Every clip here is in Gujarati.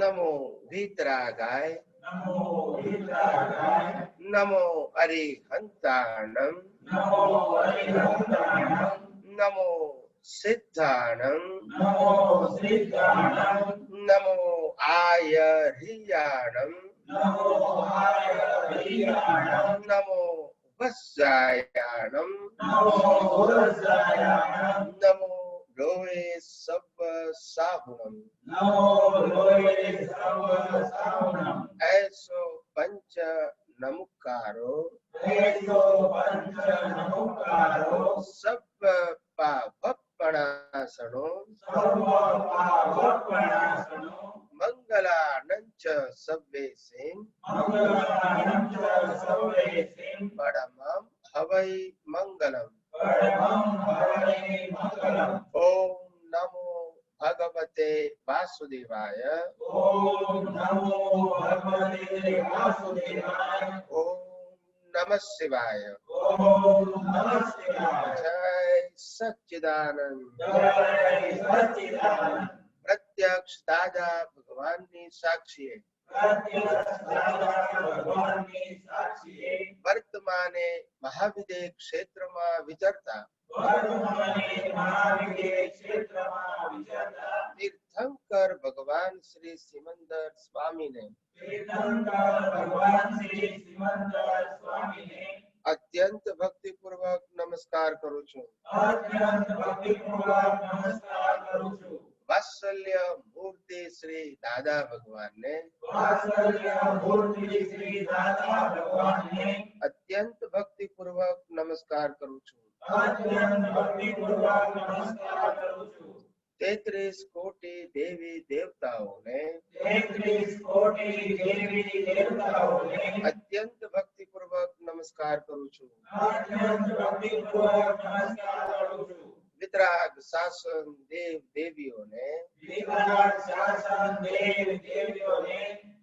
नमो वीतरागाय नमो अरिहंताणं नमो सिद्धाणं नमो आयर्याणं नमो वस्यायाणं नमो लोहे सब साहुणं ऐसो पंच नमुकारो सब पापपणासनो मंगलानंच सव्वेसें परमं हवै मंगलम्। ओम नमो भगवते वासुदेवाय ओम नमः शिवाय जय सच्चिदानंद प्रत्यक्ष दादा भगवान ની સાક્ષીએ વર્તમાને મહાવિદ્ય ક્ષેત્રમાં વિચરતા तीर्थंकर भगवान श्री सिमंदर स्वामी ने अत्यंत भक्ति पूर्वक नमस्कार करूं छूं। वात्सल्य मूर्ति श्री दादा भगवान ने अत्यंत भक्ति पूर्वक नमस्कार करूं छूं। 33 कोटि देवी देवताओं ने अत्यंत भक्ति पूर्वक नमस्कार करूं छूं। वितराग शासन देव देवियों ने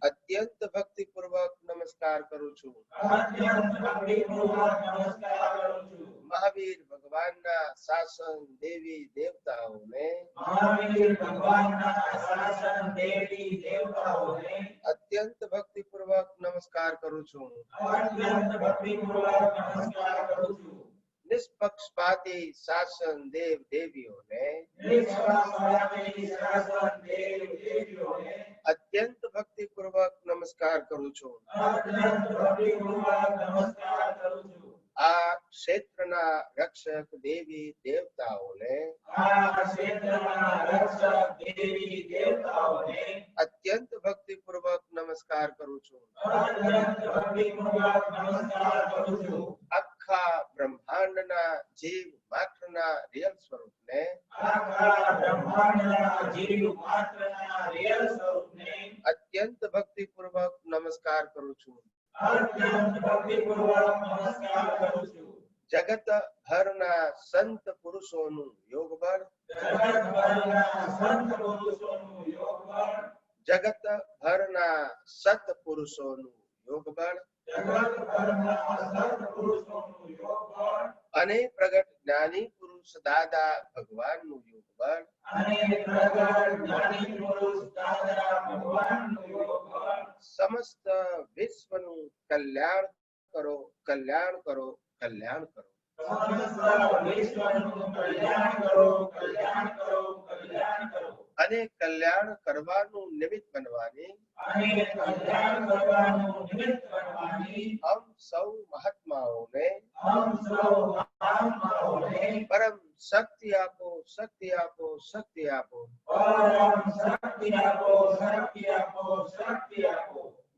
अत्यंत भक्ति पूर्वक नमस्कार करूं छूं। महावीर भगवान ना शासन देवी देवताओं ने अत्यंत भक्ति पूर्वक नमस्कार करूं छूं। निष्पक्षपाती शासन देव देवियों ने अत्यंत भक्ति पूर्वक नमस्कार करूं छूं। आ क्षेत्रना रक्षक देवी देवताओं ने अत्यंत भक्ति पूर्वक नमस्कार करूं छूं। आखा ब्रह्मांडना जीव मात्रना रियल स्वरूप ने अत्यंत भक्ति पूर्वक नमस्कार करूं छूं। जगत भરના સંત પુરુષોનું યોગ બળ જગત ભરના સત પુરુષોનું યોગ બળ અને પ્રગટ જ્ઞાની પુરુષ દાદા ભગવાનનું યોગ બળ સમસ્ત વિશ્વનું કલ્યાણ કરો કલ્યાણ કરો કલ્યાણ કરો અને કલ્યાણ કરવાનું નિમિત્ત બનવાની हम सौ महात्माओं ने परम शक्ति आपो शक्ति आपो शक्ति आपो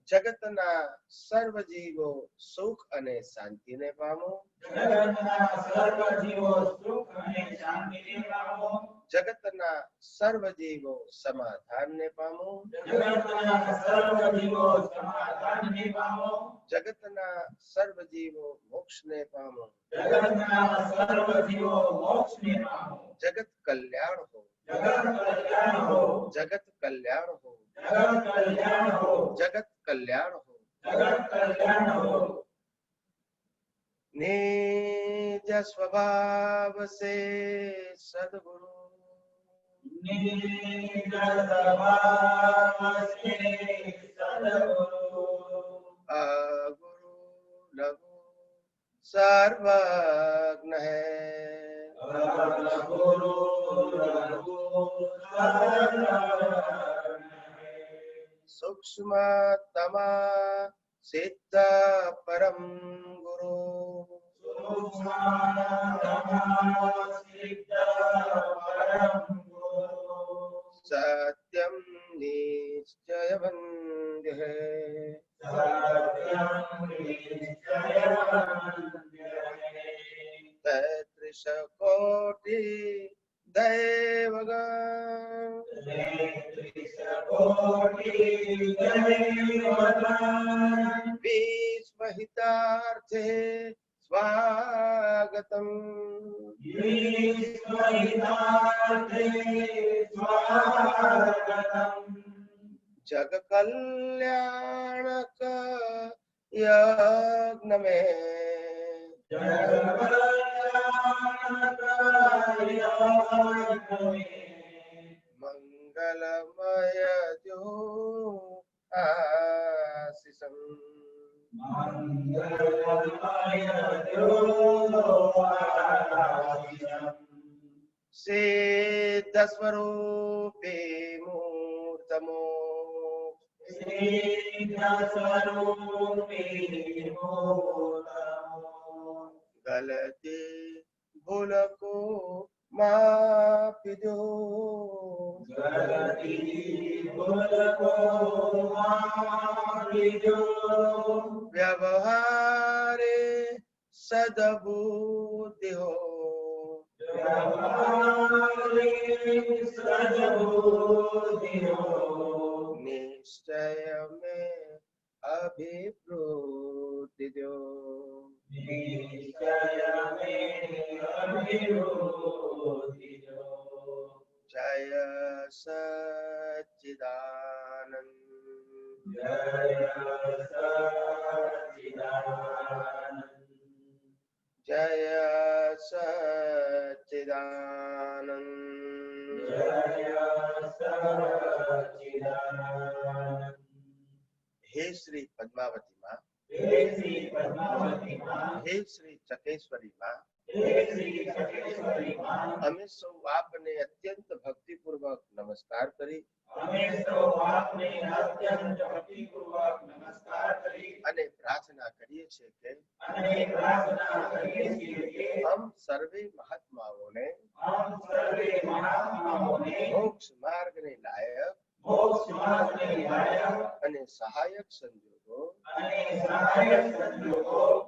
जगतना सर्व जीवो सुख अने शांति ने पामो जगतना सर्व जीवो समाधान ने पामो जगतना सर्व जीवो मोक्ष ने पामो जगत कल्याण हो जगत कल्याण हो जगत कल्याण हो निज स्वभाव से सद्गुरु अगुरु लघु सर्वज्ञ है। सूक्ष्मतमा सिद्ध परम गुरु। सत्यम निश्चय वंद्य है। तैत्रिश कोटि दैवगण विस्महितार्थे स्वागतम। जग कल्याणक यज्ञ में मंगलमय जो आशीषम। सिद्ध स्वरूपे मूर्तमो गलती भूल को माफी दो। व्यवहारे सद्बुद्धि हो। निश्चय में अभिप्रोति दो। जय सच्चिदानंद। जय सच्चिदानंद। हे श्री पद्मावती माँ, हे श्री चकेश्वरी माँ, અમે સૌ આપને અત્યંત ભક્તિ પૂર્વક નમસ્કાર કરી અને પ્રાર્થના કરીએ છીએ કે हम सर्वे महात्माओने मोक्ष मार्ग ने लायक અને સહાયક સંજોગો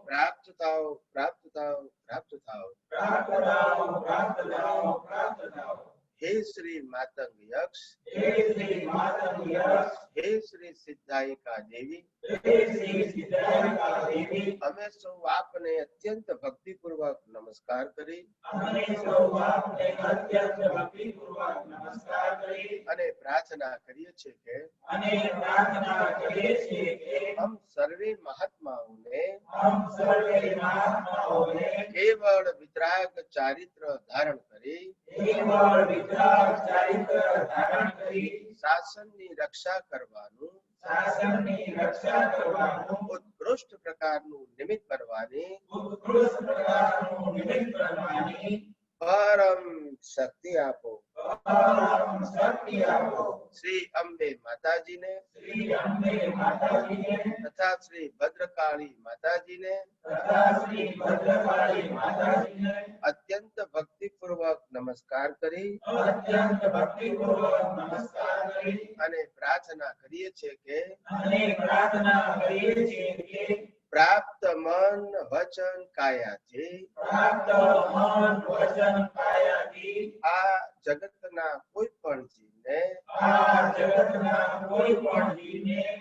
પ્રાપ્ત થાઓ, પ્રાપ્ત થાઓ, પ્રાપ્ત થાઓ। हे श्री मातंग यक्ष, हे श्री सिद्धायिका देवी, અમે સૌ આપને અત્યંત ભક્તિ પૂર્વક નમસ્કાર કરી અને પ્રાર્થના કરીએ છીએ કે हम सर्वे महात्माओने केवल वितराग चारित्र धारण करी શાસનની રક્ષા કરવાનું ઉત્કૃષ્ટ પ્રકારનું નિમિત્ત કરવાની પરમ શક્તિ આપો। श्री अम्बे माताजी ने तथा श्री भद्रकाली माताजी ने अत्यंत भक्ति पूर्वक नमस्कार करी અને प्रार्थना करिए छे के प्राप्त मन वचन कायाथी आ जगतना कोई पण जीवने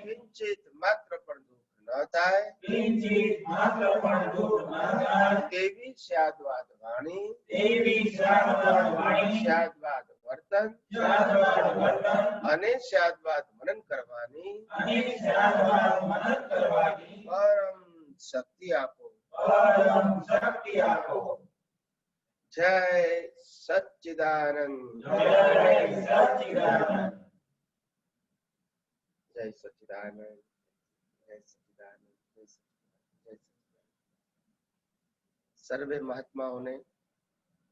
किंचित मात्र पण दुख न थाय तेवी शाद्वाद वाणी शाद्वाद वर्तन અને શાદ્વાદ मनन करवानी परम शक्ति आपो। જય સચ્ચિદાનંદ. જય સચ્ચિદાનંદ. જય સચ્ચિદાનંદ. જય સચ્ચિદાનંદ. જય સચ્ચિદાનંદ. સર્વે મહાત્માઓને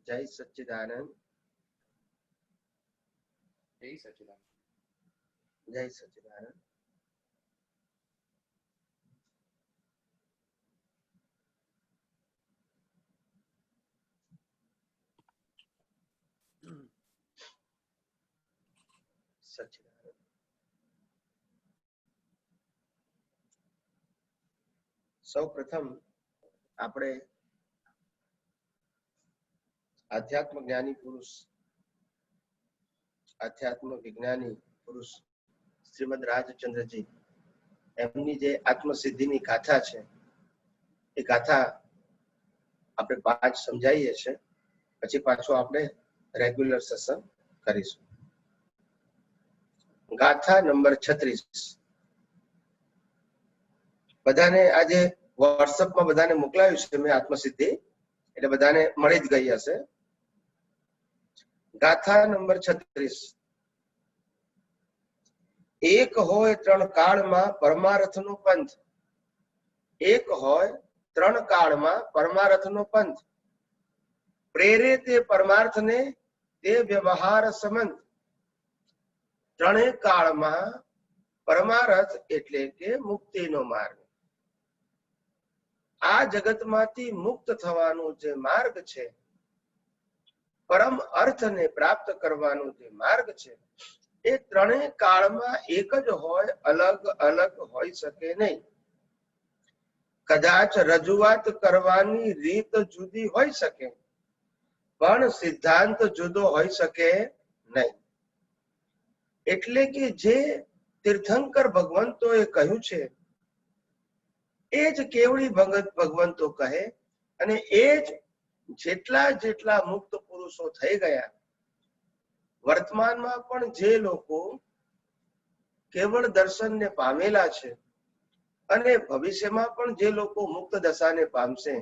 જય સચ્ચિદાનંદ. જય સચ્ચિદાનંદ. જય સચ્ચિદાનંદ. સચ્ચિદાનંદ. સૌ પ્રથમ આપણે આધ્યાત્મ જ્ઞાની પુરુષ, આધ્યાત્મ વિજ્ઞાની પુરુષ શ્રીમદ રાજચંદ્રજી એમની જે આત્મસિદ્ધિની ગાથા છે એ ગાથા આપણે 5 સમજાવીએ છીએ, પછી પાછો આપણે રેગ્યુલર સત્સંગ કરીશું. ગાથા નંબર 36 બધાને આજે વોટ્સઅપમાં બધાને મોકલાયું છે મેં આત્મસિદ્ધિ, એટલે બધાને મળી જ ગઈ હશે. ગાથા નંબર 36. એક હોય 3 કાળમાં પરમાર્થનો પંથ. એક હોય 3 કાળમાં પરમાર્થનો પંથ. પ્રેરે તે પરમાર્થને તે વ્યવહાર સંબંધ. 3 કાળમાં પરમાર્થ એટલે કે મુક્તિનો માર્ગ. આ જગતમાંથી મુક્ત થવાનો જે માર્ગ છે, પરમ અર્થને પ્રાપ્ત કરવાનો જે માર્ગ છે, એ 3 કાળમાં એક જ હોય, અલગ અલગ હોઈ શકે નહીં. કદાચ રજૂઆત કરવાની રીત જુદી હોઈ શકે, પણ સિદ્ધાંત જુદો હોઈ શકે નહીં. એટલે કે જે તીર્થંકર ભગવંતોએ કહ્યું છે એ જ કેવળી ભગવંતો કહે, અને એ જ જેટલા જેટલા મુક્ત પુરુષો થઈ ગયા, વર્તમાનમાં પણ જે લોકો કેવળ દર્શનને પામેલા છે અને ભવિષ્યમાં પણ જે લોકો મુક્ત દશાને પામશે,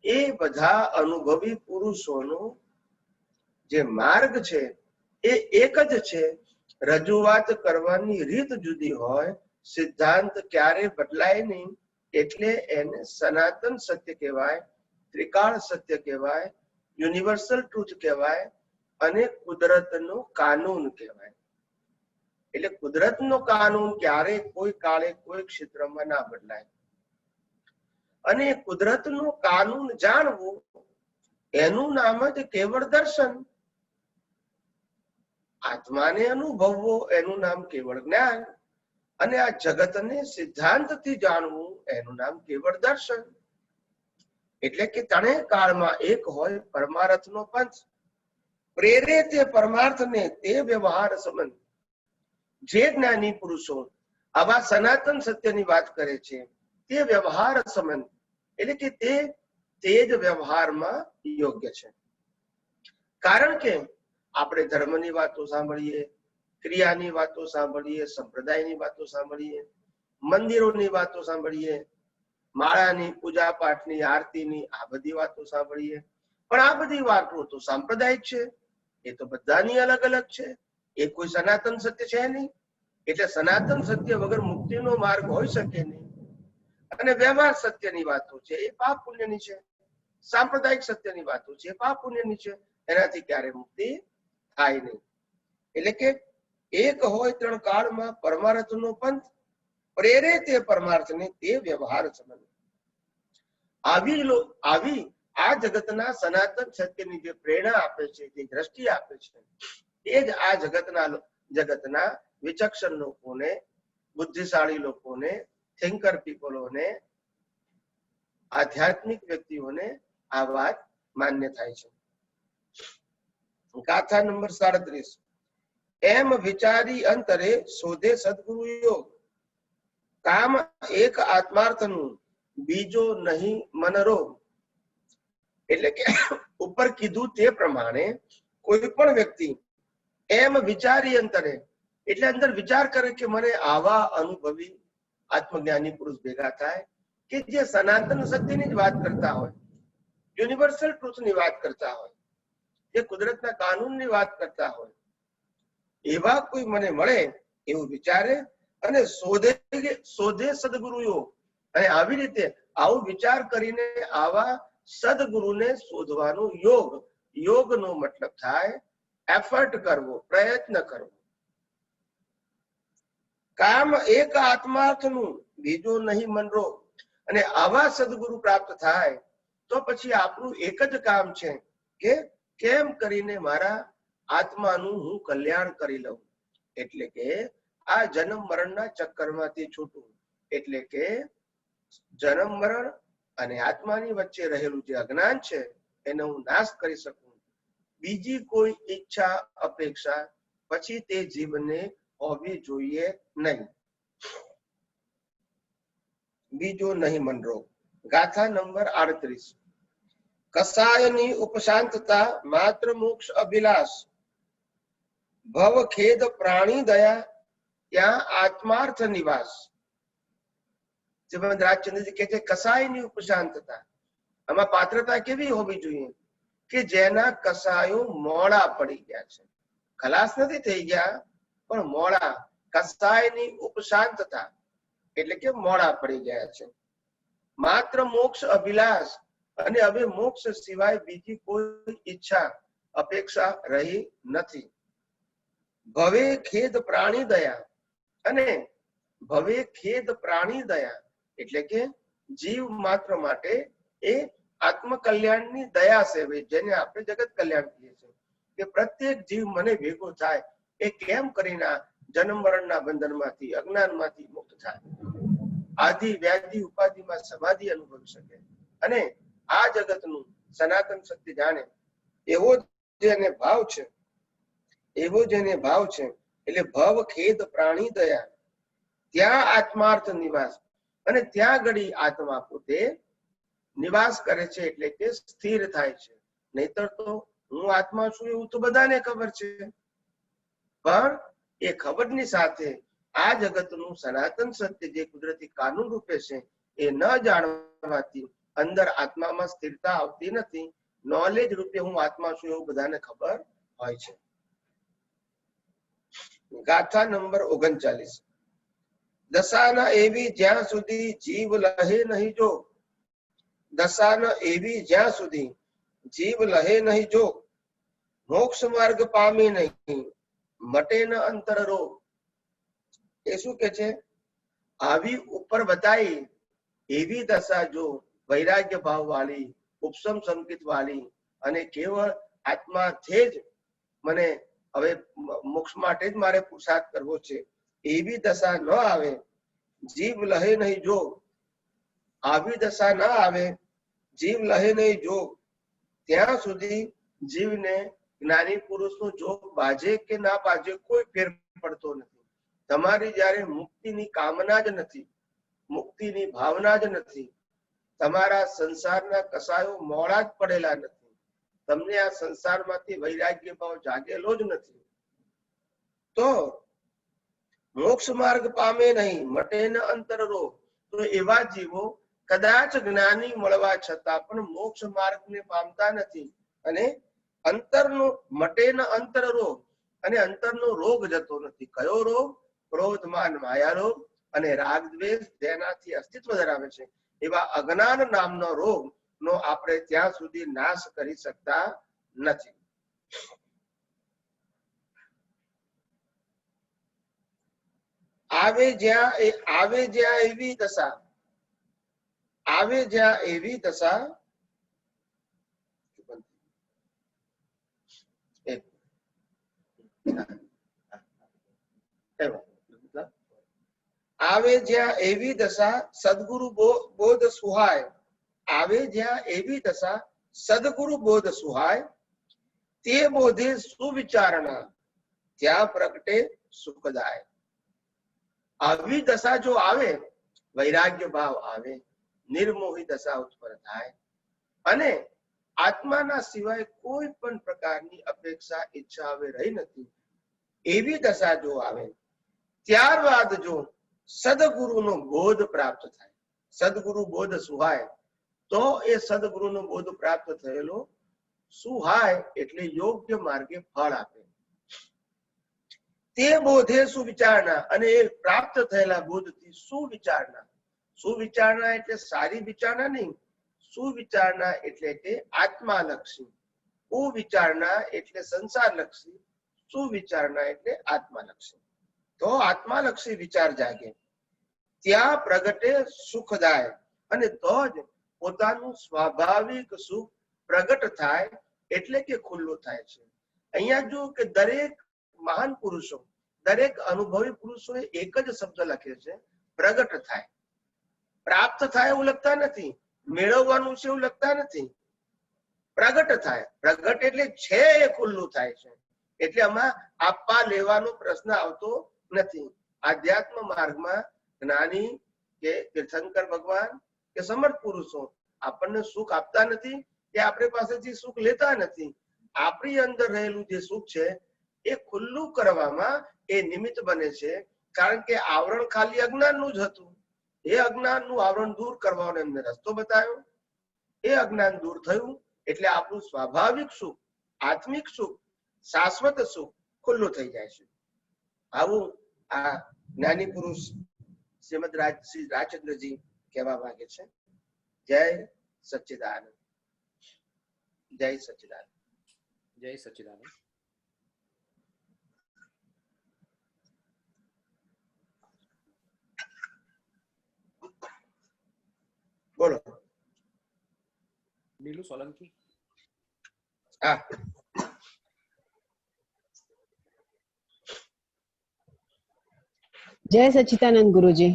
એ બધા અનુભવી પુરુષોનો જે માર્ગ છે એ એક જ છે. રજૂઆત કરવાની રીત જુદી હોય, સિદ્ધાંત ક્યારે બદલાય નહીં. એટલે એને સનાતન સત્ય કહેવાય, ત્રિકાળ સત્ય કહેવાય, યુનિવર્સલ ટ્રુથ કહેવાય અને કુદરતનો કાનૂન કહેવાય. એટલે કુદરતનો કાનૂન ક્યારે કોઈ કાળે કોઈ ક્ષેત્રમાં ના બદલાય. અને કુદરતનો કાનૂન જાણવું એનું નામ જ કેવળ દર્શન. આત્માને અનુભવવો એનું નામ કેવળ જ્ઞાન. અને આ જગતને સિદ્ધાંતથી જાણવું એનું નામ કેવળ દર્શન. એટલે કે 3 કાળમાં એક હોય પરમાર્થનો પંથ. પ્રેરે તે પરમાર્થને તે વ્યવહાર સંબંધ. જે જ્ઞાની પુરુષો આવા સનાતન સત્યની વાત કરે છે તે વ્યવહાર સંબંધ, એટલે કે તે જ વ્યવહારમાં યોગ્ય છે. કારણ કે આપણે ધર્મની વાતો સાંભળીએ, ક્રિયાની વાતો સાંભળીએ, સંપ્રદાયની વાતો સાંભળીએ, મંદિરોની વાતો સાંભળીએ, માળાની, પૂજા પાઠની, આરતીની, આ બધી વાતો સાંભળીએ. પણ આ બધી વાતો તો સાંપ્રદાયિક છે, એ તો બધાની અલગ અલગ છે, એ કોઈ સનાતન સત્ય છે નહીં. એટલે સનાતન સત્ય વગર મુક્તિનો માર્ગ હોઈ શકે નહીં. અને વ્યવહાર સત્યની વાતો છે એ પાપ પુણ્યની છે, સાંપ્રદાયિક સત્યની વાતો છે એ પાપ પુણ્યની છે, એનાથી ક્યારે મુક્તિ થાય નહીં. એટલે કે એક હોય 3 કાળમાં પરમાર્થનો પંથ. પ્રેરે તે પરમાર્થને તે વ્યવહાર સંબંધ. આવી આ જગતના સનાતન સત્યની જે પ્રેરણા આપે છે, જે દ્રષ્ટિ આપે છે, એ જ આ જગતના વિચક્ષણ લોકોને, બુદ્ધિશાળી લોકોને, થિંકર પીપલોને, આધ્યાત્મિક વ્યક્તિઓને આ વાત માન્ય થાય છે. ગાથા નંબર 37. એમ વિચારી અંતરે શોધે સદગુરુ યોગ. કામ એક આત્માર્થનું, બીજો નહીં મનરોગ. એટલે કે ઉપર કીધું તે પ્રમાણે કોઈ પણ વ્યક્તિ એમ વિચારી અંતરે, એટલે અંદર વિચાર કરે કે મને આવા અનુભવી આત્મજ્ઞાની પુરુષ ભેગા થાય કે જે સનાતન સત્યની જ વાત કરતા હોય, યુનિવર્સલ ટ્રુથની વાત કરતા હોય, જે કુદરતના કાનૂનની વાત કરતા હોય, એવા કોઈ મને મળે એવું વિચારે અને શોધે સદગુરુઓ. અને આવી રીતે આવો વિચાર કરીને આવા સદગુરુને શોધવાનો યોગનો મતલબ થાય એફર્ટ કરવો, પ્રયત્ન કરવો. કામ એક આત્માર્થનું, બીજો નહીં મનરો. અને આવા સદગુરુ પ્રાપ્ત થાય તો પછી આપણું એક જ કામ છે કે કેમ કરીને મારા આત્માનું હું કલ્યાણ કરી લઉં. એટલે કે આ જન્મ મરણના ચક્કરમાંથી છૂટવું. એટલે કે જન્મ મરણ અને આત્માની વચ્ચે રહેલું જે અજ્ઞાન છે એને હું નાશ કરી શકું. બીજી કોઈ ઈચ્છા અપેક્ષા પછી તે જીવને હોવી જોઈએ નહીં. બીજો નહીં મનરો. ગાથા નંબર 38. કસાયની ઉપશાંતતા માત્ર મોક્ષ અભિલાષ, ભવ ખેદ પ્રાણી દયા ત્યાં આત્માર્થ નિવાસ. શ્રીમદ રાજચંદ્રજી કહે છે કસાયની ઉપશાંતતા, આમાં પાત્રતા કેવી હોવી જોઈએ કે જેના કસાયો મોડા પડી ગયા છે, ખલાસ નથી થઈ ગયા પણ મોડા. કસાયની ઉપશાંતતા એટલે કે મોડા પડી ગયા છે. માત્ર મોક્ષ અભિલાષ, અને હવે મોક્ષ સિવાય બીજી કોઈ ઈચ્છા અપેક્ષા રહી નથી. ભવે ખેદ પ્રાણી દયા, અને ભવે ખેદ પ્રાણી દયા એટલે કે જીવ માત્ર માટે એ આત્મકલ્યાણની દયા છે, જેને આપણે જગત કલ્યાણ કહીએ છીએ. કે પ્રત્યેક જીવ મને ભેગો થાય એ કેમ કરીને જન્મ મરણના બંધનમાંથી, અજ્ઞાનમાંથી મુક્ત થાય, આદિ વ્યાધિ ઉપાધિમાં સમાધિ અનુભવી શકે અને આ જગતનું સનાતન સત્ય જાણે. એવો જેને ભાવ છે, એવો જેને ભાવ છે એટલે ભવ ખેદ પ્રાણી દયા ત્યાં આત્માર્થ નિવાસ. અને ત્યાં ઘડી આત્મા પોતે નિવાસ કરે છે, એટલે કે સ્થિર થાય છે. નહીતર તો હું આત્મા છું એવું તો બધાને ખબર છે, પણ એ ખબરની સાથે આ જગતનું સનાતન સત્ય જે કુદરતી કાનૂન રૂપે છે એ ન જાણવાથી અંદર આત્મામાં સ્થિરતા આવતી નથી. નોલેજ રૂપે હું આત્મા છું એવું બધાને ખબર હોય છે. ગાથા નંબર 39. દશાના એવી જ્યાં સુધી જીવ લહે નહીં જો, દશાના એવી જ્યાં સુધી જીવ લહે નહીં જો, મોક્ષ માર્ગ પામી નહીં, મટે ન અંતર રોગ. એ શું કે છે? આવી ઉપર બતાઈ એવી દશા જો વૈરાગ્ય ભાવ વાળી, ઉપસમ સંકિત વાળી અને કેવળ આત્મા છે જ મને હવે મોક્ષ માટે જ મારે પુરુષાર્થ કરવો છે, એવી દશા ન આવે, જીવ લહે નહીં જો, આવી દશા ન આવે, જીવ લહે નહીં જો, ત્યાં સુધી જીવને જ્ઞાની પુરુષનો જોગ બાજે કે ના બાજે કોઈ ફેર પડતો નથી. તમારી જયારે મુક્તિની કામના જ નથી, મુક્તિની ભાવના જ નથી, તમારા સંસારના કસાયો મોડા જ પડેલા નથી, તમને આ સંસારમાંથી વૈરાગ્ય ભાવ જાગેલો જ નથી, તો મોક્ષ માર્ગ પામે નહીં, મટે ન અંતર રોગ. તો એવા જીવો કદાચ જ્ઞાની મળવા છતાં પણ મોક્ષ માર્ગને પામતા નથી. અને અંતરનો મટે ન અંતર રોગ, અને અંતરનો રોગ જતો નથી. કયો રોગ? ક્રોધ માન માયા રોગ અને રાગ દ્વેષ જેનાથી અસ્તિત્વ ધરાવે છે એવા અજ્ઞાન નામનો રોગ નો આપણે ત્યાં સુધી નાશ કરી શકતા નથી. આવે જ્યાં એવી દશા, આવે જ્યાં એવી દશા, આવે જ્યાં એવી દશા સદગુરુ બોધ સુહાય, આવે જ્યાં એવી દશા સદગુરુ બોધ સુહાય, તે બોધે સુવિચારણા ત્યાં પ્રગટે સુખદાય. આવી દશા જો આવે, વૈરાગ્ય ભાવ આવે, નિર્મોહી દશા ઉત્પન્ન થાય અને આત્માના સિવાય કોઈ પણ પ્રકારની અપેક્ષા ઈચ્છા હવે રહી નથી, એવી દશા જો આવે, ત્યારબાદ જો સદગુરુનો બોધ પ્રાપ્ત થાય, સદગુરુ બોધ સુહાય, તો એ સદગુરુનો બોધ પ્રાપ્ત થયેલો સુહાય એટલે યોગ્ય માર્ગે ફળ આપે. તે બોધે સુવિચારણા અને એ પ્રાપ્ત થયેલા બોધથી સુવિચારણા. સુવિચારણા એટલે સારી વિચારણા નહીં, સુવિચારણા એટલે કે આત્માલક્ષી, કુવિચારણા એટલે સંસારલક્ષી, સુવિચારણા એટલે આત્માલક્ષી. તો આત્માલક્ષી વિચાર જાગે ત્યાં પ્રગટે સુખદાય અને તો જ પોતાનું સ્વાભાવિક સુખ પ્રગટ થાય એટલે કે ખુલ્લું થાય છે. અહીંયા જો કે દરેક મહાન પુરુષો, દરેક અનુભવી પુરુષોએ એક જ શબ્દ લખ્યો છે, પ્રગટ થાય. પ્રાપ્ત થાય એવું લખતા નથી, મેળવવાનું છે એવું લખતા નથી, પ્રગટ થાય. પ્રગટ એટલે છે એ ખુલ્લું થાય છે. એટલે આમાં આપવા લેવાનો પ્રશ્ન આવતો નથી. આધ્યાત્મ માર્ગમાં જ્ઞાની કે તીર્થંકર ભગવાન કે સમર્થ પુરુષો આપણને સુખ આપતા નથી કે આપણી પાસેથી સુખ લેતા નથી. આપણી અંદર રહેલું જે સુખ છે એ ખુલ્લું કરવામાં એ નિમિત્ત બને છે. કારણ કે આવરણ ખાલી અજ્ઞાનનું જ હતું. એ અજ્ઞાનનું આવરણ દૂર કરવાનો એમને રસ્તો બતાવ્યો. એ અજ્ઞાન દૂર થયું એટલે આપણું સ્વાભાવિક સુખ, આત્મિક સુખ, શાશ્વત સુખ ખુલ્લું થઈ જાય છે. આવું આ જ્ઞાની પુરુષ શ્રીમદ શ્રી રાજચંદ્રજી કહેવા માંગે છે. જય સચ્ચિદાનંદ. જય સચ્ચિદાનંદ. જય સચ્ચિદાનંદ. બોલો. નીલુ સોલંકી. હા, जय सच्चिदानंद गुरुजी.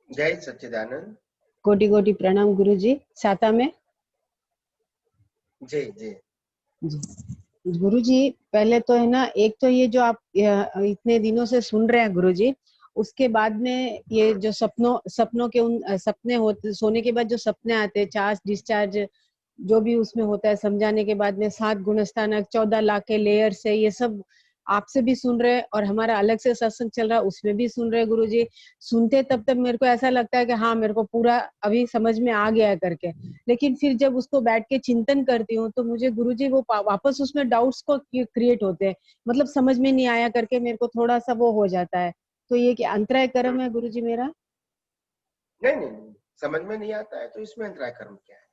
जय सच्चिदानंद. कोटि कोटि प्रणाम गुरुजी. साता में जय जय जी. गुरुजी पहले तो है ना, एक तो ये जो आप इतने दिनों से सुन रहे हैं गुरुजी, उसके बाद में ये जो सपनों के उन सपने होते, सोने के बाद जो सपने आते हैं, चार्ज डिस्चार्ज जो भी उसमें होता है, समझाने के बाद में 7 गुणस्थानक 14 लाख के लेयर से, ये सब आपसे भी सुन रहे हैं और हमारा अलग से सत्संग चल रहा है उसमें भी सुन रहे हैं गुरुजी. सुनते तब तक मेरे को ऐसा लगता है कि हाँ मेरे को पूरा अभी समझ में आ गया है करके, लेकिन फिर जब उसको बैठ के चिंतन करती हूँ तो मुझे गुरुजी वो वापस उसमें डाउट्स को क्रिएट होते हैं, मतलब समझ में नहीं आया करके मेरे को थोड़ा सा वो हो जाता है. तो ये कि अंतराय कर्म है गुरुजी मेरा? नहीं नहीं नहीं, समझ में नहीं आता है तो इसमें अंतराय कर्म क्या है?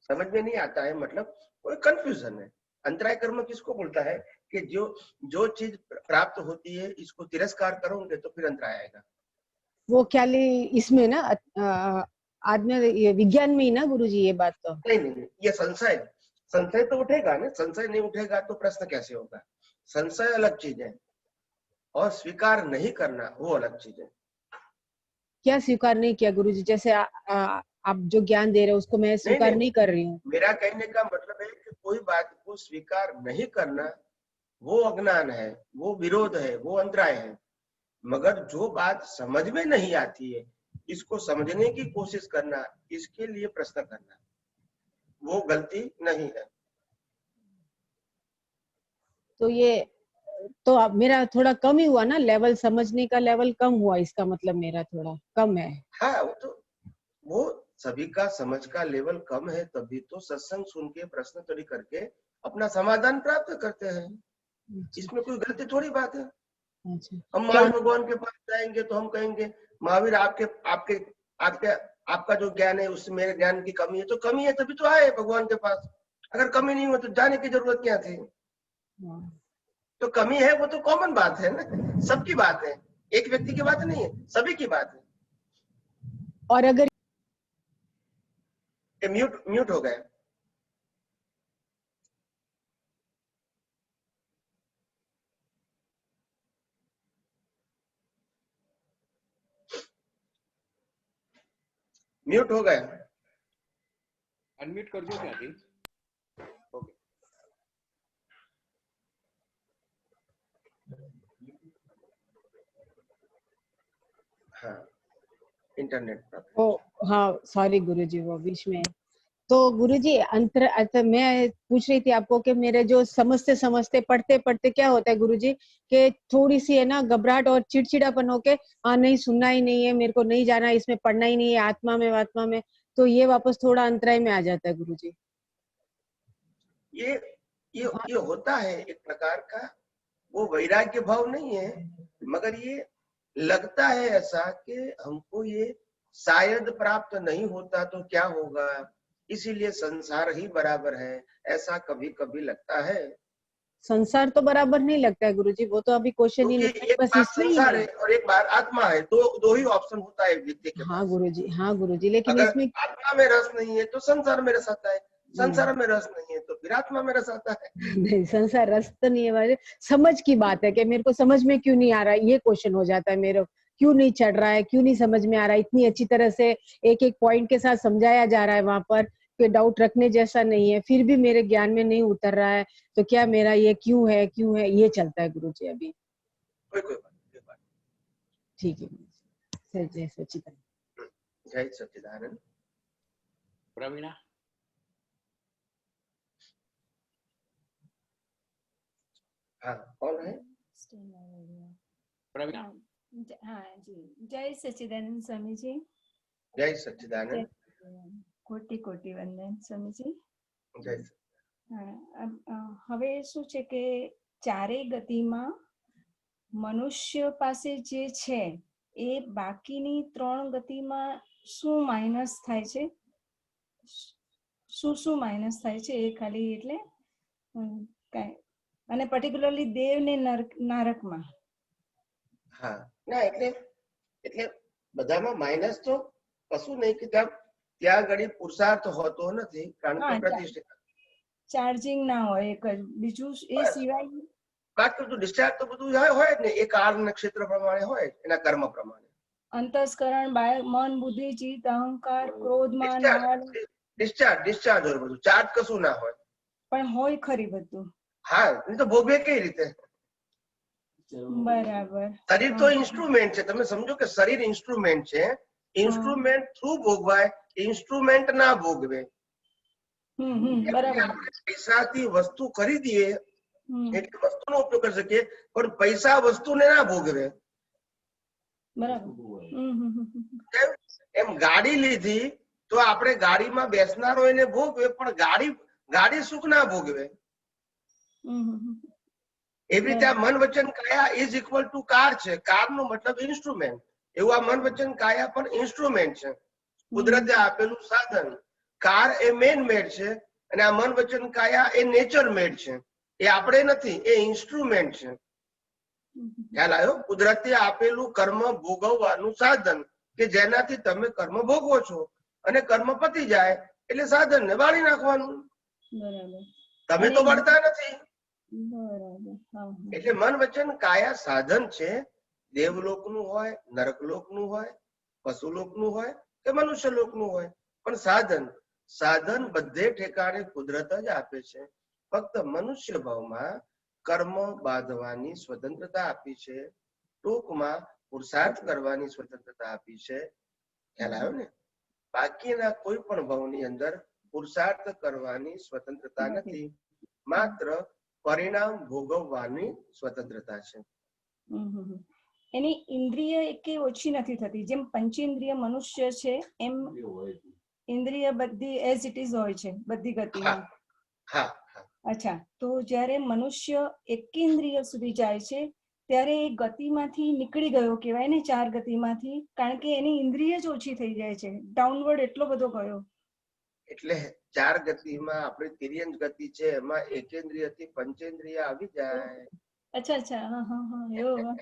समझ में नहीं आता है मतलब कोई कंफ्यूजन है. अंतराय कर्म किसको बोलता है कि जो चीज प्राप्त होती है इसको तिरस्कार करोगे तो फिर अंतराय आएगा. वो क्या इसमें ना आदमी ये विज्ञान में ही ना गुरुजी ये बात तो नहीं नहीं नहीं, ये संशय तो उठेगा ना. संशय नहीं उठेगा तो प्रश्न कैसे होगा? संशय अलग चीज है और स्वीकार नहीं करना वो अलग चीज है. क्या स्वीकार नहीं किया गुरुजी? जैसे आप जो ज्ञान दे रहे हो उसको मैं स्वीकार नहीं कर रही हूँ. मेरा कहने का मतलब है कि कोई बात को स्वीकार नहीं करना वो अज्ञान है, वो विरोध है, वो अंतराय है. मगर जो बात समझ में नहीं आती है इसको समझने की कोशिश करना, इसके लिए प्रश्न करना, वो गलती नहीं है. तो ये तो अब मेरा थोड़ा कम ही हुआ ना लेवल, समझने का लेवल कम हुआ, इसका मतलब मेरा थोड़ा कम है. हाँ, वो सभी का समझ का लेवल कम है, तभी तो सत्संग सुन के प्रश्न तड़ी करके अपना समाधान प्राप्त करते हैं. इसमें कोई गलती थोड़ी बात है. हम महावीर भगवान के पास जाएंगे तो हम कहेंगे महावीर आपका जो ज्ञान है उससे मेरे ज्ञान की कमी है, तो कमी है तभी तो आए भगवान के पास. अगर कमी नहीं हो तो जाने की जरूरत क्या थी? तो कमी है वो तो कॉमन बात है ना, सबकी बात है, एक व्यक्ति की बात नहीं है, सभी की बात है. और अगर म्यूट हो गए. म्यूट हो गए. अनम्यूट कर दो क्या थी? ओके. हाँ, इंटरनेट हाँ सॉरी गुरुजी वो बीच में. तो गुरुजी मैं पूछ रही थी आपको कि मेरे जो समझते समझते पढ़ते पढ़ते क्या होता है गुरुजी कि थोड़ी सी है ना घबराहट और चिड़चिड़ापन होके हाँ नहीं सुनना ही नहीं है, मेरे को नहीं जाना है, इसमें पढ़ना ही नहीं है, आत्मा में तो ये वापस थोड़ा अंतराय में आ जाता है गुरुजी। ये ये होता है एक प्रकार का, वो वैराग्य भाव नहीं है, मगर ये लगता है ऐसा कि हमको ये शायद प्राप्त नहीं होता तो क्या होगा, इसीलिए संसार ही बराबर है, ऐसा कभी कभी लगता है। संसार तो बराबर नहीं लगता है गुरुजी, वो तो अभी क्वेश्चन ही क्योंकि नहीं है, एक बस बार इसमें ही संसार है। है और एक बार आत्मा है, दो ही ऑप्शन होता है व्यक्ति के पास। हाँ गुरुजी, लेकिन अगर इसमें आत्मा में रस नहीं है तो संसार में रस आता है, नहीं संसार में रस नहीं है तो फिर आत्मा में रस आता है। नहीं, संसार रस तो नहीं है वाले, समझ की बात है कि मेरे को समझ में क्यों नहीं आ रहा है, ये क्वेश्चन हो जाता है मेरे, क्यों नहीं चढ़ रहा है, क्यों नहीं समझ में आ रहा है, इतनी अच्छी तरह से एक एक पॉइंट के साथ समझाया जा रहा है वहां पर कि डाउट रखने जैसा नहीं है, फिर भी मेरे ज्ञान में नहीं उतर रहा है, तो क्या मेरा ये क्यों है ये चलता है गुरुजी अभी। कोई बात। ठीक है, जय सच्चिदानंद। जय सच्चिदानंद। प्रवीणा। हाँ, कौन है? प्रवीणा। हाँ जी, जय सच्चिदानंद स्वामी जी। जय सच्चिदानंद। कोटि कोटि वंदन स्वामी जी। જય હવે શું છે કે ચારેય ગતિમાં મનુષ્ય પાસે જે છે એ બાકીની ત્રણ ગતિમાં શું માઇનસ થાય છે, શું માઇનસ થાય છે એ ખાલી એટલે અને પર્ટિક્યુલરલી દેવ ને નરકમાં. હા, ના એટલે બધામાં માઇનસ તો કશું નહીં કે ત્યાં ઘડી પુરુષાર્થ હોતો નથી, કારણ કે પ્રતિષ્ઠિત ચાર્જિંગ ના હોય એક જ, બીજું એ સિવાય બાકી તો ડિસ્ચાર્જ તો બધું હોય જ ને, એ કાર નક્ષત્ર પ્રમાણે હોય, એના કર્મ પ્રમાણે. અંતસ્કરણ, મન, બુદ્ધિ, ચિત્ત, અહંકાર, ક્રોધ, માન, ડિસ્ચાર્જ હોય બધું, ચાર્જ કશું ના હોય. પણ હોય ખરી બધું. હા, એ તો ભોગવે કઈ રીતે? બરાબર. શરીર તો ઇન્સ્ટ્રુમેન્ટ છે, તમે સમજો કે શરીર ઇન્સ્ટ્રુમેન્ટ છે, ઇન્સ્ટ્રુમેન્ટ થ્રુ ભોગવાય, ઇન્સ્ટ્રુમેન્ટ ના ભોગવે. બરાબર. પૈસાથી વસ્તુ ખરીદીએ એટલે વસ્તુનો ઉપયોગ કરી શકીએ, પણ પૈસા વસ્તુને ના ભોગવે. બરાબર. એમ ગાડી લીધી તો આપણે ગાડીમાં બેસનારો એને ભોગવે, પણ ગાડી સુખ ના ભોગવે. એવી રીતે આ મન વચન કાયા ઇઝ ઇક્વલ ટુ કાર છે, કાર નો મતલબ ઇન્સ્ટ્રુમેન્ટ, એવું આ મન વચન કાયા પણ ઇન્સ્ટ્રુમેન્ટ છે, કુદરતે આપેલું સાધન. કાર એ મેન મેડ છે અને આ મન વચન કાયા એ નેચર મેડ છે, એ આપણે નથી, એ ઇન્સ્ટ્રુમેન્ટ છે. ખ્યાલ આવ્યો? કુદરતે આપેલું કર્મ ભોગવવાનું સાધન કે જેનાથી તમે કર્મ ભોગવો છો, અને કર્મ પતી જાય એટલે સાધન ને બાળી નાખવાનું. તમે તો બળતા નથી. એટલે મન વચન કાયા સાધન છે, દેવલોકનું હોય, નરકલોકનું હોય, પશુલોકનું હોય કે મનુષ્યલોકનું હોય, પણ સાધન બધે ઠેકાણે કુદરત જ આપે છે. ફક્ત મનુષ્ય ભાવમાં કર્મ બાંધવાની સ્વતંત્રતા આપી છે, ટૂંકમાં પુરુષાર્થ કરવાની સ્વતંત્રતા આપી છે. ખ્યાલ આવ્યો ને? બાકીના કોઈ પણ ભાવની અંદર પુરુષાર્થ કરવાની સ્વતંત્રતા નથી, માત્ર પરિણામ ભોગવવાની સ્વતંત્રતા છે. એની ઇન્દ્રિય એકે ઓછી નથી થતી, જેમ પંચેન્દ્રિય મનુષ્ય છે એમ ઇન્દ્રિય બધી એઝ ઇટ ઇઝ હોય છે બધી ગતિમાં. અચ્છા, તો જ્યારે મનુષ્ય એકેન્દ્રિય સુધી જાય છે ત્યારે એ ગતિમાંથી નીકળી ગયો કહેવાય ને, ચાર ગતિમાંથી, કારણ કે એની ઇન્દ્રિય જ ઓછી થઈ જાય છે, ડાઉનવર્ડ એટલો બધો ગયો. એટલે ચાર ગતિમાં આપણી તિર્યંક ગતિ છે, એમાં એકેન્દ્રિય થી પંચેન્દ્રિય આવી જાય. અચ્છા. હા એવું.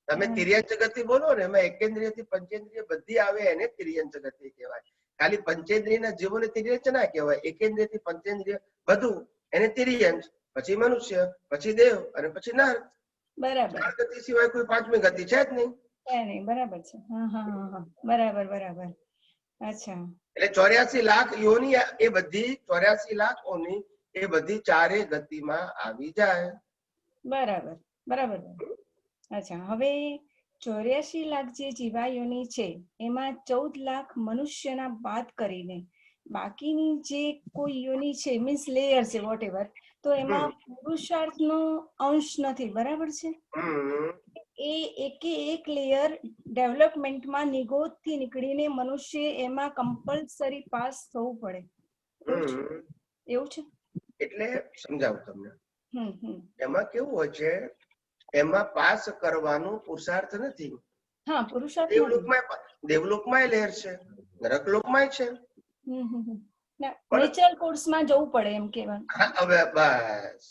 તમે તિર્યંક ગતિ બોલો ને, એમાં એકેન્દ્રિય થી પંચેન્દ્રિય બધી આવે, એને તિર્યંક ગતિ કહેવાય. ખાલી પંચેન્દ્રિય ના જીવોને તિર્યંક ના કહેવાય, એકેન્દ્રિય થી પંચેન્દ્રિય બધું એને તિર્યંક, પછી મનુષ્ય, પછી દેવ અને પછી નર. બરાબર. ચાર ગતિ સિવાય કોઈ પાંચમી ગતિ છે જ નહીં. બરાબર છે. હા બરાબર. અચ્છા, એટલે 84 લાખ યોની એ બધી 84 લાખ યોની એ બધી ચારે ગતિમાં આવી જાય. બરાબર. અચ્છા, હવે 84 લાખ જે જીવાયોની છે એમાં 14 લાખ મનુષ્યના બાદ કરીને બાકીની જે કોઈ યોની છે મીન્સ લેયર છે વોટ એવર, તો એમાં પુરુષાર્થનો અંશ નથી, બરાબર છે? એ એકે એક લેયર ડેવલપમેન્ટમાં નિગોદથી નીકળીને મનુષ્ય એમાં કમ્પલસરી પાસ થવું પડે, એવું છે? એટલે સમજાવું તમને. હમ હમ એમાં કેવું હોય છે, એમાં પાસ કરવાનો પુરુષાર્થ નથી. હા, પુરુષાર્થ નથી. દેવલોકમાં લેયર છે, નરકલોકમાં છે. નેચરલ કોર્સમાં જવું પડે એમ કહેવાનું. હવે બસ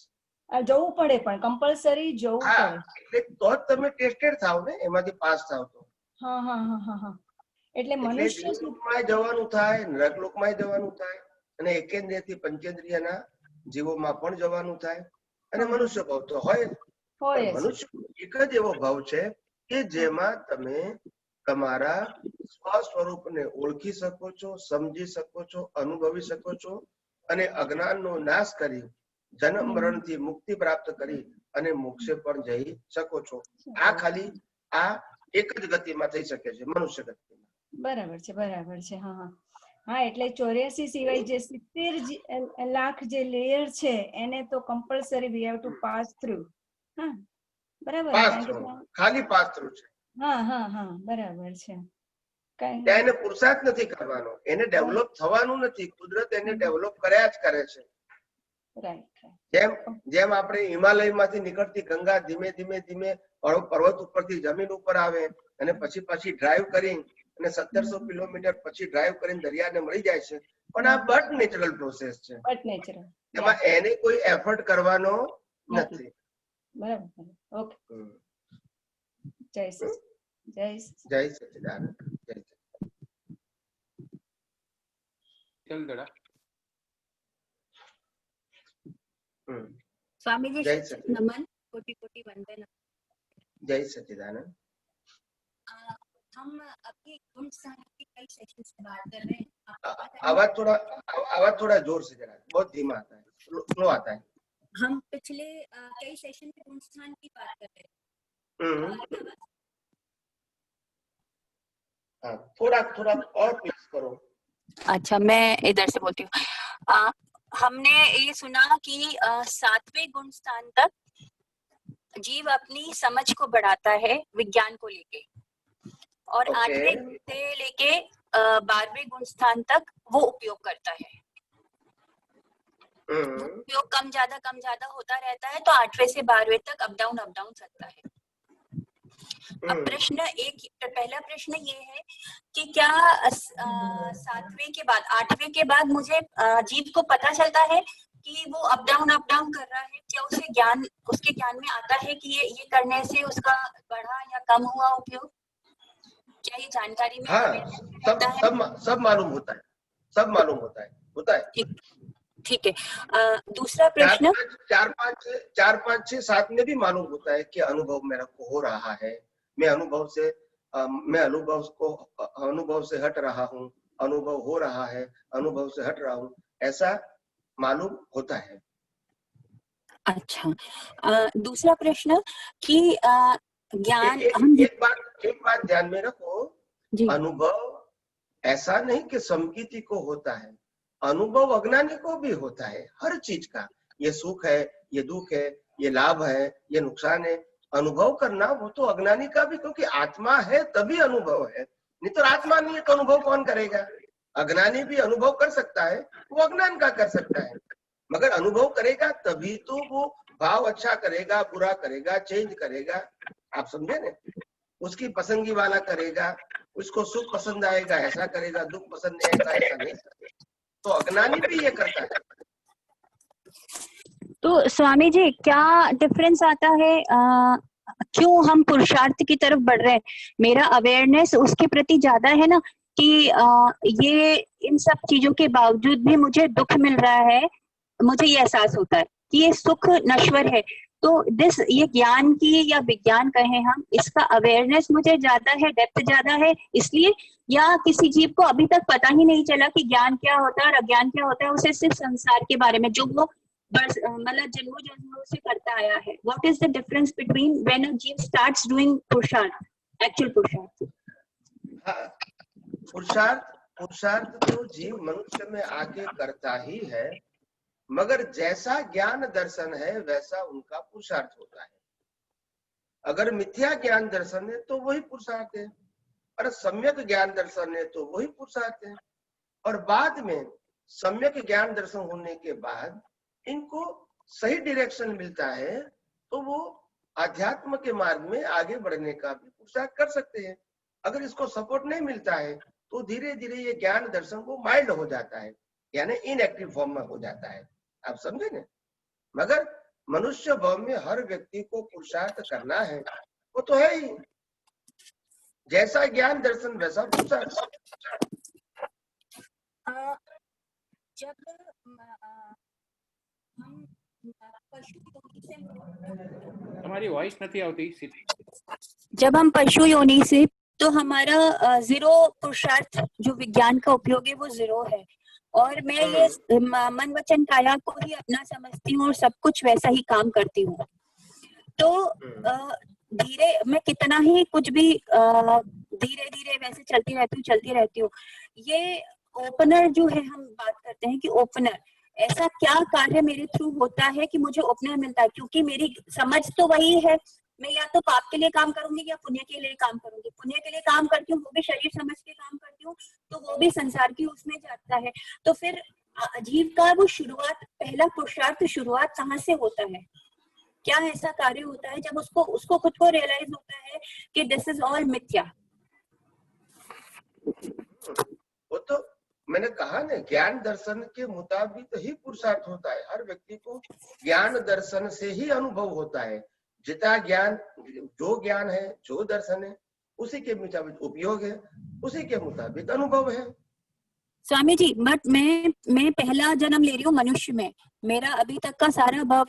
જવું પડે, પણ કમ્પલસરી જવું પડે. એટલે તો જ તમે ટેસ્ટેડ થાવ ને, એમાંથી પાસ થાવ તો. હા હા હા હા હા. એટલે મનુષ્ય દેવલોકમાં જવાનું થાય, નરકલોકમાં જવાનું થાય, અને એકેન્દ્રિયથી પંચેન્દ્રિયના જીવોમાં પણ જવાનું થાય, અને મનુષ્ય ભાવ તો હોય. હોય મનુષ્ય એક જ એવો ભાવ છે કે જેમાં તમે તમારા સ્વ સ્વરૂપને ઓળખી શકો છો, સમજી શકો છો, અનુભવી શકો છો, અને અજ્ઞાનનો નાશ કરી જન્મ મરણથી મુક્તિ પ્રાપ્ત કરી અને મોક્ષે પણ જઈ શકો છો. આ ખાલી આ એક જ ગતિમાં થઈ શકે છે, મનુષ્ય ગતિમાં. બરાબર છે, બરાબર છે. હા હા હા. એટલે 84 સિવાય જે 70 લાખ જે લેયર છે એને તો compulsory we have to pass through. હા, બરાબર. ખાલી પાસ થ્રુ છે. હા હા હા, બરાબર છે. એને પુરુષાર્થ નથી કરવાનો, એને ડેવલપ થવાનું નથી. કુદરત એને ડેવલપ કર્યા જ કરે છે. જેમ આપણે હિમાલયમાંથી નીકળતી ગંગા ધીમે ધીમે ધીમે પર્વત ઉપરથી જમીન ઉપર આવે અને પછી ડ્રાઈવ કરી અને 1700 કિલોમીટર પછી ડ્રાઈવ કરીને દરિયાને મળી જાય છે, પણ આ બટ નેચરલ પ્રોસેસ છે. એમાં એને કોઈ એફર્ટ કરવાનો નથી. બરાબર. ઓકે. જય સચિદાનંદ. જય સચિદાનંદ. स्वामी जी नमन, कोटि कोटि वंदन। जय सच्चिदानंद। हम अभी गुण साधना के कई सेशन से बात कर रहे हैं। आवाज थोड़ा जोर से, जरा बहुत धीमा आता है, स्लो आता है। हम पिछले कई सेशन में गुण स्थान की बात कर रहे हैं। थोड़ा थोड़ा और प्लीज करो। अच्छा, मैं इधर से बोलती हूँ। हमने ये सुना कि 7वें गुण स्थान तक जीव अपनी समझ को बढ़ाता है विज्ञान को लेके, और 8वें से लेके 12वें गुण स्थान तक वो उपयोग करता है। उपयोग कम ज्यादा होता रहता है, तो 8वें से 12वें तक अप डाउन चलता है। अब पहला प्रश्न ये है कि क्या 7वें के बाद 8वें के बाद मुझे जीव को पता चलता है कि वो अप डाउन कर रहा है? क्या उसके ज्ञान में आता है कि ये करने से उसका बढ़ा या कम हुआ उपयोग? क्या ये जानकारी में? हाँ, सब मालूम होता है, सब मालूम होता है। ठीक है। दूसरा प्रश्न, 4, 5, 6, 7 में भी मालूम होता है कि अनुभव मेरा को हो रहा है, मैं अनुभव से हट रहा हूँ, अनुभव हो रहा है, अनुभव से हट रहा हूँ, ऐसा मालूम होता है। अच्छा, दूसरा प्रश्न कि ज्ञान, एक बात ध्यान में रखो, अनुभव ऐसा नहीं कि समकीति को होता है, अनुभव अज्ञानी को भी होता है, हर चीज का। ये सुख है, ये दुख है, ये लाभ है, ये नुकसान है, अनुभव करना वो तो अज्ञानी का भी, क्योंकि आत्मा है तभी अनुभव है, नहीं तो आत्मा नहीं है तो अनुभव कौन करेगा? अज्ञानी भी अनुभव कर सकता है, वो अज्ञान का कर सकता है, मगर अनुभव करेगा तभी तो वो भाव अच्छा करेगा, बुरा करेगा, चेंज करेगा। आप समझे ना? उसकी पसंदगी वाला करेगा, उसको सुख पसंद आएगा ऐसा करेगा, दुख पसंद आएगा ऐसा नहीं करेगा, तो अज्ञानी भी ये करता है। तो स्वामी जी, क्या डिफरेंस आता है? क्यों हम पुरुषार्थ की तरफ बढ़ रहे हैं? मेरा अवेयरनेस उसके प्रति ज्यादा है ना, कि ये इन सब चीजों के बावजूद भी मुझे दुख मिल रहा है, मुझे ये एहसास होता है कि ये सुख नश्वर है। तो ये ज्ञान की या विज्ञान कहें हम, इसका अवेयरनेस मुझे ज्यादा है, डेप्थ ज्यादा है इसलिए, या किसी जीव को अभी तक पता ही नहीं चला कि ज्ञान क्या होता है और अज्ञान क्या होता है, उसे सिर्फ संसार के बारे में जो वो मतलब जन्मों से करता आया है। What is the difference between when a जीव स्टार्ट्स डूइंग पुरुषार्थ, एक्चुअल पुरुषार्थ? पुरुषार्थ पुरुषार्थ तो जीव मनुष्य में आके करता ही है, मगर जैसा ज्ञान दर्शन है वैसा उनका पुरुषार्थ होता है। अगर मिथ्या ज्ञान दर्शन है तो वही पुरुषार्थ है, और सम्यक ज्ञान दर्शन है तो वही पुरुषार्थ है। और बाद में सम्यक ज्ञान दर्शन होने के बाद इनको सही डायरेक्शन मिलता है तो वो आध्यात्म के मार्ग में आगे बढ़ने का भी पुरुषार्थ कर सकते हैं। अगर इसको सपोर्ट नहीं मिलता है तो धीरे धीरे ये ज्ञान दर्शन वो माइल्ड हो जाता है, यानी इनएक्टिव फॉर्म में हो जाता है। आप समझे ना? मगर मनुष्य भाव में हर व्यक्ति को पुरुषार्थ करना है, वो तो है ही। जैसा ज्ञान दर्शन वैसा पुरुषार्थ। जब हम पशु योनि से, તમારી વોઇસ નથી આવતી સીધી। जब हम पशु योनि से, तो हमारा जीरो पुरुषार्थ जो विज्ञान का उपयोग है वो जीरो है। और मैं ये मन वचन काया को ही अपना समझती हूँ और सब कुछ वैसा ही काम करती हूँ। तो धीरे मैं कितना ही कुछ भी धीरे धीरे वैसे चलती रहती हूँ। ये ओपनर जो है, हम बात करते हैं कि ओपनर ऐसा क्या कार्य मेरे थ्रू होता है कि मुझे ओपनर मिलता है, क्योंकि मेरी समझ तो वही है। मैं या तो पाप के लिए काम करूंगी या पुण्य के लिए काम करूंगी। पुण्य के लिए काम करती हूँ वो भी शरीर समझ के काम करती हूँ, तो वो भी संसार की उसमें जाता है। तो फिर जीव का वो शुरुआत, पहला पुरुषार्थ शुरुआत कहाँ से होता है? क्या ऐसा कार्य होता है जब उसको खुद को रियलाइज होता है कि दिस इज ऑल मिथ्या? वो तो मैंने कहा ना, ज्ञान दर्शन के मुताबिक ही पुरुषार्थ होता है। हर व्यक्ति को ज्ञान दर्शन से ही अनुभव होता है। जितना ज्ञान, जो ज्ञान है, जो दर्शन है, उसी के मुताबिक उपयोग है, उसी के मुताबिक अनुभव है। स्वामी जी, बट मैं पहला जन्म ले रही हूँ मनुष्य में। मेरा अभी तक का सारा भव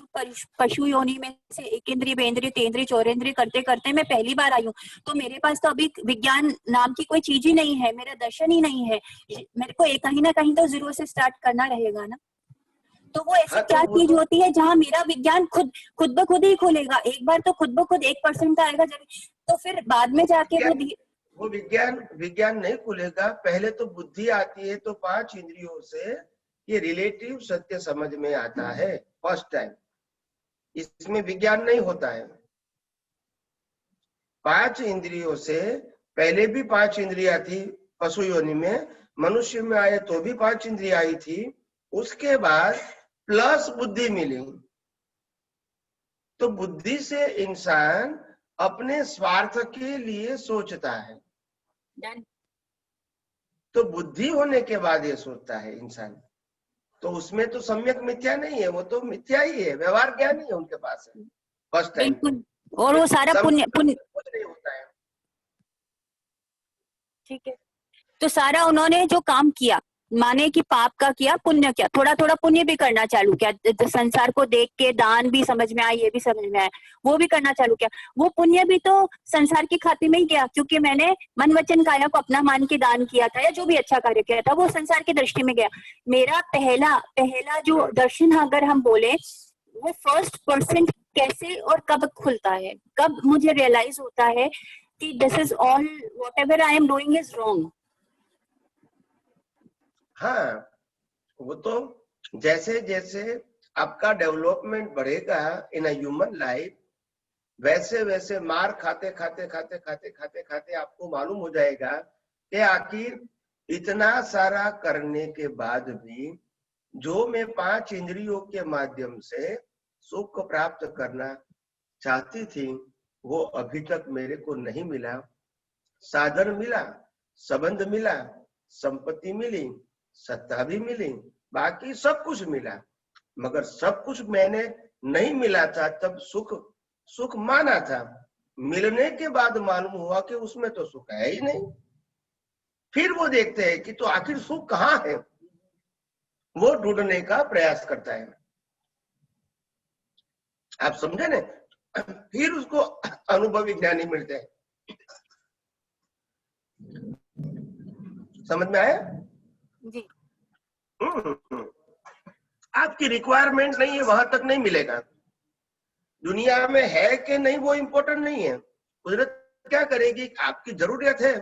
पशु योनि में से एक इंद्रिय, बेंद्रिय, तेंद्रिय, चौरेंद्रिय करते करते मैं पहली बार आई हूँ। तो मेरे पास तो अभी विज्ञान नाम की कोई चीज ही नहीं है, मेरा दर्शन ही नहीं है। मेरे को कहीं ना कहीं तो जीरो से स्टार्ट करना रहेगा ना। तो वो ऐसी क्या चीज होती है जहाँ मेरा विज्ञान खुद ब खुद ही खुलेगा? एक बार तो खुद ब खुद 1% आएगा जब, तो फिर बाद में जाके वो विज्ञान नहीं खुलेगा। पहले तो बुद्धि आती है, तो 5 इंद्रियों से ये रिलेटिव सत्य समझ में आता है फर्स्ट टाइम। इसमें विज्ञान नहीं होता है। 5 इंद्रियों से पहले भी 5 इंद्रियां थी पशु योनि में, मनुष्य में आए तो भी 5 इंद्रियां आई थी। उसके बाद प्लस बुद्धि मिली, तो बुद्धि से इंसान अपने स्वार्थ के लिए सोचता है। तो बुद्धि होने के बाद ये सोचता है इंसान, तो उसमें तो सम्यक मिथ्या नहीं है, वो तो मिथ्या ही है, व्यवहार ज्ञान ही है उनके पास है फर्स्ट टाइम। और वो सारा पुण्य कुछ नहीं होता है। ठीक है, तो सारा उन्होंने जो काम किया, माने कि पाप का किया, पुण्य किया, थोड़ा थोड़ा पुण्य भी करना चालू किया। संसार को देख के दान भी समझ में आया, ये भी समझ में आया, वो भी करना चालू किया। वो पुण्य भी तो संसार के खाते में ही गया, क्योंकि मैंने मन वचन काया को अपना मान के दान किया था, या जो भी अच्छा कार्य किया था वो संसार की दृष्टि में गया। मेरा पहला जो दर्शन अगर हम बोले, वो 1% कैसे और कब खुलता है? कब मुझे रियलाइज होता है कि this is all, what ever I am doing is wrong? हाँ, वो तो जैसे जैसे आपका डेवलपमेंट बढ़ेगा इन अ ह्यूमन लाइफ, वैसे वैसे मार खाते खाते खाते खाते खाते खाते आपको मालूम हो जाएगा कि आखिर इतना सारा करने के बाद भी जो मैं 5 इंद्रियों के माध्यम से सुख प्राप्त करना चाहती थी, वो अभी तक मेरे को नहीं मिला। साधन मिला, संबंध मिला, संपत्ति मिली, सत्ता भी मिली, बाकी सब कुछ मिला, मगर सब कुछ मैंने नहीं मिला था तब सुख माना था। मिलने के बाद मालूम हुआ कि उसमें तो सुख है ही नहीं। फिर वो देखते हैं कि तो आखिर सुख कहाँ है, वो ढूंढने का प्रयास करता है। आप समझे ना? फिर उसको अनुभवी ज्ञानी मिलते हैं। समझ में आया? जी। आपकी रिक्वायरमेंट नहीं है वहां तक नहीं मिलेगा। दुनिया में है कि नहीं वो इम्पोर्टेंट नहीं है। कुदरत क्या करेगी, आपकी जरूरत है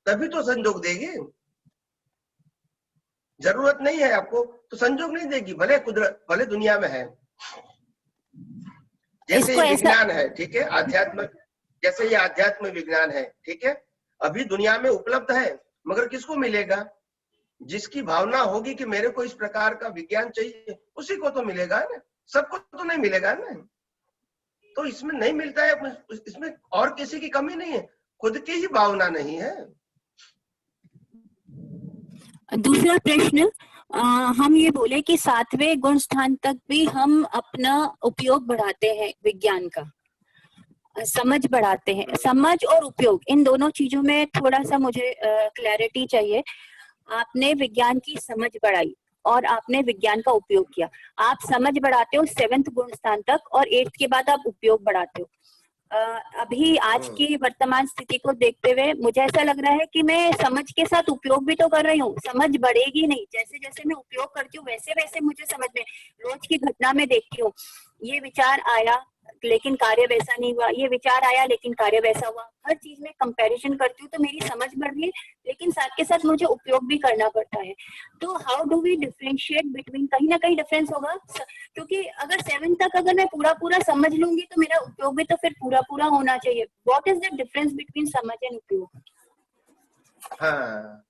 तभी तो संजोग देगी। जरूरत नहीं है आपको तो संजोग नहीं देगी, भले कुदरत भले दुनिया में है। जैसे ये विज्ञान है, ठीक है, अध्यात्म, जैसे ये अध्यात्म विज्ञान है, ठीक है, अभी दुनिया में उपलब्ध है, मगर किसको मिलेगा? जिसकी भावना होगी कि मेरे को इस प्रकार का विज्ञान चाहिए, उसी को तो मिलेगा ना, सबको तो नहीं मिलेगा ना। तो इसमें नहीं मिलता है, इसमें और किसी की कमी नहीं है, खुद की ही भावना नहीं है। दूसरा प्रश्न, हम ये बोले कि 7वें गुण स्थान तक भी हम अपना उपयोग बढ़ाते हैं विज्ञान का, समझ बढ़ाते हैं, समझ और उपयोग इन दोनों चीजों में थोड़ा सा मुझे क्लैरिटी चाहिए। आपने विज्ञान की समझ बढ़ाई और आपने विज्ञान का उपयोग किया, आप समझ बढ़ाते हो 7th गुण स्थान तक और 8th के बाद आप उपयोग बढ़ाते हो। अभी आज की वर्तमान स्थिति को देखते हुए मुझे ऐसा लग रहा है कि मैं समझ के साथ उपयोग भी तो कर रही हूँ, समझ बढ़ेगी नहीं, जैसे जैसे मैं उपयोग करती हूँ वैसे वैसे मुझे समझ में, रोज की घटना में देखती हूँ, ये विचार आया लेकिन कार्य वैसा नहीं हुआ, ये विचार आया लेकिन कार्य वैसा हुआ, हर चीज में कंपैरिजन करती हूँ तो मेरी समझ बढ़ रही है, लेकिन साथ के साथ मुझे उपयोग भी करना पड़ता है। तो how do we differentiate between, कहीं ना कहीं डिफरेंस होगा, क्योंकि अगर 7 तक अगर मैं पूरा पूरा समझ लूंगी तो मेरा उपयोग भी तो फिर पूरा पूरा होना चाहिए। What is the difference between समझ एंड उपयोग? हाँ,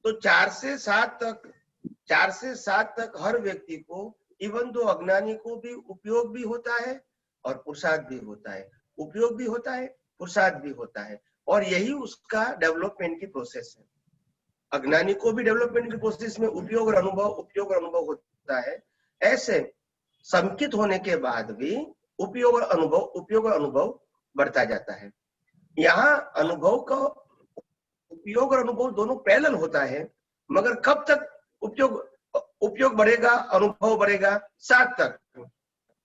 तो 4 से 7 तक हर व्यक्ति को, इवन दो अज्ञानी को भी उपयोग भी होता है और पुरुषार्थ भी होता है, उपयोग भी होता है, पुरुषार्थ भी होता है, और यही उसका डेवलपमेंट की प्रोसेस है। अज्ञानी को भी डेवलपमेंट की प्रोसेस में उपयोग और अनुभव होता है। ऐसे संकित होने के बाद भी उपयोग और अनुभव बढ़ता जाता है। यहाँ अनुभव का उपयोग और अनुभव दोनों पैरेलल होता है, मगर कब तक उपयोग बढ़ेगा, अनुभव बढ़ेगा? 7 तक।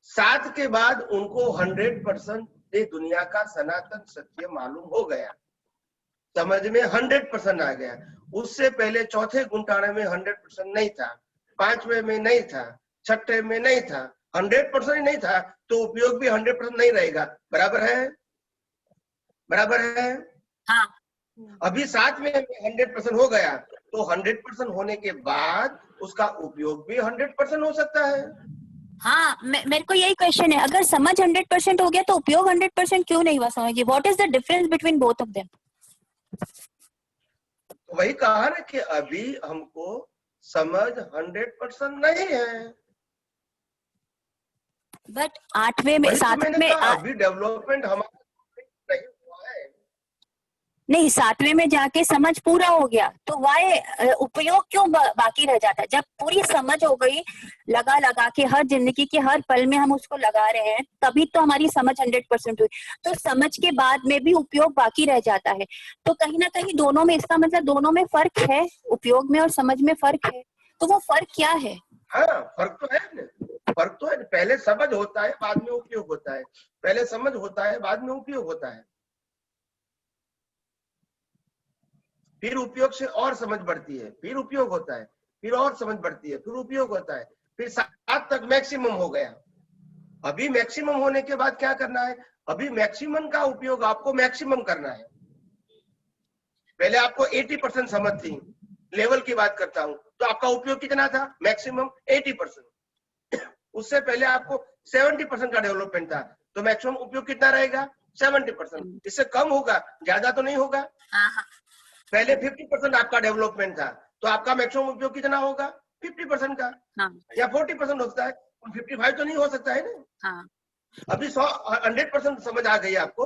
7 के बाद उनको 100% ये दुनिया का सनातन सत्य मालूम हो गया, समझ में 100% आ गया। उससे पहले चौथे गुंठाने में 100% नहीं था, 5वें में नहीं था, 6ठे में नहीं था, 100% ही नहीं था, तो उपयोग भी 100% नहीं रहेगा। बराबर है? बराबर है? हाँ। अभी 7वें में 100% हो गया, तो 100% होने के बाद उसका उपयोग भी 100% हो सकता है। हाँ, मेरे को यही क्वेश्चन है, अगर समझ 100% हो गया तो उपयोग 100% क्यों नहीं हुआ? समझिए, what is the difference between both of them? वही कहा ना कि अभी हमको समझ 100% नहीं है, बट 8वें में, 7वें में अभी डेवलपमेंट हमारा नहीं हुआ है। नहीं, 7वें में जाके समझ पूरा हो गया, तो वाई उपयोग क्यों बाकी रह जाता है? जब पूरी समझ हो गई, लगा के हर जिंदगी के हर पल में हम उसको लगा रहे हैं, तभी तो हमारी समझ 100% हुई। तो समझ के बाद में भी उपयोग बाकी रह जाता है, तो कहीं ना कहीं दोनों में, इसका मतलब दोनों में फर्क है, उपयोग में और समझ में फर्क है। तो वो फर्क क्या है? हाँ, फर्क तो है ना, फर्क तो है। पहले समझ होता है, बाद में उपयोग होता है। पहले समझ होता है, बाद में उपयोग होता है। फिर उपयोग से और समझ बढ़ती है, फिर उपयोग होता है, फिर और समझ बढ़ती है, फिर उपयोग होता है, फिर 7 तक मैक्सिमम हो गया। अभी मैक्सिमम होने के बाद क्या करना है? अभी मैक्सिमम का उपयोग आपको मैक्सिमम करना है। पहले आपको 80% समझ थी, लेवल की बात करता हूं, तो आपका उपयोग कितना था? मैक्सिमम 80%। उससे पहले आपको 70% का डेवलपमेंट था, तो मैक्सिमम उपयोग कितना रहेगा? 70%। इससे कम होगा, ज्यादा तो नहीं होगा। पहले 50% आपका डेवलपमेंट था, तो आपका मैक्सिमम उपयोग कितना होगा? 50% का। या 40% होता है, 55 तो नहीं हो सकता है ना। अभी 100% समझ आ गई आपको,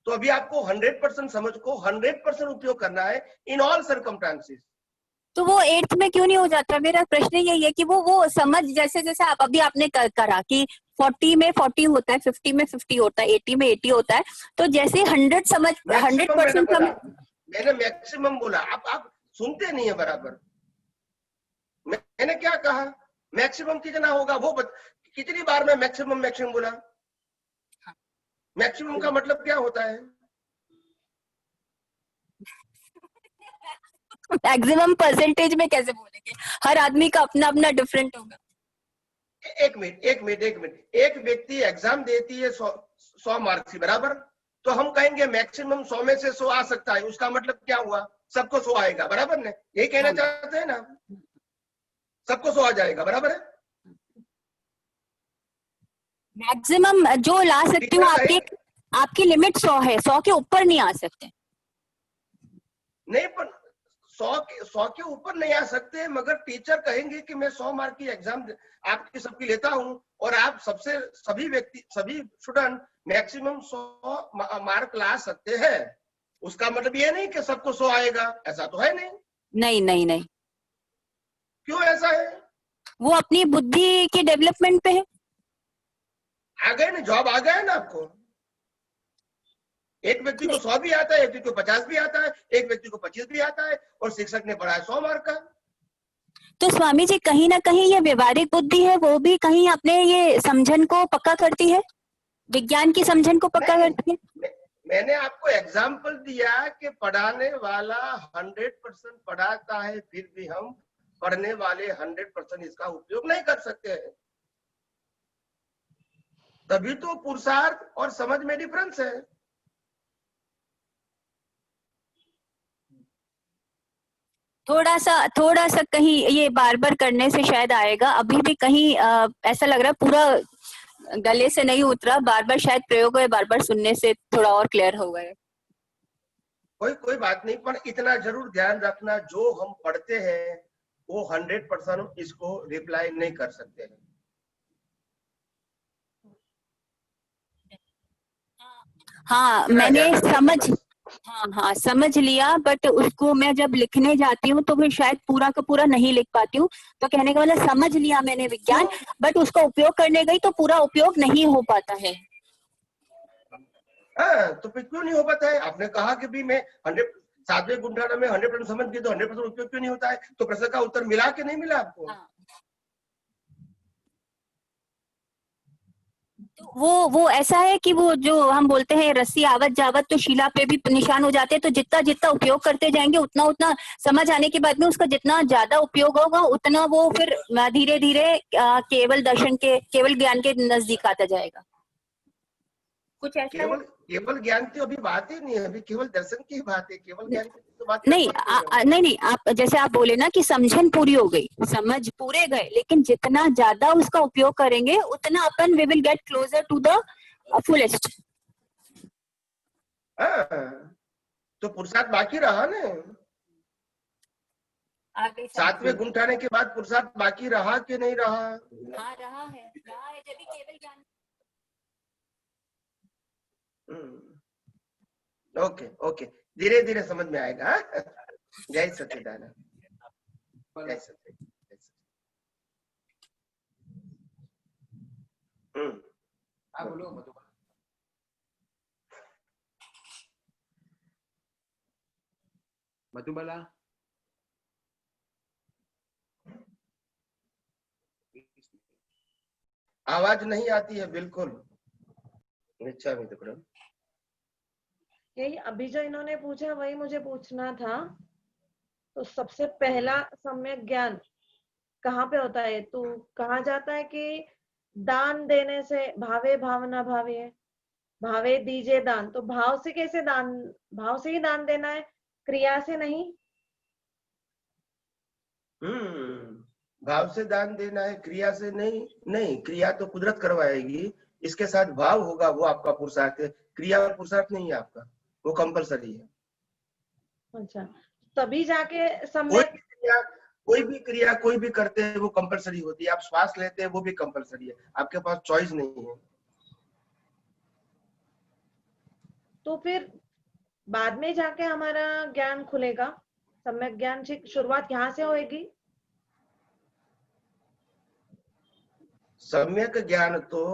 तो अभी आपको 100% समझ को 100% उपयोग करना है इन ऑल सर्कमस्टांसेस। तो वो 8th में क्यों नहीं हो जाता? मेरा प्रश्न यही है कि वो समझ, जैसे जैसे आप अभी आपने करा कि 40 में 40 होता है, 50 में 50 होता है, 80 में 80 होता है, तो जैसे 100% समझ, मैंने मैक्सिमम बोला, आप सुनते नहीं है बराबर। मैंने क्या कहा? मैक्सिमम कितना होगा वो कितनी बार मैं मैक्सिमम बोला? मैक्सिमम का मतलब क्या होता है? मैक्सिमम परसेंटेज में कैसे बोलेंगे? हर आदमी का अपना अपना डिफरेंट होगा। एक मिनट। एक व्यक्ति एग्जाम देती है 100 मार्क्स की, बराबर, तो हम कहेंगे मैक्सिमम 100 में से 100 आ सकता है। उसका मतलब क्या हुआ? सबको 100 आएगा, बराबर ने? यही कहना चाहते हैं ना? सबको 100 आ जाएगा, बराबर है। मैक्सिमम जो ला सकती हूँ आपकी लिमिट 100 है, 100 के ऊपर नहीं आ सकते। नहीं, पर 100 के ऊपर नहीं आ सकते, मगर टीचर कहेंगे कि मैं 100 मार्क की एग्जाम आपकी सबकी लेता हूं और आप सभी स्टूडेंट मैक्सिमम 100 मार्क ला सकते हैं। उसका मतलब ये नहीं कि सबको 100 आएगा, ऐसा तो है नहीं। नहीं नहीं नहीं, क्यों ऐसा है? वो अपनी बुद्धि के डेवलपमेंट पे है। आ गए ना, जॉब आ गया ना आपको। एक व्यक्ति को 100 भी आता है, एक व्यक्ति को 50 भी आता है, एक व्यक्ति को 25 भी आता है, और शिक्षक ने पढ़ाया 100 मार्क का। तो स्वामी जी कहीं ना कहीं ये व्यवहारिक बुद्धि है, वो भी कहीं अपने ये समझन को पक्का करती है, विज्ञान की समझन को पक्का करती है। मैंने आपको एग्जाम्पल दिया कि पढ़ाने वाला 100% पढ़ाता है, फिर भी हम पढ़ने वाले 100% इसका उपयोग नहीं कर सकते हैं। तभी तो पुरुषार्थ और समझ में डिफरेंस है। थोड़ा सा कहीं ये बार बार करने से शायद आएगा। अभी भी कहीं ऐसा लग रहा है पूरा गले से नहीं उतरा, बार बार शायद प्रयोग है, बार बार सुनने से थोड़ा और क्लियर हो गए। कोई बात नहीं, पर इतना जरूर ध्यान रखना, जो हम पढ़ते हैं वो 100% इसको रिप्लाई नहीं कर सकते हैं। हाँ मैंने समझ लिया, बट उसको मैं जब लिखने जाती हूँ तो फिर शायद पूरा का पूरा नहीं लिख पाती हूँ। तो कहने का मतलब समझ लिया मैंने विज्ञान, बट उसका उपयोग करने गई तो पूरा उपयोग नहीं हो पाता है। तो फिर क्यों नहीं हो पाता है? आपने कहा कि भी मैं 7वें गुंठाना में 100% समझ गई, तो 100% उपयोग क्यों नहीं होता है? तो प्रश्न का उत्तर मिला कि नहीं मिला आपको? हाँ। तो वो ऐसा है कि वो जो हम बोलते हैं रस्सी आवत जावत तो शिला पे भी निशान हो जाते हैं। तो जितना उपयोग करते जाएंगे उतना समझ आने के बाद में उसका जितना ज्यादा उपयोग होगा उतना वो फिर धीरे धीरे केवल ज्ञान के नजदीक आता जाएगा। कुछ ऐसा केवल ज्ञान की अभी बात ही नहीं है, अभी केवल दर्शन की बात है। केवल ज्ञान की तो बात नहीं, आप जैसे आप बोले ना कि समझन पूरी हो गई, समझ पूरे गए, लेकिन जितना ज्यादा उसका उपयोग करेंगे उतना अपन we will get closer to the fullest. तो पुरुषार्थ बाकी रहा ना। 7वें गुंठाने के बाद पुरुषार्थ बाकी रहा कि नहीं रहा? हाँ रहा है जब भी केवल ज्ञान। ओके, धीरे धीरे समझ में आएगा। जय सच्चिदानंद, जय सच्चिदानंद। बोलो मधुबाला। आवाज नहीं आती है बिल्कुल। अच्छा मित्र, यही अभी जो इन्होंने पूछा वही मुझे पूछना था। तो सबसे पहला सम्यक ज्ञान कहाँ पे होता है? तो कहा जाता है कि दान देने से भावे भावना भावे, भावे दीजिए दान। तो भाव से कैसे दान? भाव से ही दान देना है, क्रिया से नहीं। भाव से दान देना है, क्रिया से नहीं। क्रिया तो कुदरत करवाएगी, इसके साथ भाव होगा, वो आपका पुरुषार्थ है। क्रिया और पुरुषार्थ नहीं है आपका, वो कंपलसरी है। अच्छा, तभी जाके सम्यक। कोई भी क्रिया कोई भी करते हैं वो कंपलसरी होती है। आप श्वास लेते हैं वो भी कंपलसरी है, आपके पास चॉइस नहीं है। तो फिर बाद में जाके हमारा ज्ञान खुलेगा, सम्यक ज्ञान की शुरुआत यहाँ से होगी। सम्यक ज्ञान तो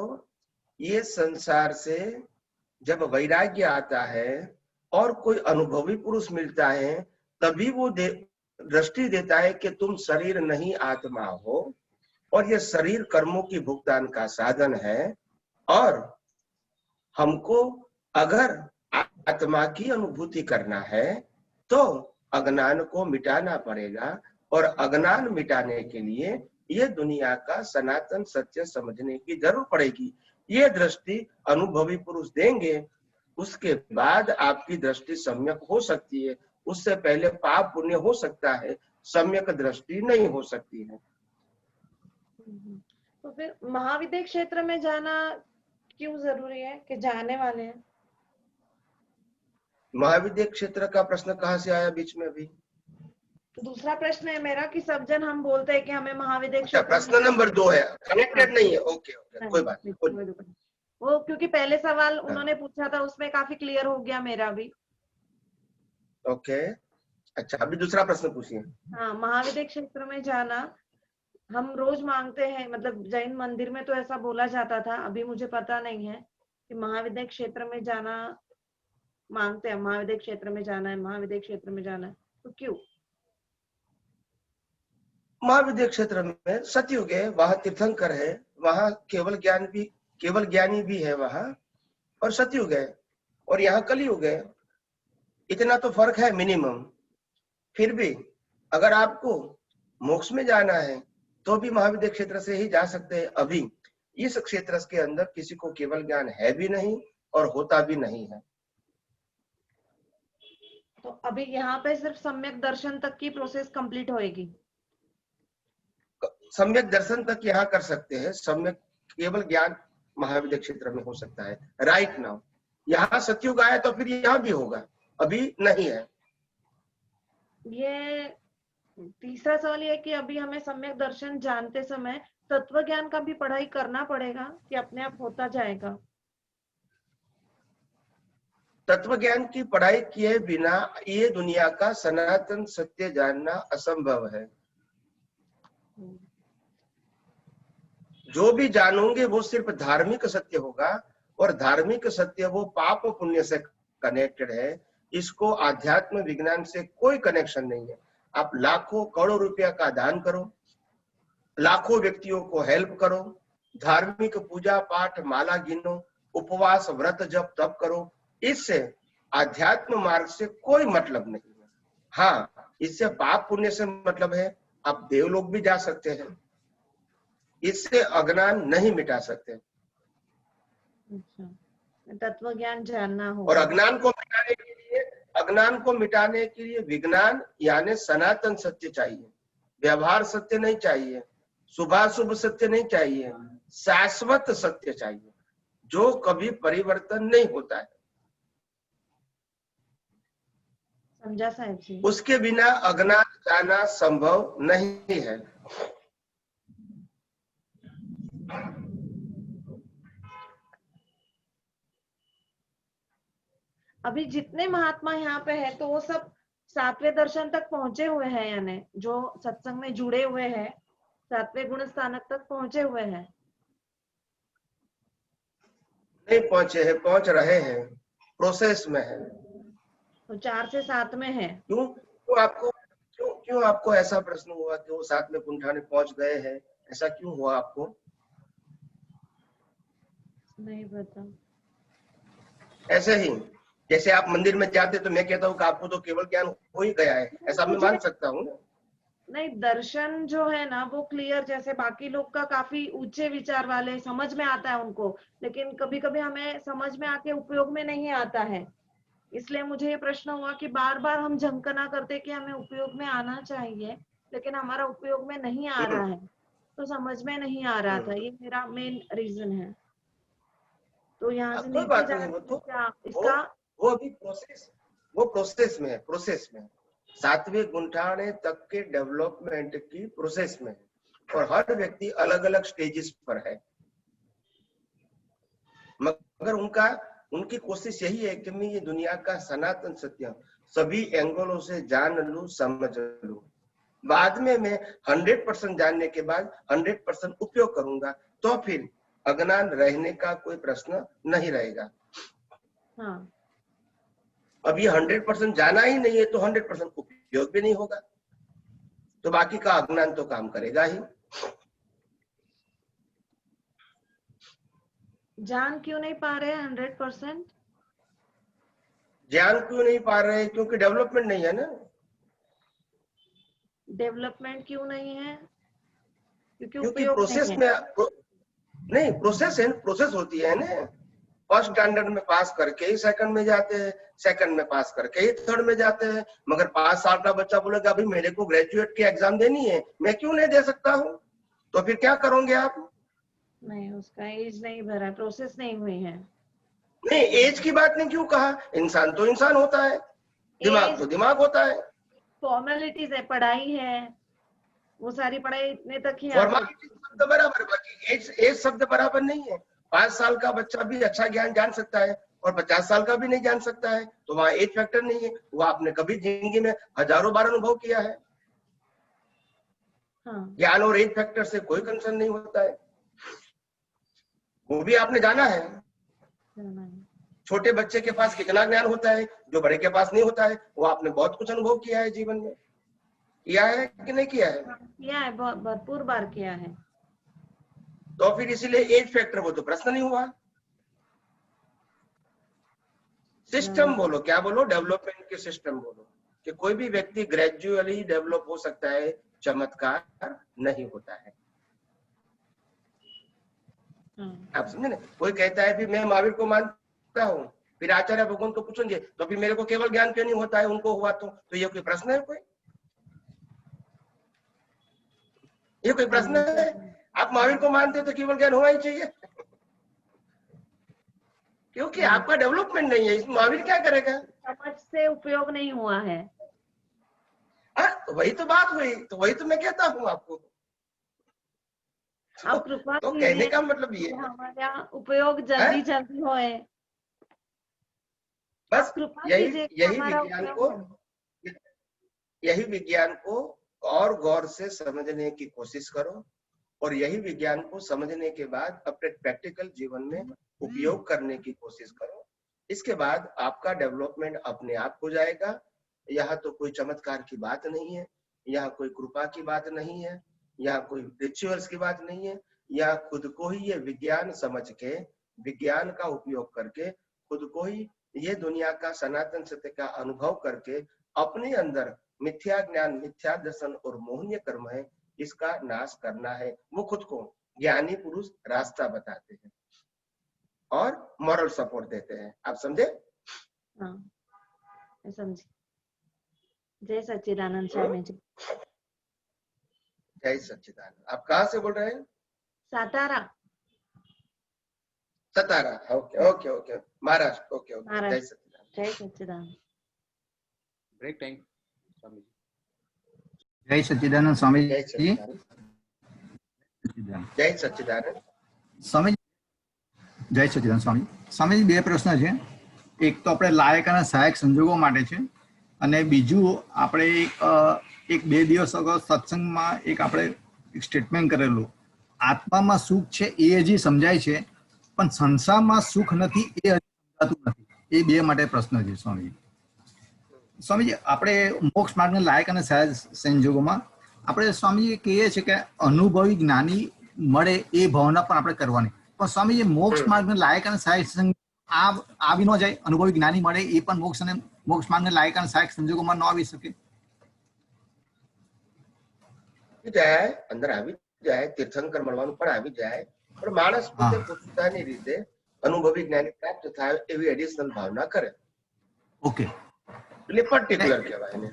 ये संसार से जब वैराग्य आता है और कोई अनुभवी पुरुष मिलता है, तभी वो दृष्टि देता है कि तुम शरीर नहीं आत्मा हो, और ये शरीर कर्मों की भुगतान का साधन है, और हमको अगर आत्मा की अनुभूति करना है तो अज्ञान को मिटाना पड़ेगा, और अज्ञान मिटाने के लिए ये दुनिया का सनातन सत्य समझने की जरूरत पड़ेगी। ये दृष्टि अनुभवी पुरुष देंगे, उसके बाद आपकी दृष्टि सम्यक हो सकती है। उससे पहले पाप पुण्य हो सकता है, सम्यक दृष्टि नहीं हो सकती है। तो फिर महाविद्य क्षेत्र में जाना क्यों जरूरी है कि जाने वाले हैं? महाविद्य क्षेत्र का प्रश्न कहाँ से आया बीच में अभी? दूसरा प्रश्न है मेरा कि सब जन हम बोलते हैं कि हमें महाविद्य अच्छा, क्षेत्र प्रश्न नंबर 2 है, कनेक्टेड नहीं है। ओके ओके, कोई बात नहीं। वो क्योंकि पहले सवाल उन्होंने पूछा था उसमें काफी क्लियर हो गया मेरा भी। ओके, अच्छा अभी दूसरा प्रश्न पूछिए। हाँ, महाविद्य क्षेत्र में जाना हम रोज मांगते हैं, मतलब जैन मंदिर में तो ऐसा बोला जाता था, अभी मुझे पता नहीं है कि महाविद्य क्षेत्र में जाना मांगते हैं, महाविद्य क्षेत्र में जाना है, महाविद्य क्षेत्र में जाना है, तो क्यों? महाविद्य क्षेत्र में सतयुग है, वहां तीर्थंकर है, वहां केवल ज्ञानी भी है वहां, और सतयुग है, और यहाँ कलयुग है। इतना तो फर्क है मिनिमम। फिर भी अगर आपको मोक्ष में जाना है तो भी महाविद्य क्षेत्र से ही जा सकते हैं। अभी इस क्षेत्र के अंदर किसी को केवल ज्ञान है भी नहीं और होता भी नहीं है। तो अभी यहाँ पे सिर्फ सम्यक दर्शन तक की प्रोसेस कंप्लीट होएगी। सम्यक दर्शन तक यहाँ कर सकते हैं, सम्यक केवल ज्ञान महाविद्य क्षेत्र में हो सकता है राइट नाउ। यहाँ सतयुग आया तो फिर यहाँ भी होगा, अभी नहीं है। ये तीसरा सवाल ये है कि अभी हमें सम्यक दर्शन जानते समय तत्व ज्ञान का भी पढ़ाई करना पड़ेगा कि अपने आप होता जाएगा? तत्व ज्ञान की पढ़ाई किए बिना ये दुनिया का सनातन सत्य जानना असंभव है। जो भी जानोगे वो सिर्फ धार्मिक सत्य होगा, और धार्मिक सत्य वो पाप पुण्य से कनेक्टेड है। इसको आध्यात्म विज्ञान से कोई कनेक्शन नहीं है। आप लाखों करोड़ों रुपया का दान करो, लाखों व्यक्तियों को हेल्प करो, धार्मिक पूजा पाठ माला गिनो, उपवास व्रत जप तप करो, इससे आध्यात्म मार्ग से कोई मतलब नहीं है। हाँ, इससे पाप पुण्य से मतलब है, आप देवलोक भी जा सकते हैं, इससे अज्ञान नहीं मिटा सकते। अच्छा, तत्व ज्ञान जानना हो। और अज्ञान को मिटाने के लिए विज्ञान यानी सनातन सत्य चाहिए, व्यवहार सत्य नहीं चाहिए, शुभाशुभ सत्य नहीं चाहिए, शाश्वत सत्य चाहिए जो कभी परिवर्तन नहीं होता है। समझा साहब जी। उसके बिना अज्ञान जाना संभव नहीं है। अभी जितने महात्मा यहाँ पे है तो वो सब सातवें दर्शन तक पहुंचे हुए हैं, यानी जो सत्संग में जुड़े हुए हैं सातवें गुण स्थानक तक पहुंचे हुए हैं? नहीं पहुंचे हैं, पहुंच रहे हैं, प्रोसेस में है। तो 4 से 7 में है। क्यों आपको ऐसा प्रश्न हुआ कि वो 7 में कुंठाने पहुंच गए हैं? ऐसा क्यों हुआ आपको? नहीं पता। ऐसे ही जैसे आप मंदिर में जाते तो मैं कहता हूँ कि आपको तो केवल ज्ञान हो ही गया है, ऐसा मैं मान सकता हूँ। नहीं, दर्शन जो है ना वो क्लियर, जैसे बाकी लोग का काफी ऊंचे विचार वाले समझ में आता है उनको, लेकिन कभी कभी हमें समझ में आके उपयोग में नहीं आता है। इसलिए मुझे ये प्रश्न हुआ कि बार बार हम झंकना करते कि हमें उपयोग में आना चाहिए, लेकिन हमारा उपयोग में नहीं आ रहा है, तो समझ में नहीं आ रहा था। ये मेरा मेन रीजन है। तो यहाँ से नीचे जाके क्या इसका वो अभी प्रोसेस में है, प्रोसेस में 7वें गुंठाने तक के डेवलपमेंट की प्रोसेस में है, और हर व्यक्ति अलग अलग स्टेजेस पर है। मगर उनकी कोशिश यही है कि मैं ये दुनिया का सनातन सत्य सभी एंगलों से जान लूं, समझ लूं। बाद में मैं 100% जानने के बाद 100% उपयोग करूंगा, तो फिर अज्ञान रहने का कोई प्रश्न नहीं रहेगा। हाँ। अब ये 100% जाना ही नहीं है तो 100% उपयोग भी नहीं होगा, तो बाकी का अज्ञान तो काम करेगा ही। जान क्यों नहीं पा रहे 100%? ज्ञान क्यों नहीं पा रहे? क्योंकि डेवलपमेंट नहीं है ना। डेवलपमेंट क्यों नहीं है? क्योंकि प्रोसेस में नहीं, प्रोसेस है, प्रोसेस होती है ना। फर्स्ट स्टैंडर्ड में पास करके ही सेकंड में जाते हैं, सेकंड में पास करके ही थर्ड में जाते हैं। मगर 5 साल का बच्चा बोलेगा अभी मेरे को ग्रेजुएट की एग्जाम देनी है, मैं क्यों नहीं दे सकता हूँ? तो फिर क्या करोगे आप? नहीं, उसका एज नहीं भरा, प्रोसेस नहीं हुई है। नहीं, एज की बात नहीं क्यों कहा? इंसान तो इंसान होता है, दिमाग तो दिमाग होता है। फॉर्मेलिटीज है, पढ़ाई है, वो सारी पढ़ाई इतने तक ही आप फॉर्मेलिटी शब्द बराबर, बाकी एज शब्द बराबर नहीं है। 5 साल का बच्चा भी अच्छा ज्ञान जान सकता है और 50 साल का भी नहीं जान सकता है, तो वहां एज फैक्टर नहीं है। वो आपने कभी जिंदगी में हजारों बार अनुभव किया है। हाँ, ज्ञान और एज फैक्टर से कोई कंसर्न नहीं होता है, वो भी आपने जाना है। जाना है। छोटे बच्चे के पास कितना ज्ञान होता है जो बड़े के पास नहीं होता है, वो आपने बहुत कुछ अनुभव किया है जीवन में। किया है कि नहीं किया है? किया है, बहुत भरपूर बार किया है। तो फिर इसीलिए एज फैक्टर वो तो प्रश्न नहीं हुआ। सिस्टम बोलो, क्या बोलो, डेवलपमेंट के सिस्टम बोलो, कि कोई भी व्यक्ति ग्रेजुअली डेवलप हो सकता है, चमत्कार नहीं होता है। आप समझे ना? कोई कहता है भी मैं महावीर को मानता हूँ, फिर आचार्य भगवान को पूछेंगे तो फिर मेरे को केवल ज्ञान क्यों नहीं होता है, उनको हुआ तो ये कोई प्रश्न है? कोई ये कोई प्रश्न है? आप महावीर को मानते तो केवल ज्ञान होना ही चाहिए, क्योंकि आपका डेवलपमेंट नहीं है। इसमें महावीर क्या करेगा? समझ से उपयोग नहीं हुआ है। तो वही तो बात हुई, तो वही तो मैं कहता हूँ आपको। आप कृपा तो कीजिए कहने का मतलब ये कि हमारा उपयोग जल्दी जल्दी होए। बस कृपा यही कीजिए कि यही हमारा विज्ञान उपयोग को हो। यही विज्ञान को और गौर से समझने की कोशिश करो, और यही विज्ञान को समझने के बाद अपने प्रैक्टिकल जीवन में उपयोग करने की कोशिश करो। इसके बाद आपका डेवलपमेंट अपने आप हो जाएगा। यहाँ तो कोई चमत्कार की बात नहीं है, यहाँ कोई कृपा की बात नहीं है, यहाँ कोई रिचुअल्स की बात नहीं है। यहाँ खुद को ही ये विज्ञान समझ के, विज्ञान का उपयोग करके, खुद को ही ये दुनिया का सनातन सत्य का अनुभव करके अपने अंदर मिथ्या ज्ञान, मिथ्या दर्शन और मोहनीय कर्म है, इसका नाश करना है। वो खुद को ज्ञानी पुरुष रास्ता बताते हैं और मॉरल सपोर्ट देते हैं। आप समझे? हाँ, मैं समझी। जय सच्चिदानंद स्वामी जी। जय सच्चिदानंद। आप कहाँ से बोल रहे हैं? Satara. Satara. Okay okay okay, Maharashtra. Okay okay, जय महाराष्ट्र। सच्चिदानंद। जय सच्चिदानंद। Break time Swami ji. जय सच्चिदानंद स्वामी जय जी। सच्चिदानंद। जय सच्चिदानंद स्वामी जय सच्चिदानंद स्वामी। स्वामी બે પ્રશ્ન છે। એક તો આપણે લાયક અને સહાયક સંજોગો માટે છે, અને બીજું આપણે એક બે દિવસ અગાઉ સત્સંગમાં એક આપણે એક સ્ટેટમેન્ટ કરેલું, આત્મામાં સુખ છે એ હજી સમજાય છે, પણ સંસારમાં સુખ નથી એ હજી સમજાતું નથી। એ બે માટે પ્રશ્ન છે સ્વામીજી। સ્વામીજી, આપણે મોક્ષ માર્ગને લાયક અને સહાયક સંજોગોમાં આપણે સ્વામીજી કહીએ છીએ કે અનુભવી જ્ઞાની મળે એ ભાવના પણ આપણે કરવાની, પણ સ્વામીજી મોક્ષ માર્ગને લાયક અને સહાયક સંજોગ આવી ન જાય, અનુભવી જ્ઞાની મળે એ પણ મોક્ષ માર્ગને લાયક અને સહાયક સંજોગોમાં ન આવી શકે? જાય, અંદર આવી જાય, તીર્થંકર મળવાનું પણ આવી જાય, પણ માણસ પોતે પોતાની રીતે અનુભવી જ્ઞાની પ્રાપ્ત થાય એવી એડિશનલ ભાવના કરે। ઓકે, એટલે પર્ટિક્યુલર કહેવાય એને।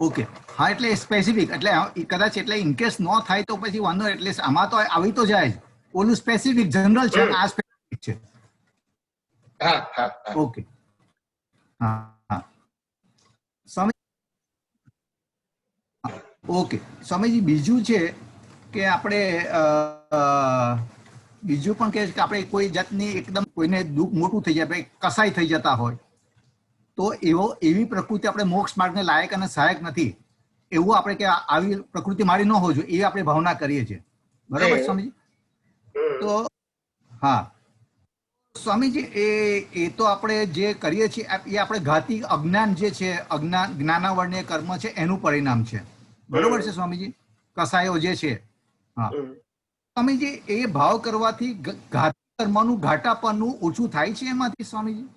ઓકે, હા, એટલે સ્પેસિફિક, એટલે કદાચ એટલે ઇનકેસ ન થાય તો પછી વાંધો, એટલે આમાં તો આવી તો જાય જ, ઓલું સ્પેસિફિક જનરલ છે, આ સ્પેસિફિક છે। હા હા હા, ઓકે, હા હા સ્વામી। ઓકે સ્વામીજી, બીજું છે કે આપણે બીજું પણ કહે છે કે આપણે કોઈ જાતની એકદમ કોઈને દુઃખ મોટું થઈ જાય, કસાઈ થઈ જતા હોય, તો એવી પ્રકૃતિ આપણે મોક્ષ માર્ગને લાયક અને સહાયક નથી એવું આપણે કે આવી પ્રકૃતિ મારી ન હોવી જોઈએ એવી આપણે ભાવના કરીએ છીએ, બરાબર સ્વામીજી? તો હા સ્વામીજી, એ તો આપણે જે કરીએ છીએ એ આપણે ઘાતી અજ્ઞાન જે છે, જ્ઞાનાવર્ણ્ય કર્મ છે એનું પરિણામ છે, બરોબર છે સ્વામીજી? કસાયો જે છે, હા સ્વામીજી, એ ભાવ કરવાથી ઘાતી કર્મનું ઘાટાપણનું ઓછું થાય છે એમાંથી સ્વામીજી?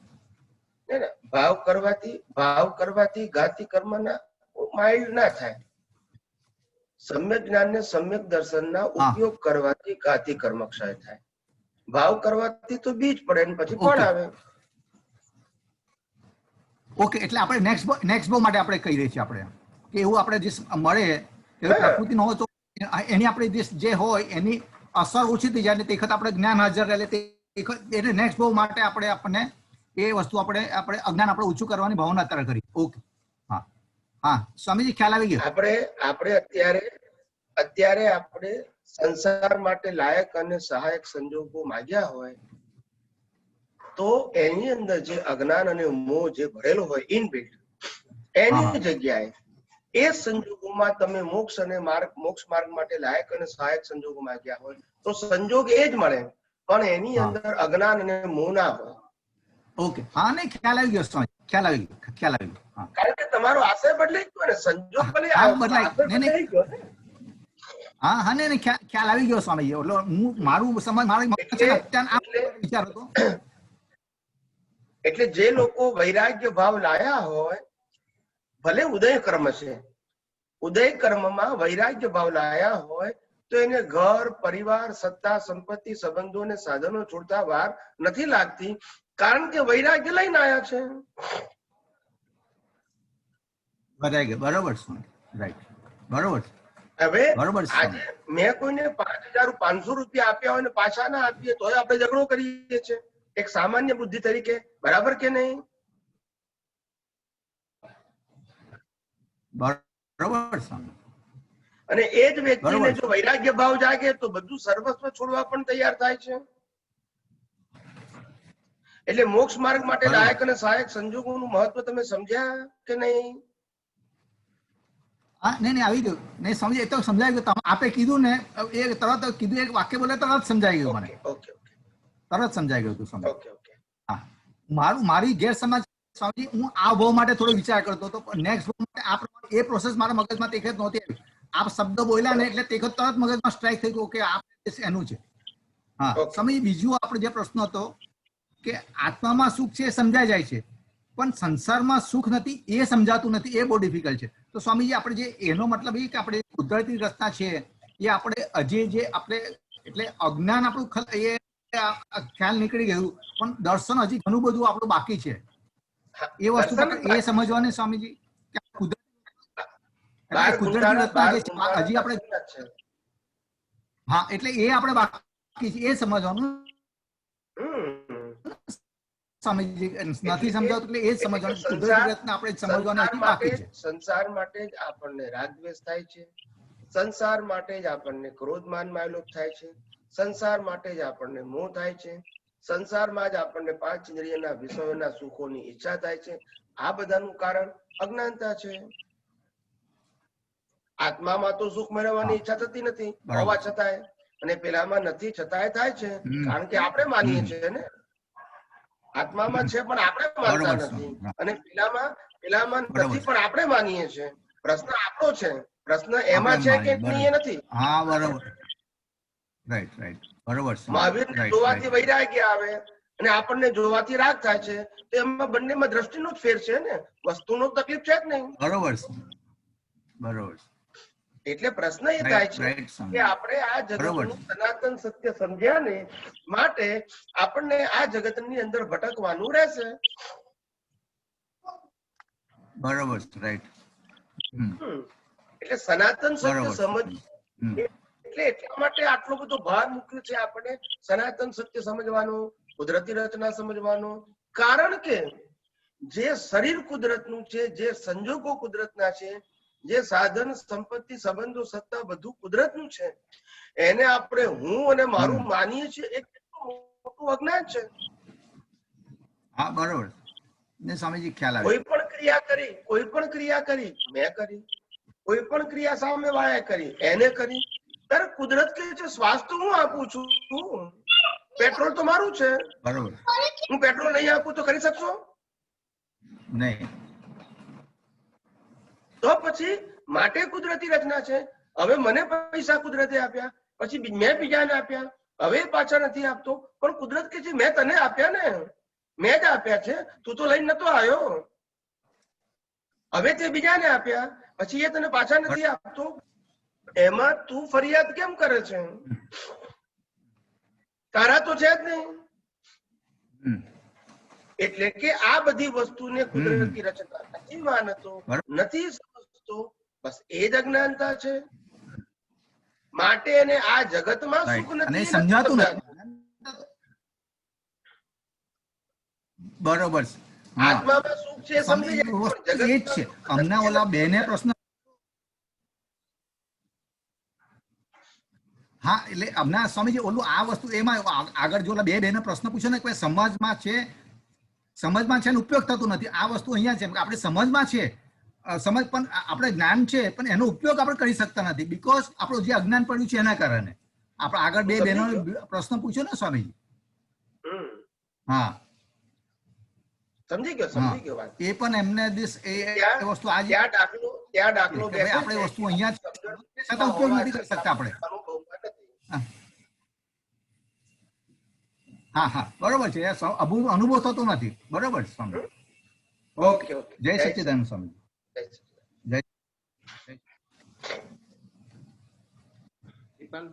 ભાવ કરવાથી ઘાતી કર્મના માઇલ્ડ ના થાય। સમ્યક જ્ઞાન ને સમ્યક દર્શનના ઉપયોગ કરવાથી ઘાતી કર્મ ક્ષય થાય। ભાવ કરવાથી તો બીજ પડે ને પછી ફળ આવે। ઓકે, એટલે આપણે નેક્સ્ટ ભાવ માટે આપણે કહી દઈએ છીએ આપણે કે એવું આપણે જે મળે એવી પ્રકૃતિ ન હોય તો એની આપણે જે હોય એની અસર ઓછી થઈ જાય, તે વખત આપણે જ્ઞાન હાજર રહે, એટલે નેક્સ્ટ ભાવ માટે આપણને એ વસ્તુ આપણે અજ્ઞાન આપણે ઓછું કરવાની ભાવના અત્યારે કરી. ઓકે, હા હા સ્વામીજી ખ્યાલ આવી ગયો. આપણે અત્યારે આપણે સંસાર માટે લાયક અને સહાયક સંજોગો માંગ્યા હોય તો એની અંદર જે અજ્ઞાન અને મોહ જે ભરેલો હોય ઇનબિલ્ટ, એની જગ્યાએ એ સંજોગોમાં તમે મોક્ષ માર્ગ માટે લાયક અને સહાયક સંજોગો માંગ્યા હોય તો સંજોગ એ જ મળે, પણ એની અંદર અજ્ઞાન અને મોહ ના હોય. ઓકે, હા નહીં ખ્યાલ આવી ગયો સ્વામી, ખ્યાલ આવી ગયો. કારણ કે તમારો આશય બદલાઈ ગયો ને, સંજોગ બદલાઈ ગયો. હા હા નહીં ખ્યાલ આવી ગયો સ્વામીજી. એટલે હું મારું વિચાર હતો. એટલે જે લોકો વૈરાગ્ય ભાવ લાયા હોય, ભલે ઉદય કર્મ છે, ઉદય કર્મમાં વૈરાગ્ય ભાવ લાયા હોય તો એને ઘર પરિવાર સત્તા સંપત્તિ સંબંધો અને સાધનો છોડતા વાર નથી લાગતી, કારણ કે વૈરાગ્ય લઈને આવ્યા છે. બરાબર રાઈટ, બરોબર. હવે આજે મેં કોઈને 5,500 રૂપિયા આપ્યા હોય ને પાછા ના આપીએ તો આપણે ઝઘડો કરીએ છીએ એક સામાન્ય બુદ્ધિ તરીકે, બરાબર કે નહીં? બરાબર. અને એ જ વ્યક્તિને જો વૈરાગ્ય ભાવ જાગે તો બધું સર્વસ્વ છોડવા પણ તૈયાર થાય છે. એટલે મોક્ષ માર્ગ માટે લાયક અને સહાયક સંજોગોનું મહત્વ તમે સમજ્યા કે નહીં? હા નહીં આવી ગયું. નહીં સમજ એ તો સમજાય ગયું. આપે કીધું ને એ તરત કીધું, એક વાક્ય બોલે તરત સમજાઈ ગયું મને. તરત સમજાઈ ગયું હતું સમજ. હા મારી ગેરસમજ સ્વામીજી, હું આ ભાવ માટે થોડો વિચાર કરતો હતો, નેક્સ્ટ ભાવ માટે આ પ્રમાણે એ પ્રોસેસ મારા મગજમાં તે વખત નહોતી આવી. આપ શબ્દ બોલ્યા ને એટલે તે વખત તરત મગજમાં સ્ટ્રાઇક થઈ ગયું કે આ એનું છે. હા સ્વામીજી, બીજું આપણે જે પ્રશ્ન હતો કે આત્મામાં સુખ છે એ સમજાઈ જાય છે, પણ સંસારમાં સુખ નથી એ સમજાતું નથી, એ બહુ ડિફિકલ્ટ છે. તો સ્વામીજી આપણે જે એનો મતલબ એ કે આપણે કુદરતી રસ્તા છે એ આપણે હજી જે આપણે એટલે અજ્ઞાન આપણું એ ખ્યાલ નીકળી ગયું, પણ દર્શન હજી ઘણું બધું આપણું બાકી છે. એ વસ્તુ એ સમજવાની સ્વામીજી કુદરતી રસ્તા હજી આપણે, હા એટલે એ આપણે બાકી છે એ સમજવાનું સ્વામીજી. નથી સમજાવતું એટલે એ જ સમજવાનું, કુદરતી રસ્તા આપણે સમજવાની હજી બાકી છે. સંસાર માટે જ આપણને રાગદ્વેષ થાય છે, સંસાર માટે જ આપણને ક્રોધ માન માયલોભ થાય છે, સંસાર માટે જ આપણને મોહ થાય છે, સંસારમાં જ આપણને 5 ઇન્દ્રિયના વિષયોના સુખોની ઈચ્છા થાય છે. આ બધાનું કારણ અજ્ઞાનતા છે. આત્મામાં તો સુખ મેળવવાની ઈચ્છા થતી નથી હોવા છતાંય, અને પેલામાં નથી છતાંય થાય છે, કારણ કે આપણે માનીએ છીએ ને આત્મામાં છે પણ આપણે માનતા નથી, અને પેલામાં નથી પણ આપણે માનીએ છીએ. પ્રશ્ન આપણો છે, પ્રશ્ન એમાં છે કે નહીં એ નથી. હા બરોબર, રાઈટ રાઈટ, બરોબર. મહાવીરને જોવાથી વૈરાગ્ય આવે અને આપણને જોવાથી રાગ થાય છે, તો એમાં બંનેમાં દ્રષ્ટિનો જ ફેર છે ને, વસ્તુનો તકલીફ છે જ નહીં. બરોબર બરોબર. એટલે પ્રશ્ન એ થાય છે કે આપણે આ જગતનું સનાતન સત્ય સમજ્યા ને માટે આપણને આ જગતની અંદર ભટકવાનું રહેશે. બરોબર, રાઈટ. એટલે સનાતન સત્ય સમજ એટલે એટલા માટે આટલો બધો ભાર મૂક્યો છે આપણે સનાતન સત્ય સમજવાનું, કુદરતી રચના સમજવાનું. કારણ કે જે શરીર કુદરતનું છે, જે સંજોગો કુદરતના છે, જે સાધન સંપત્તિ સંબંધો સત્તા બધું કુદરતનું છે, એને આપણે હું અને મારું માનીએ છીએ, એક મોટું અજ્ઞાન છે. હા બરોબર ને સ્વામીજી, ખ્યાલ આવે. કોઈ પણ ક્રિયા કરી મેં કરી, કોઈ પણ ક્રિયા સામે વાળાએ કરી એને કરી, ત્યારે કુદરત કે છે શ્વાસ તો હું આપું છું, પેટ્રોલ તો મારું છે. બરોબર. હું પેટ્રોલ નહીં આપું તો કરી શકશો નહીં? તો પછી માટે કુદરતી રચના છે. હવે મને પૈસા કુદરતે આપ્યા, પછી મેં બીજાને આપ્યા, હવે પાછા નથી આપતો, પણ કુદરત કે છે મેં તને આપ્યા ને, મેં જ આપ્યા છે, તું તો લઈને નતો આવ્યો. હવે તે બીજાને આપ્યા, પછી એ તને પાછા નથી આપતો, એમાં તું ફરિયાદ કેમ કરે છે? તારા તો છે જ નહીં. એટલે કે આ બધી વસ્તુને કુદરતી રચના નથી માનતો, નથી સમજતો, બસ એ જ અજ્ઞાનતા છે. માટે એને આ જગતમાં રાઈટ સુખ અને નથી એ એ સમજાતું નથી નથી બરોબર છે હા આત્મામાં સુખ છે એ સમજી જાય પણ વસ્તુ એ જ જગતમાં છે સુખ અમને નથી એ ઓલા નથી બેને સમજાતું. પ્રશ્ન હા એટલે અમને સ્વામીજી ઓલું આ વસ્તુ એમાં આગળ જો ઓલા બે બેને પ્રશ્ન પૂછ્યો ને કે સમાજમાં છે ને ઉપયોગ થતો નથી આ વસ્તુ અહીંયા છે આપણે સમજમાં છે સમજ પણ આપણે જ્ઞાન છે પણ એનો ઉપયોગ આપણે કરી શકતા નથી બીકોઝ આપણું જે અજ્ઞાન પડ્યું છે એના કારણે આપણે આગળ બે સમજી બહેનો ગયો. પ્રશ્ન પૂછ્યો ને સ્વામીજી હમ. હા સમજી ગયો હા સમજી ગયો વાત એ પણ એમને એ વસ્તુ આજે ત્યાં દાખલો કે ભાઈ બેસે આપણે છે વસ્તુ અહીંયા જ સમજણ છતાં ઉપયોગ હોવા નથી કરી છતાં શકતા આપણે અનુભવમાં નથી. હા હા બરોબર છે અનુભવ થતો નથી બરોબર છે સ્વામી હમ? ઓકે ઓકે જય સચ્ચિદાનંદ સ્વામી જય સચ્ચિદાનંદ. જય દીપાલ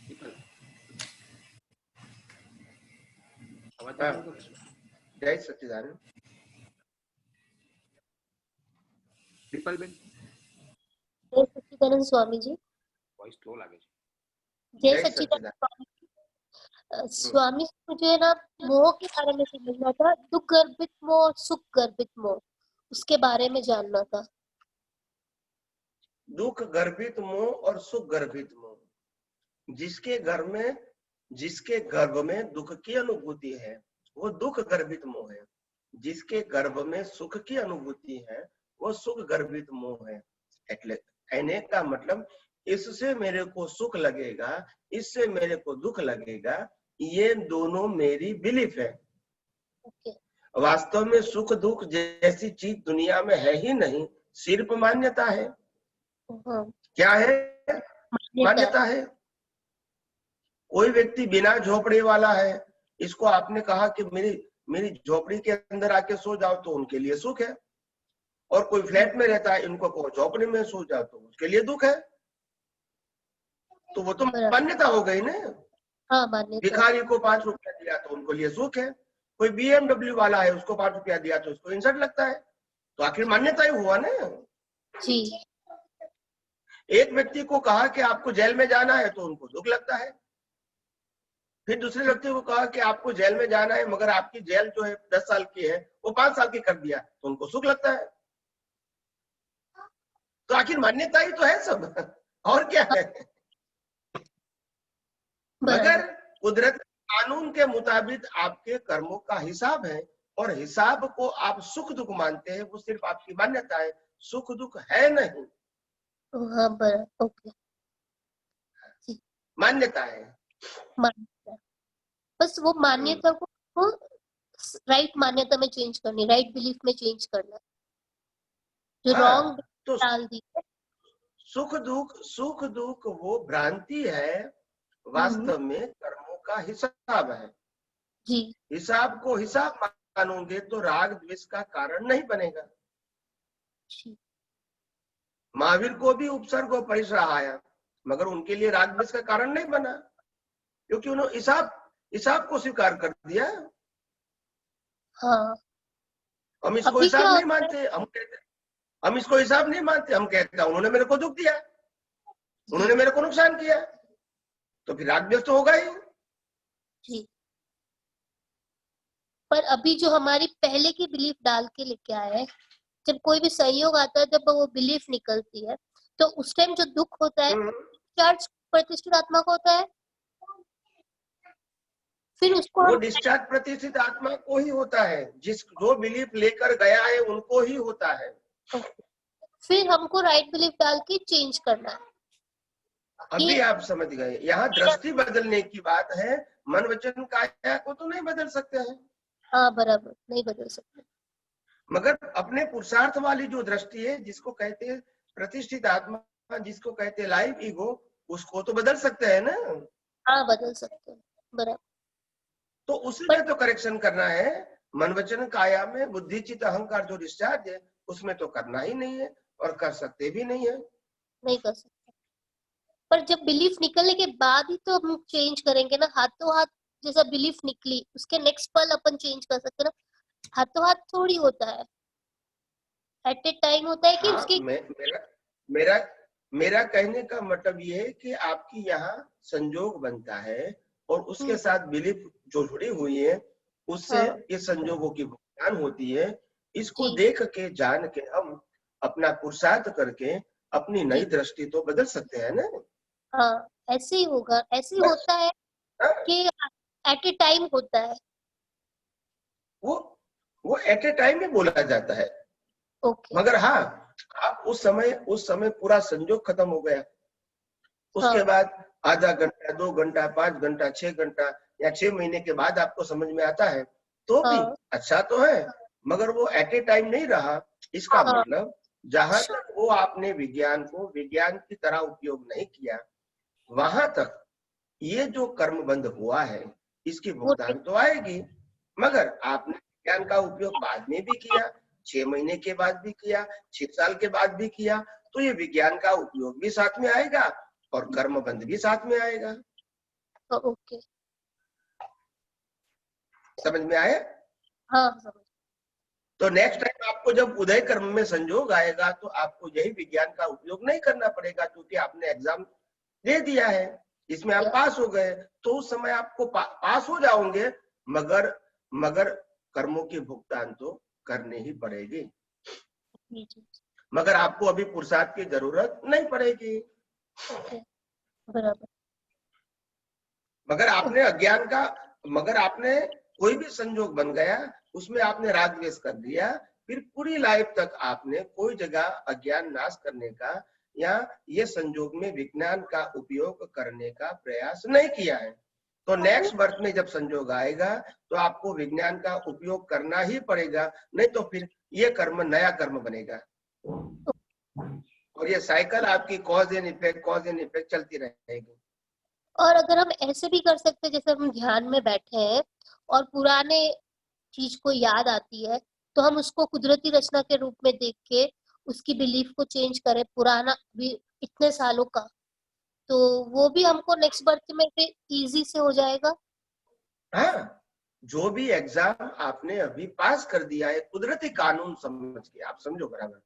દીપાલ અવાજ હા. નથી આવતો? જય સચ્ચિદાનંદ. દીપાલબેન जय सच्चिदानंद स्वामी जी। વોઇસ સ્લો લાગે છે जय जय सच्चिदानंद सच्चिदानंद। स्वामी जी। स्वामी जी, मुझे ना मोह के बारे में समझना था, दुख गर्भित मोह, सुख गर्भित मोह, उसके बारे में जानना था। दुख गर्भित मोह और सुख गर्भित मोह, जिसके गर्भ में दुख की अनुभूति है वो दुख गर्भित मोह है, जिसके गर्भ में सुख की अनुभूति है वो सुख गर्भित मोह है। એટલે कहने का मतलब इससे मेरे को सुख लगेगा, इससे मेरे को दुख लगेगा, ये दोनों मेरी बिलीफ है। ओके। वास्तव में सुख दुख जैसी चीज दुनिया में है ही नहीं, सिर्फ मान्यता है। हाँ, क्या है? मान्यता। मान्यता है। कोई व्यक्ति बिना झोपड़ी वाला है, इसको आपने कहा कि मेरी झोपड़ी के अंदर आके सो जाओ तो उनके लिए सुख है, और कोई फ्लैट में रहता है, इनको कहो झोपड़ी में सो जाओ तो उसके लिए दुख है। तो वो तो बराबर। मान्यता हो गई ना। हाँ, मान्यता। भिखारी को 5 रुपया दिया तो उनको लिए सुख है, कोई BMW वाला है उसको 5 रुपया दिया तो उसको इंसल्ट लगता है, तो आखिर मान्यता ही हुआ ना। जी। एक व्यक्ति को कहा कि आपको जेल में जाना है तो उनको दुख लगता है, फिर दूसरे व्यक्ति को कहा कि आपको जेल में जाना है मगर आपकी जेल जो है 10 साल की है वो 5 साल की कर दिया तो उनको सुख लगता है। तो आखिर मान्यता ही तो है सब, और क्या है। मगर कुदरत कानून के मुताबिक आपके कर्मों का हिसाब है, और हिसाब को आप सुख दुख मानते हैं, वो सिर्फ आपकी मान्यता है, सुख दुख है नहीं, हाँ, बराबर। ओके। मान्यता है। मान्यता, बस वो मान्यता को राइट मान्यता में चेंज करनी, राइट बिलीफ में चेंज करना, जो हाँ, रॉन्ग तो डाल दी है। सुख दुख वो भ्रांति है, वास्तव में कर्मों का हिसाब है। जी। हिसाब को हिसाब मानोगे तो राग द्वेष का कारण नहीं बनेगा। जी। महावीर को भी उपसर्ग और परिसर आया, मगर उनके लिए राग द्वेष का कारण नहीं बना, क्योंकि उन्होंने हिसाब को स्वीकार कर दिया। हाँ, हम इसको अभी हिसाब क्या नहीं होता है? मानते, हम इसको हिसाब नहीं मानते, हम कहते हैं उन्होंने मेरे को दुख दिया, उन्होंने मेरे को नुकसान किया, तो फिर राग द्वेष तो होगा ही। जी। पर अभी जो हमारी पहले की बिलीफ डाल के लेके आए हैं, जब कोई भी संयोग आता है, जब वो बिलीफ निकलती है, तो उस टाइम जो दुख होता है चार्ज प्रतिष्ठित आत्मा को होता है, फिर उसको वो हम डिस्चार्ज प्रतिष्ठित आत्मा को ही होता है, जो बिलीफ लेकर गया है उनको ही होता है। फिर हमको राइट बिलीफ डाल के चेंज करना है। अभी आप समझ गए, यहाँ दृष्टि बदलने की बात है, मन वचन काया को तो नहीं बदल सकते हैं, हाँ, बराबर, नहीं बदल सकते, मगर अपने पुरुषार्थ वाली जो दृष्टि है, जिसको कहते हैं प्रतिष्ठित आत्मा, जिसको कहते हैं लाइव ईगो, उसको तो बदल सकते हैं ना। हाँ, बदल सकते हैं, बराबर। तो उसी में तो करेक्शन करना है। मन वचन काया में बुद्धि चित्त अहंकार जो डिस्चार्ज है उसमें तो करना ही नहीं है, और कर सकते भी नहीं है। नहीं कर सकते, पर जब बिलीफ निकलने के बाद ही तो हम चेंज करेंगे ना। हाथों हाथ जैसा बिलीफ निकली, उसके नेक्स्ट पल अपन चेंज कर सकते ना, हाथों हाथ थोड़ी होता है एट ए टाइम होता है कि हाँ, उसकी मेरा मेरा कहने का मतलब ये है कि आपकी यहाँ संजोग बनता है और उसके साथ बिलीफ जो जुड़ी हुई है उससे हाँ। ये संजोगों की भुगतान होती है। इसको जी। देख के जान के हम अपना पुरुषार्थ करके अपनी नई जी। दृष्टि तो बदल सकते हैं ना। हाँ, ऐसे ही होगा, ऐसे ही बस। होता है हाँ, कि एट ए टाइम होता है। वो एट ए टाइम में बोला जाता है। ओके। मगर हाँ, आप उस समय पूरा संजोग खत्म हो गया, उसके हाँ। बाद आधा घंटा, 2 घंटा, 5 घंटा, 6 घंटा या 6 महीने के बाद आपको समझ में आता है तो भी हाँ। अच्छा तो है, मगर वो एट ए टाइम नहीं रहा। इसका हाँ। मतलब जहां तक वो आपने विज्ञान को विज्ञान की तरह उपयोग नहीं किया, वहां तक ये जो कर्म बंध हुआ है इसकी वो भुगतान तो आएगी। मगर आपने विज्ञान का उपयोग बाद में भी किया, 6 महीने के बाद भी किया, 6 साल के बाद भी किया, तो ये विज्ञान का उपयोग भी साथ में आएगा और कर्म बंध भी साथ में आएगा। ओके। समझ में आया? हाँ, समझ। तो नेक्स्ट टाइम आपको जब उदय कर्म में संजोग आएगा तो आपको यही विज्ञान का उपयोग नहीं करना पड़ेगा, क्योंकि आपने एग्जाम दे दिया है, इसमें आप पास हो गए, तो उस समय आपको पास हो जाओगे, मगर कर्मों की भुगतान तो करनी ही पड़ेगी। जी, जी। मगर आपको अभी पुरुषार्थ की जरूरत नहीं पड़ेगी। ओके, बराबर। मगर आपने कोई भी संजोग बन गया, उसमें आपने राग द्वेष कर दिया, फिर पूरी लाइफ तक आपने कोई जगह अज्ञान नाश करने का या ये संजोग में विज्ञान का उपयोग करने का प्रयास नहीं किया है। तो नेक्स्ट बर्थ में जब संजोग आएगा तो आपको विज्ञान का उपयोग करना ही पड़ेगा, नहीं तो फिर ये कर्म नया कर्म बनेगा और ये साइकिल आपकी कॉज एंड इफेक्ट चलती रहेगी। और अगर हम ऐसे भी कर सकते हैं, जैसे हम ध्यान में बैठे हैं और पुराने चीज को याद आती है तो हम उसको कुदरती रचना के रूप में देख के उसकी बिलीफ को चेंज करें, पुराना भी इतने सालों का, तो वो भी हमको नेक्स्ट बर्थ में फिर इजी से हो जाएगा। हाँ, जो भी एग्जाम आपने अभी पास कर दिया है कुदरती कानून समझ के, आप समझो बराबर,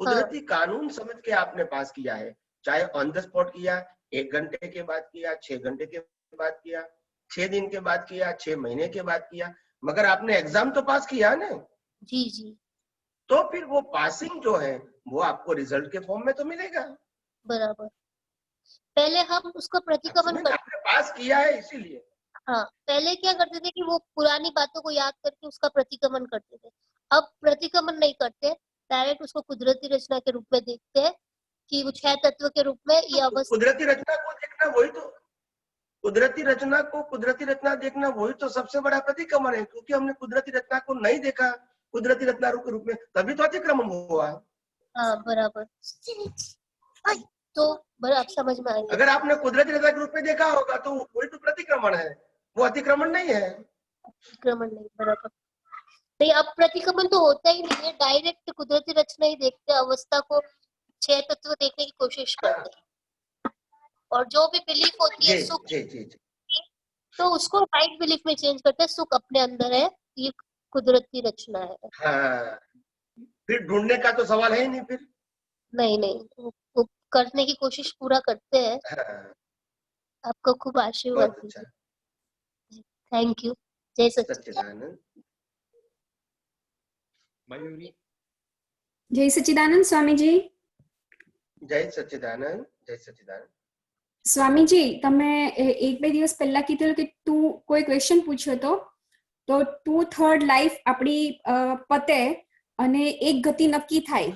कुदरती कानून समझ के आपने पास किया है, चाहे ऑन द स्पॉट किया, 1 घंटे के बाद किया, 6 घंटे के बाद किया, 6 दिन के बाद किया, 6 महीने के बाद किया, मगर आपने एग्जाम तो पास किया ना। जी जी। तो फिर वो पासिंग जो है वो आपको रिजल्ट के फॉर्म में तो मिलेगा। बराबर। पहले हम उसका प्रतिक्रमण आपने पास किया है इसीलिए। हाँ, पहले क्या करते थे कि वो पुरानी बातों को याद करके उसका प्रतिक्रमण करते थे, अब प्रतिक्रमण नहीं करते, डायरेक्ट उसको कुदरती रचना के रूप में देखते हैं कि वो 6 तत्व के रूप में ये अवस्था। कुदरती रचना को देखना वही तो कुदरती रचना देखना वही तो सबसे बड़ा प्रतिक्रमण है, क्योंकि हमने कुदरती रचना को नहीं देखा कुदरती रचना के रूप में, तभी तो अतिक्रमण हुआ। हाँ, बराबर। तो बराबर समझ में आएगा। अगर आपने कुदरती रचना के रूप में देखा होगा तो वही तो प्रतिक्रमण है, वो अतिक्रमण नहीं है। प्रतिक्रमण नहीं, बराबर नहीं। अब प्रतिक्रमण तो होता ही नहीं है, डायरेक्ट कुदरती रचना ही देखते हैं, अवस्था को 6 तत्व देखने की कोशिश करते हैं, और जो भी बिलीफ होती है सुख, तो उसको राइट बिलीफ में चेंज करते हैं, सुख अपने अंदर है, ये कुदरती रचना है। हाँ, फिर ढूंढने का तो सवाल है ही नहीं। फिर नहीं, वो करने की कोशिश पूरा करते हैं। हाँ, आपको खूब आशीर्वाद अच्छा। Thank you. जय सच्चिदानंद। जय सच्चिदानंद स्वामी जी। जय सच्चिदानंद, जय सच्चिदानंद। સ્વામીજી તમે 1-2 દિવસ પહેલા કીધું કે તું કોઈ ક્વેશ્ચન પૂછ્યો તો 2/3 લાઈફ આપણી પતે અને એક ગતિ નક્કી થાય,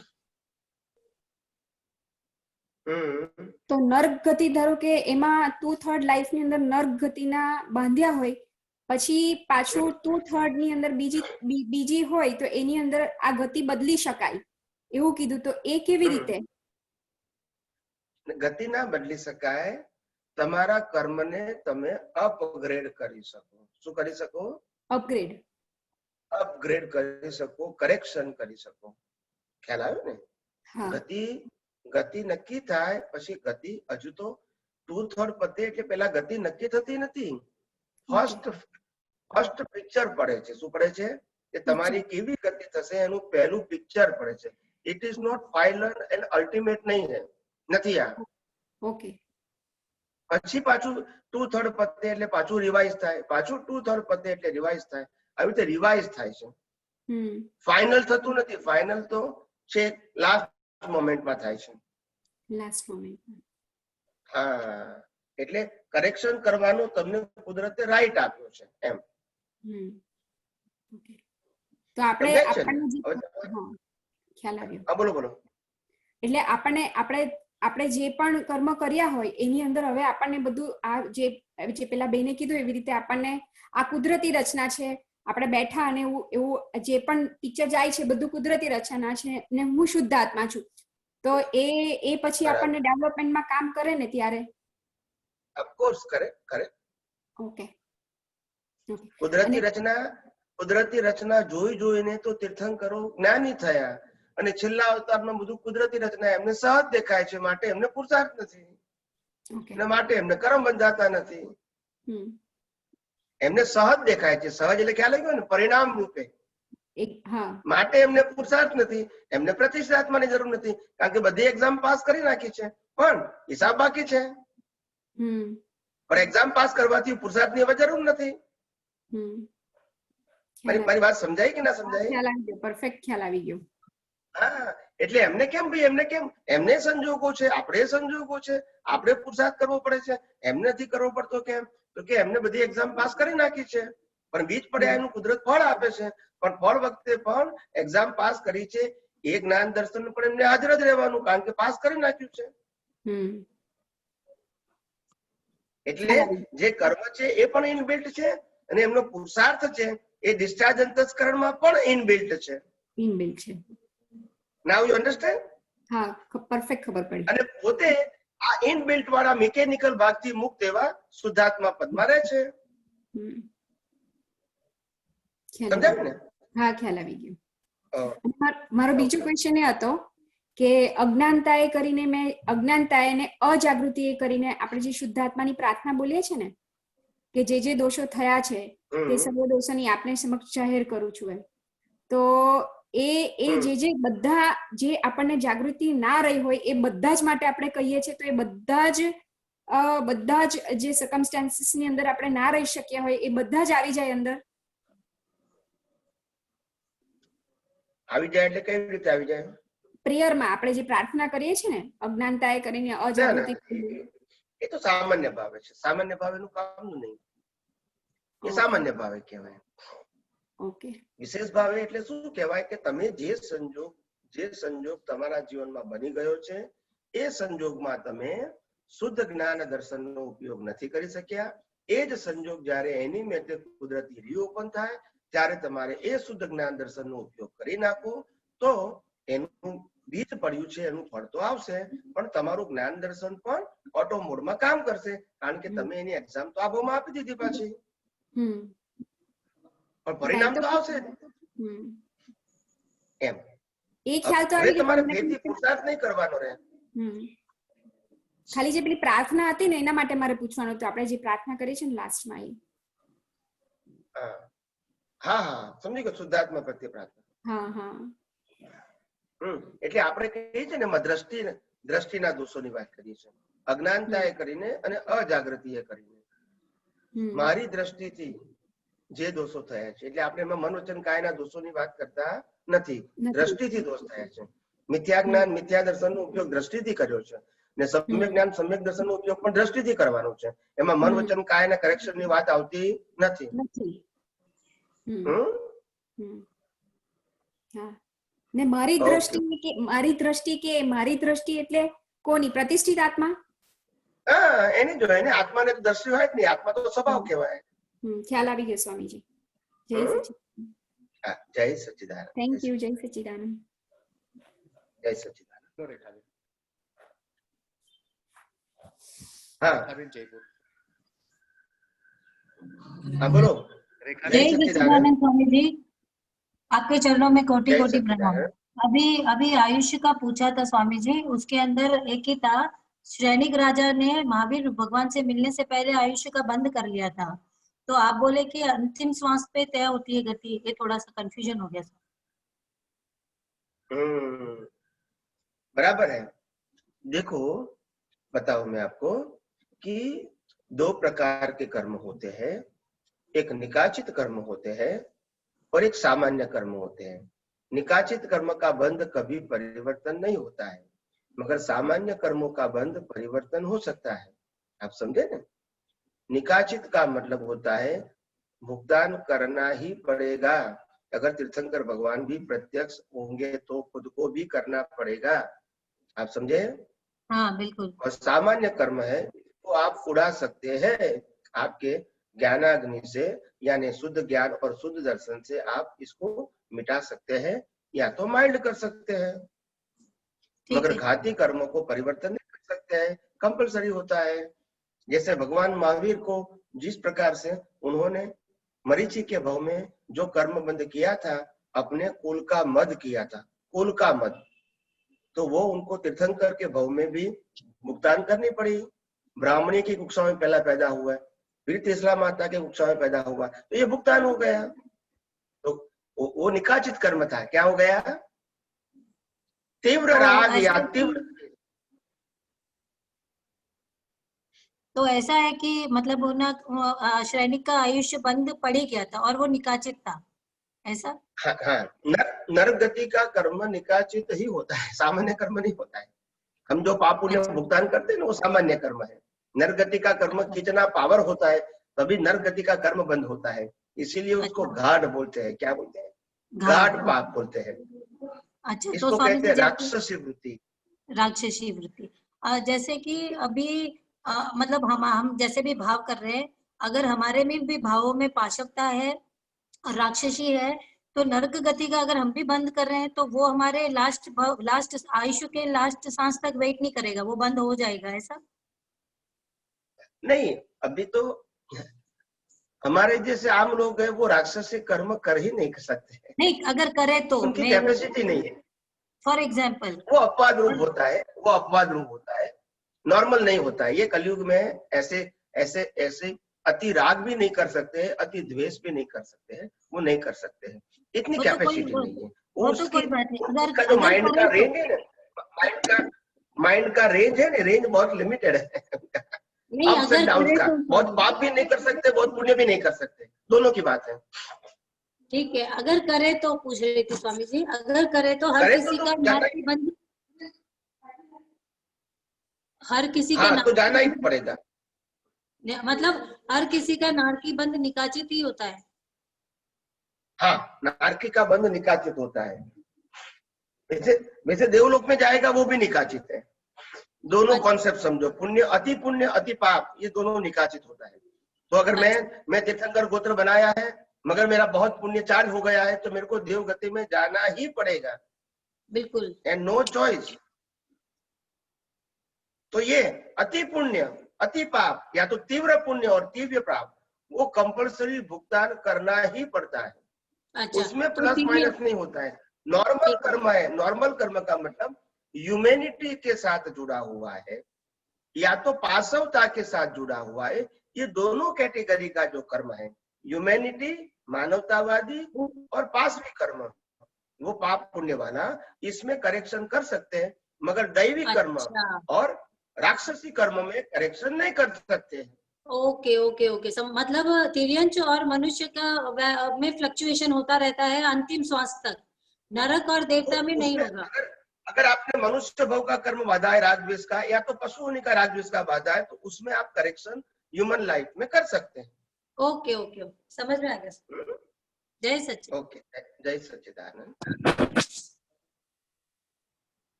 તો નર્ક ગતિ ધારો કે એમાં 2/3 લાઈફ ની અંદર નર્ક ગતિના બાંધ્યા હોય, પછી પાછું 2/3 ની અંદર બીજી હોય તો એની અંદર આ ગતિ બદલી શકાય એવું કીધું, તો એ કેવી રીતે? ગતિ ના બદલી શકાય, તમારા કર્મને તમે અપગ્રેડ કરી શકો। શું કરી શકો? અપગ્રેડ કરી શકો, કરેક્શન કરી શકો। ખ્યાલ આવ્યો ને? ગતિ નક્કી થાય પછી ગતિ હજુ તો 2/3 પતે એટલે પેલા ગતિ નક્કી થતી નથી, ફર્સ્ટ પિક્ચર પડે છે। શું પડે છે? કે તમારી કેવી ગતિ થશે એનું પહેલું પિક્ચર પડે છે। It is not final and ultimate नहीं है, નથી આ. ઓકે પછી પાછું 2/3 પતે એટલે પાછું રિવાઇઝ થાય, પાછું 2/3 પતે એટલે રિવાઇઝ થાય, આવી રીતે રિવાઇઝ થાય છે. ફાઇનલ થતું નથી, ફાઇનલ તો છે લાસ્ટ મોમેન્ટમાં થાય છે. Last moment. હા, એટલે કરેક્શન કરવાનો તમને કુદરતે રાઈટ આપ્યો છે એમ. ઓકે તો આપણે ખ્યાલ આવ્યો. હા બોલો બોલો. એટલે આપણે જે પણ કર્મ કર્યા હોય એની અંદર હવે આપણને બધું આ જે પેલા બેને કીધું એવી રીતે આપણને આ કુદરતી રચના છે, આપણે બેઠા અને એવું જે પણ પિક્ચર જાય છે બધું કુદરતી રચના છે ને હું શુદ્ધ આત્મા છું, તો એ પછી આપણને ડેવલપમેન્ટમાં કામ કરે ને ત્યારે. ઓફકોર્સ કરે. ઓકે કુદરતી રચના જોઈને તો તીર્થંકરો જ્ઞાની થયા, અને છેલ્લા અવતારમાં બધું કુદરતી રચના એમને સહજ દેખાય છે, માટે એમને પુરુષાર્થ નથી, અને માટે એમને કર્મ બંધાતા નથી. એમને સહજ દેખાય છે, સહજ એટલે ખ્યાલ આવ્યો ને, પરિણામ રૂપે. માટે એમને પુરુષાર્થ નથી, એમને પ્રતિષ્ઠાત્માની જરૂર નથી, કારણ કે બધી એક્ઝામ પાસ કરી નાખી છે, પણ હિસાબ બાકી છે. પણ એક્ઝામ પાસ કરવાથી પુરુષાર્થની હવે જરૂર નથી. મારી વાત સમજાય કે ના સમજાય? ખ્યાલ આવી ગયો, પરફેક્ટ ખ્યાલ આવી ગયો. હા, એટલે એમને કેમ એમને સંજોગો છે, આપણે સંજોગો છે, આપણે પુરુષાર્થ કરવો પડે છે, એમને નથી કરવો પડતો. કેમ? તો કે એમને બધી એક્ઝામ પાસ કરી નાખી છે, પણ બીજ પડ્યા એનું કુદરત ફળ આપે છે, પણ ફળ વખતે પણ એક્ઝામ પાસ કરી છે એ જ્ઞાન દર્શન પણ એમને હાજર જ રહેવાનું, કારણ કે પાસ કરી નાખ્યું છે. એટલે જે કર્મ છે એ પણ ઇનબિલ્ટ છે, અને એમનો પુરુષાર્થ છે એ ડિસ્ચાર્જ અંતસ્કરણમાં પણ ઇનબિલ્ટ છે. નાઉ યુ અન્ડરસ્ટેન્ડ? હા, પરફેક્ટ ખબર પડી. અને પોતે આ ઇનબિલ્ટ વાળા મિકેનિકલ ભાગથી મુક્ત એવા શુદ્ધાત્મા પદમાં રહે છે. સમજાયું ને? હા, ખ્યાલ આવી ગયો. મારો બીજો ક્વેશ્ચન એ હતો કે અજ્ઞાનતાએ કરીને ને અજાગૃતિએ કરીને આપણે જે શુદ્ધાત્માની પ્રાર્થના બોલીએ છે ને, કે જે દોષો થયા છે તે સર્વ દોષોની આપને સમક્ષ જાહેર કરું છું એમ, તો એ જે બધા જે આપણને જાગૃતિ ના રહી હોય એ બધા જ માટે આપણે કહીએ છીએ, તો એ બધા જ જે સર્કમસ્ટાન્સીસ ની અંદર આપણે ના રહી શક્યા હોય એ બધા જ આવી જાય અંદર. આવી જાય એટલે કઈ રીતે આવી જાય? પ્રેયરમાં આપણે જે પ્રાર્થના કરીએ છીએ ને, અજ્ઞાનતાએ કરીને અજાગૃતિ, એ તો સામાન્ય ભાવે છે. સામાન્ય ભાવેનું કામનું નહીં, એ સામાન્ય ભાવે કહેવાય. ઓકે. વિશેષ ભાવે એટલે શું કહેવાય કે તમે જે સંજોગ તમારા જીવનમાં બની ગયો છે એ સંજોગમાં તમે શુદ્ધ જ્ઞાન દર્શનનો ઉપયોગ નથી કરી શક્યા. એ જ સંજોગ જ્યારે એની મેટે કુદરતી રીઓપન થાય ત્યારે તમારે એ શુદ્ધ જ્ઞાન દર્શનનો ઉપયોગ કરી નાખો, તો એનું બીજ પડ્યું છે એનું ફળ તો આવશે, પણ તમારું જ્ઞાન દર્શન પણ ઓટો મોડમાં કામ કરશે, કારણ કે તમે એની એક્ઝામ તો આબોમાં આપી દીધી પાછી, પણ પરિણામ તો આવશે એમ. એ ખ્યાલ તો આવી ગયો. તમારે ફેરથી પુરુષાર્થ નહીં કરવાનો રહે. ખાલી જે પેલી પ્રાર્થના હતી ને એના માટે મારે પૂછવાનું હતું, આપણે જે પ્રાર્થના કરી છે ને લાસ્ટમાં એ. હા, સમજી ગયો. શુદ્ધાત્મા પ્રત્યે પ્રાર્થના. એટલે આપણે કહીએ છીએ ને દ્રષ્ટિના દોષોની વાત કરીએ છીએ, અજ્ઞાનતાએ કરીને અને અજાગૃતિએ કરીને. મારી દ્રષ્ટિથી જે દોષો થયા છે, એટલે આપણે એમાં મન વચન કાયના દોષોની વાત કરતા નથી, દ્રષ્ટિથી દોષ થયા છે. મિથ્યા જ્ઞાન મિથ્યા દર્શનનો ઉપયોગ દ્રષ્ટિથી કર્યો છે, ને સમ્યક જ્ઞાન સમ્યક દર્શનનો ઉપયોગ પણ દ્રષ્ટિથી કરવાનો છે. એમાં મન વચન કાયના કરેક્શનની વાત આવતી નથી. ને મારી દ્રષ્ટિ એટલે કોની? પ્રતિષ્ઠિત આત્મા? હા, એની જો એને આત્માને તો દ્રષ્ટિ હોય જ નહીં, આત્મા તો સ્વભાવ કહેવાય. ખ્યાલ આવી ગયો સ્વામીજી. જય સચ્ચિદાનંદ. Thank you. જય સચ્ચિદાનંદ. જય સચ્ચિદાનંદ. हाँ बोलो। जय सच्चिदानंद स्वामी जी, आपके चरणों में कोटि कोटि प्रणाम। अभी आयुष्य का पूछा था स्वामी जी, उसके अंदर एक ही था, श्रेणिक राजा ने महावीर भगवान से मिलने से पहले आयुष्य का बंद कर लिया था, तो आप बोले कि अंतिम श्वास पे तय होती है गति, ये थोड़ा सा कंफ्यूजन हो गया सर। बराबर है। देखो बताओ मैं आपको कि दो प्रकार के कर्म होते हैं, एक निकाचित कर्म होते हैं और एक सामान्य कर्म होते हैं। निकाचित कर्म का बंध कभी परिवर्तन नहीं होता है, मगर सामान्य कर्मों का बंध परिवर्तन हो सकता है। आप समझे ना? निकाचित का मतलब होता है भुगतान करना ही पड़ेगा। अगर तीर्थंकर भगवान भी प्रत्यक्ष होंगे तो खुद को भी करना पड़ेगा। आप समझे? हाँ बिल्कुल। और सामान्य कर्म है तो आप उड़ा सकते हैं आपके ज्ञानाग्नि से, यानी शुद्ध ज्ञान और शुद्ध दर्शन से आप इसको मिटा सकते हैं या तो माइल्ड कर सकते हैं, मगर घाती कर्मों को परिवर्तन नहीं कर सकते हैं, कंपलसरी होता है। जैसे भगवान महावीर को जिस प्रकार से उन्होंने मरीचि के भव में जो कर्म बंद किया था, अपने कुल का मद किया था, कुल का मद, तो वो उनको तीर्थंकर के भव में भी भुगतान करनी पड़ी। ब्राह्मणी की कुक्षा में पहला पैदा हुआ, फिर तीसरा माता के कुक्षा में पैदा हुआ, तो ये भुगतान हो गया। तो वो निकाचित कर्म था, क्या हो गया? तीव्र राग या तीव्र। तो ऐसा है कि मतलब ना श्रैणिक का आयुष्य बंद पड़ ही गया था और वो निकाचित था, ऐसा? हाँ, हाँ, नरक गति का कर्म निकाचित ही होता है, सामान्य कर्म नहीं होता है। हम जो पाप पुण्य भुगतान करते हैं ना, वो सामान्य कर्म है। नरक गति का कर्म कितना पावर होता है तभी नरक गति का कर्म बंद होता है, इसीलिए उसको घाट बोलते हैं। क्या बोलते हैं? घाट पाप बोलते हैं। अच्छा, इसको तो कहते हैं राक्षसी वृत्ति। राक्षसी वृत्ति। जैसे कि अभी मतलब हम जैसे भी भाव कर रहे हैं, अगर हमारे में भी भावों में पाशवता है और राक्षसी है, तो नरक गति का अगर हम भी बंद कर रहे हैं तो वो हमारे लास्ट आयुष्य के लास्ट सांस तक वेट नहीं करेगा, वो बंद हो जाएगा, ऐसा? नहीं, अभी तो हमारे जैसे आम लोग हैं वो राक्षसी कर्म कर ही नहीं सकते। नहीं, अगर करे तो उनकी कैपेसिटी नहीं है। फॉर एग्जाम्पल वो अपवाद रूप होता है, वो अपवाद रूप होता है, नॉर्मल नहीं होता है। ये कलयुग में ऐसे ऐसे ऐसे अति राग भी नहीं कर सकते हैं, अति द्वेष भी नहीं कर सकते हैं, वो नहीं कर सकते हैं, इतनी कैपेसिटी नहीं है। वो उसका जो माइंड का रेंज है ना, माइंड का रेंज है ना, रेंज बहुत लिमिटेड है। अप्स एंड डाउन का, बहुत पाप भी नहीं कर सकते, बहुत पुण्य भी नहीं कर सकते, दोनों की बात है। ठीक है, अगर करे तो पूछ रही थी स्वामी जी, अगर करे तो हर किसी का नारकी बंद, हर किसी का तो जाना ही पड़ेगा। मतलब हर किसी का नारकी बंद निकाचित ही होता है। हाँ, नारकी का बंध निकाचित होता है। वैसे देवलोक में जाएगा वो भी निकाचित है। दोनों कॉन्सेप्ट समझो, पुण्य अति पाप, ये दोनों निकाचित होता है। तो अगर मैं तीर्थंकर गोत्र बनाया है मगर मेरा बहुत पुण्य चार्ज हो गया है तो मेरे को देव गति में जाना ही पड़ेगा, बिल्कुल, एंड नो चॉइस। तो ये अति पुण्य अति पाप या तो तीव्र पुण्य और तीव्र पाप, वो कंपल्सरी भुगतान करना ही पड़ता है। उसमें प्लस माइनस नहीं होता है। नॉर्मल कर्म है, नॉर्मल कर्म का मतलब ह्यूमैनिटी के साथ जुड़ा हुआ है या तो पाशवता के साथ जुड़ा हुआ है। ये दोनों कैटेगरी का जो कर्म है, ह्यूमैनिटी मानवतावादी और पाशवी कर्म, वो पाप पुण्य वाला, इसमें करेक्शन कर सकते हैं, मगर दैवी कर्म और राक्षसी कर्म में करेक्शन नहीं कर सकते हैं। ओके ओके ओके, मतलब तिर्यंच और मनुष्य का में फ्लक्चुएशन होता रहता है अंतिम श्वास तक, नरक और देवता में नहीं होगा। अगर आपने मनुष्य भव का कर्म बाधा है राजद्वेष का, या तो पशु होने का राजद्वेष का बाधा है, तो उसमें आप करेक्शन ह्यूमन लाइफ में कर सकते हैं। ओके ओके ओके, समझ में आ गया। जय सच्चिदानंद। ओके, जय सच्चिदानंद।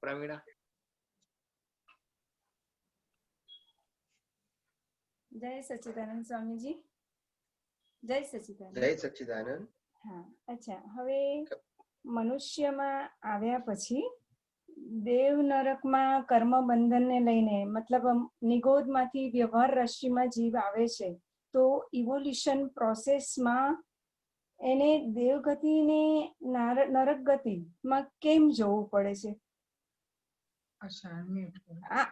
प्रवीणा। जय सच्चिदानंद स्वामी जी, जय सच्चिदानंद। जय सच्चिदानंद। હા, અચ્છા, હવે મનુષ્યમાં આવ્યા પછી દેવ નરકમાં કર્મ બંધનને લઈને, મતલબ નિગોદમાંથી વ્યવહાર રાશિમાં જીવ આવે છે, તો ઇવોલ્યુશન પ્રોસેસમાં એને દેવગતિ ને નરક ગતિમાં કેમ જવું પડે છે?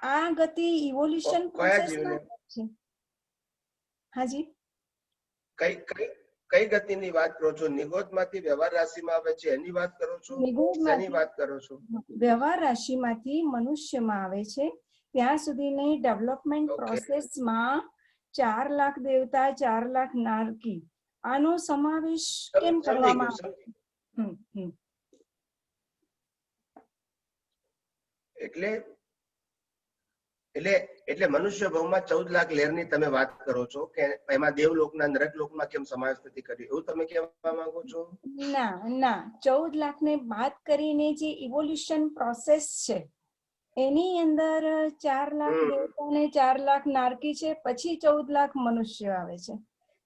આ ગતિ ઇવોલ્યુશન પ્રોસેસમાં છે? હાજી, કઈ ગતિની વાત કરો છો? નિગોદમાંથી વ્યવહાર રાશિમાં આવે છે એની વાત કરો છો? શેની વાત કરો છો? વ્યવહાર રાશિમાંથી મનુષ્યમાં આવે છે ત્યાં સુધીની ડેવલપમેન્ટ પ્રોસેસમાં 4 લાખ દેવતા 4 લાખ નારકી આનો સમાવેશ કેમ કરવામાં આવે? એટલે એટલે એટલે મનુષ્ય ભાવમાં 14 લાખ લેયરની તમે વાત કરો છો કે એમાં દેવલોકના નરકલોકમાં કેમ સમાવેશ નથી કર્યો, એવું તમે કહેવા માંગો છો? ના ના, 14 લાખ ને બાદ કરીને જે ઇવોલ્યુશન પ્રોસેસ છે એની અંદર 4 લાખ દેવતા ને 4 લાખ નારકી છે, પછી 14 લાખ મનુષ્ય આવે છે.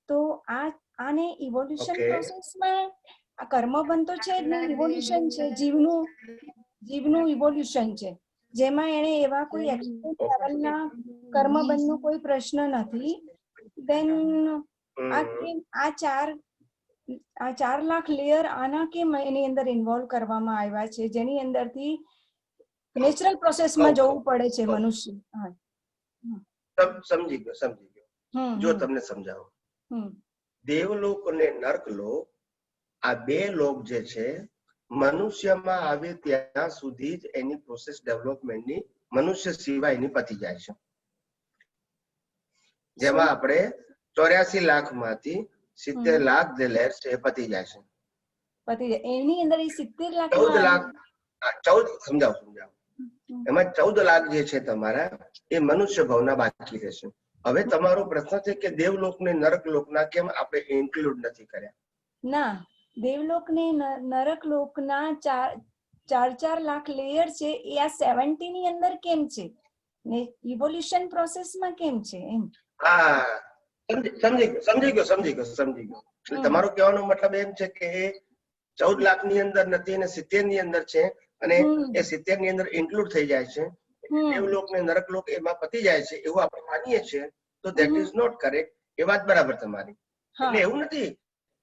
તો આને ઇવોલ્યુશન પ્રોસેસમાં આ કર્મબંધ તો છે જ ને, ઇવોલ્યુશન છે, જીવનું ઇવોલ્યુશન છે, જેમાં એને એવા કોઈ એક્સપોર્ટ લેવલના કર્મબંધનો કોઈ પ્રશ્ન નથી. દેન આ 4 લાખ લેયર આના કેમ એની અંદર ઇન્વોલ્વ કરવામાં આવ્યા છે, જેની અંદરથી નેચરલ પ્રોસેસમાં જવું પડે છે મનુષ્ય? સમજી ગયો. જો તમને સમજાવો, દેવલોક અને નર્કલોક આ બે લોક જે છે મનુષ્યમાં આવે ત્યાં સુધી જ એની પ્રોસેસ ડેવલપમેન્ટની મનુષ્ય સિવાય એની પતી જાય છે. જેમાં આપણે 84 લાખ માંથી 70 લાખ જે લેર છે એ પતી જાય છે. પતી જાય એની અંદર 70 લાખ 14 લાખ 14 સમજાવો એમાં 14 લાખ જે છે તમારા એ મનુષ્ય ભાવના બાકી રહેશે. હવે તમારો પ્રશ્ન છે કે દેવલોક ને નરકલોકના કેમ આપણે ઇન્ક્લુડ નથી કર્યા? ના, દેવલોક ને નરકલોકના 4 લાખ લેયર છે એ આ 70 ની અંદર કેમ છે ને ઇવોલ્યુશન પ્રોસેસમાં કેમ છે એમ? હા, સમજી ગયો. તમારો કહેવાનો મતલબ એમ છે કે 14 લાખ ની અંદર નથી અને 70 ની અંદર છે અને એ 70 ની અંદર ઇન્ક્લુડ થઈ જાય છે. દેવલોક ને નરકલોક એમાં પતી જાય છે એવું આપણે માનીએ છીએ, તો ધેટ ઇઝ નોટ કરેક્ટ. એ વાત બરાબર તમારી. એટલે એવું નથી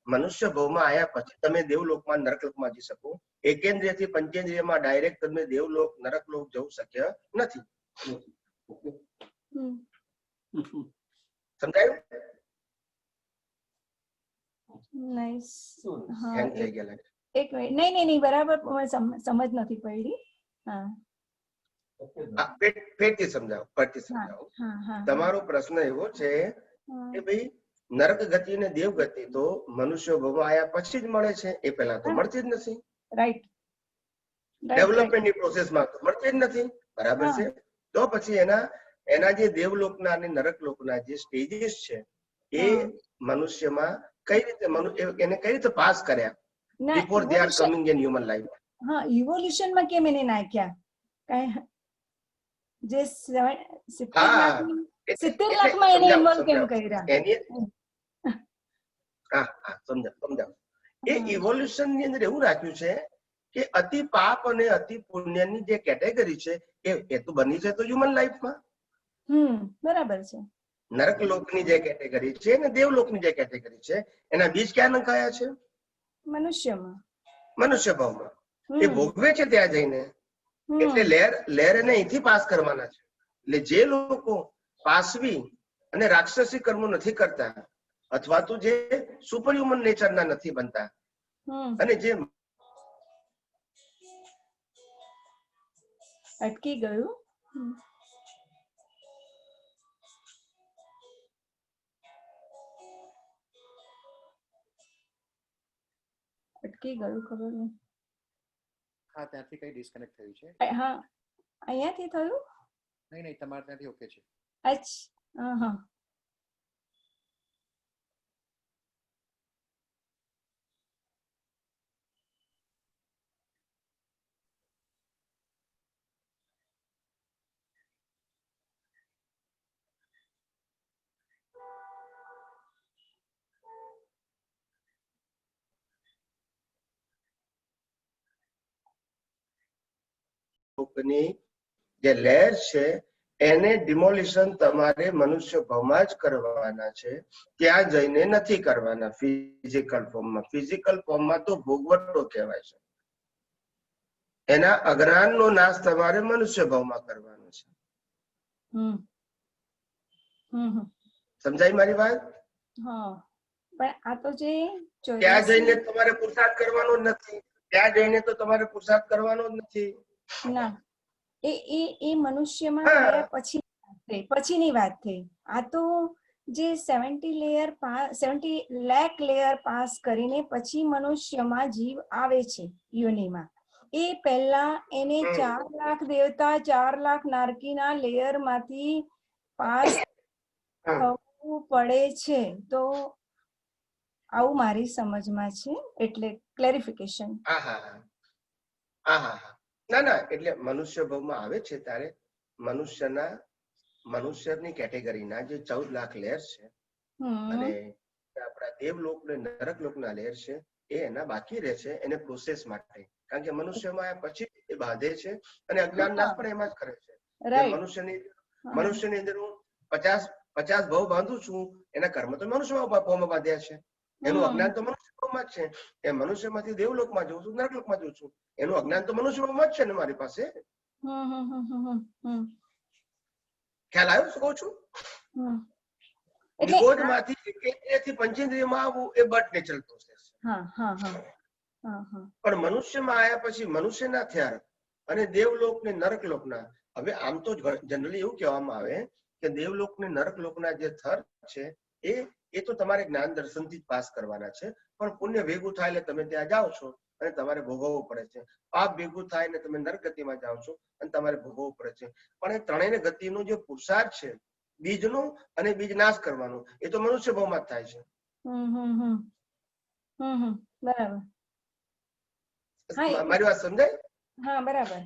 મનુષ્ય ભાવમાં આયા પછી તમે દેવલોકમાં નરકલોકમાં જઈ શકો. એકેન્દ્રિય થી પંચેન્દ્રિયમાં ડાયરેક્ટ તમે દેવલોક નરકલોક જવું શક્ય નથી. સમજાયું? નાઈસ. હા, એક મિનિટ. નહીં બરાબર સમજ નથી પડી. હા, ફેરથી સમજાવો. તમારો પ્રશ્ન એવો છે કે ભાઈ નરક ગતિ ને દેવ ગતિ તો મનુષ્ય ભાવમાં આયા પછી જ મળે છે, એ પહેલા તો મળતી જ નથી. રાઈટ. ડેવલપમેન્ટની પ્રોસેસમાં તો મળતી જ નથી. બરાબર છે. તો પછી એના જે દેવલોકના અને નરકલોકના જે સ્ટેજીસ છે એ મનુષ્યમાં કઈ રીતે એને કઈ રીતે પાસ કર્યા before they are coming in human life? હા, ઇવોલ્યુશનમાં કેમ એને નાખ્યા? જે 70 લાખમાં એને ઇન્વોલ્વ કેમ કર્યા? સમજાવ. એ ઇવોલ્યુશન ની અંદર એવું રાખ્યું છે કે અતિ પાપ અને અતિ પુણ્યની જે કેટેગરી છે એ તો બની છે તો હ્યુમન લાઈફમાં. બરાબર છે. નરકલોકની જે કેટેગરી છે અને દેવલોકની જે કેટેગરી છે એના બીજ ક્યાં નંખાયા છે? મનુષ્યમાં, મનુષ્ય ભાવમાં. એ ભોગવે છે ત્યાં જઈને. એટલે લેર એને અહીંથી પાસ કરવાના છે. એટલે જે લોકો પાસવી અને રાક્ષસી કર્મો નથી કરતા અથવા તો જે સુપર હ્યુમન નેચરના નથી બનતા અને જે અટકી ગયું. ખબર નહીં. હા, ત્યાંથી કઈ ડિસ્કનેક્ટ થયું છે? હા, અહીંયાથી થયું? નહીં, તમારે ત્યાંથી ઓકે છે. અચ્છા. હા. ની જે લેર છે એને ડિમોલિશન તમારે મનુષ્ય ભાવમાં જ કરવાના છે, ત્યાં જઈને નથી કરવાના ફિઝિકલ ફોર્મમાં. ફિઝિકલ ફોર્મમાં તો ભોગવટો કહેવાય છે. એના અજ્ઞાનનો નાશ તમારે મનુષ્ય ભાવમાં કરવાનો છે. સમજાય મારી વાત? પણ આ તો જે ત્યાં 84 જઈને તમારે પુરુષાર્થ કરવાનો જ નથી, ત્યાં જઈને તો તમારે પુરુષાર્થ કરવાનો જ નથી. ના, એ મનુષ્યમાં થયા પછીની વાત થઈ. આ તો જે 70 લાખ લેયર પાસ કરીને પછી મનુષ્યમાં જીવ આવે છે યોનિમાં, એ પહેલા એને 4 લાખ દેવતા 4 લાખ નારકીના લેયર માંથી પાસ થવું પડે છે. તો આવું મારી સમજમાં છે, એટલે ક્લેરિફિકેશન. ના ના, એટલે મનુષ્ય ભાવમાં આવે છે ત્યારે મનુષ્યની કેટેગરીના જે 14 લાખ લેયર છે અને આપણા દેવલોક ને નરક લોકના લેયર છે એ એના બાકી રહે છે, એને પ્રોસેસ માટે. કારણ કે મનુષ્યમાં આવ્યા પછી એ બાંધે છે અને અજ્ઞાન નાશ પણ એમાં જ કરે છે. મનુષ્યની અંદર હું 50 ભાવ બાંધું છું, એના કર્મ તો મનુષ્યમાં ભાવમાં બાંધ્યા છે, એનું અજ્ઞાન તો મનુષ્ય ભાવમાં જ છે. એ મનુષ્યમાંથી દેવલોકમાં જઉં છું, નરકલોકમાં જઉં છું, એનું અજ્ઞાન તો મનુષ્ય ભાવમાં જ છે ને મારી પાસે. ખ્યાલ આવ્યો શું કહું છું? નિગોજમાંથી પંચેન્દ્રિયમાં આવવું એ બટ નેચરલ પ્રોસેસ છે. પણ મનુષ્યમાં આવ્યા પછી મનુષ્યના થયા અને દેવલોક ને નરકલોકના, હવે આમ તો જનરલી એવું કહેવામાં આવે કે દેવલોક ને નરકલોકના જે થર છે એ તો તમારે જ્ઞાન દર્શનથી જ પાસ કરવાના છે. પણ પુણ્ય ભેગું થાય એટલે તમે ત્યાં જાઓ છો અને તમારે ભોગવવું પડે છે. પાપ ભેગું થાય ને તમે નરક ગતિમાં જાઓ છો અને તમારે ભોગવવું પડે છે. પણ એ ત્રણેય ગતિનો જે પુરુષાર્થ છે, બીજનું અને બીજ નાશ કરવાનું, એ તો મનુષ્ય ભાવમાં જ થાય છે. બરાબર, મારી વાત સમજાય? હા, બરાબર.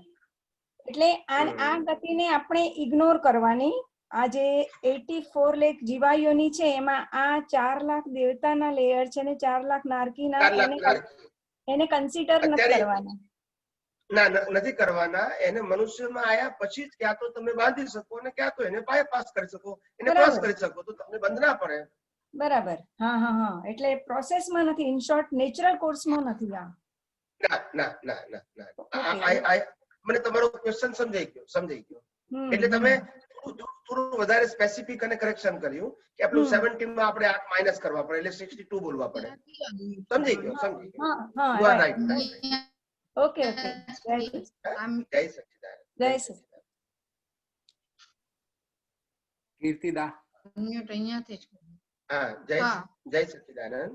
એટલે આ ગતિને આપણે ઇગ્નોર કરવાની. આ જે 84 લાખ જીવાયોની છે એમાં આ 4 લાખ દેવતાના લેયર છે ને 4 લાખ નારકીના, એને કન્સિડર નથી કરવાના. ના, નથી કરવાના. એને મનુષ્યમાં આયા પછી જ ક્યાં તો તમે બાંધી શકો અને ક્યાં તો એને પાસ કરી શકો, એને પાસ કરી શકો તો તમને બંધ ના પડે. બરાબર. હા, એટલે પ્રોસેસમાં નથી, ઇન શોર્ટ નેચરલ કોર્સમાં નથી. આ ના, મને તમારો ક્વેશ્ચન સમજાઈ ગયો. એટલે તમે થોડું વધારે સ્પેસિફિક અને કરેક્શન કર્યું કે આપણું 70 માં આપણે 8 માઇનસ કરવા પડે એટલે 62 બોલવા પડે. સમજી ગયો. You are right. ઓકે. જય સચ્ચિદાનંદ. કીર્તિદા. હા, જય સચ્ચિદાનંદ.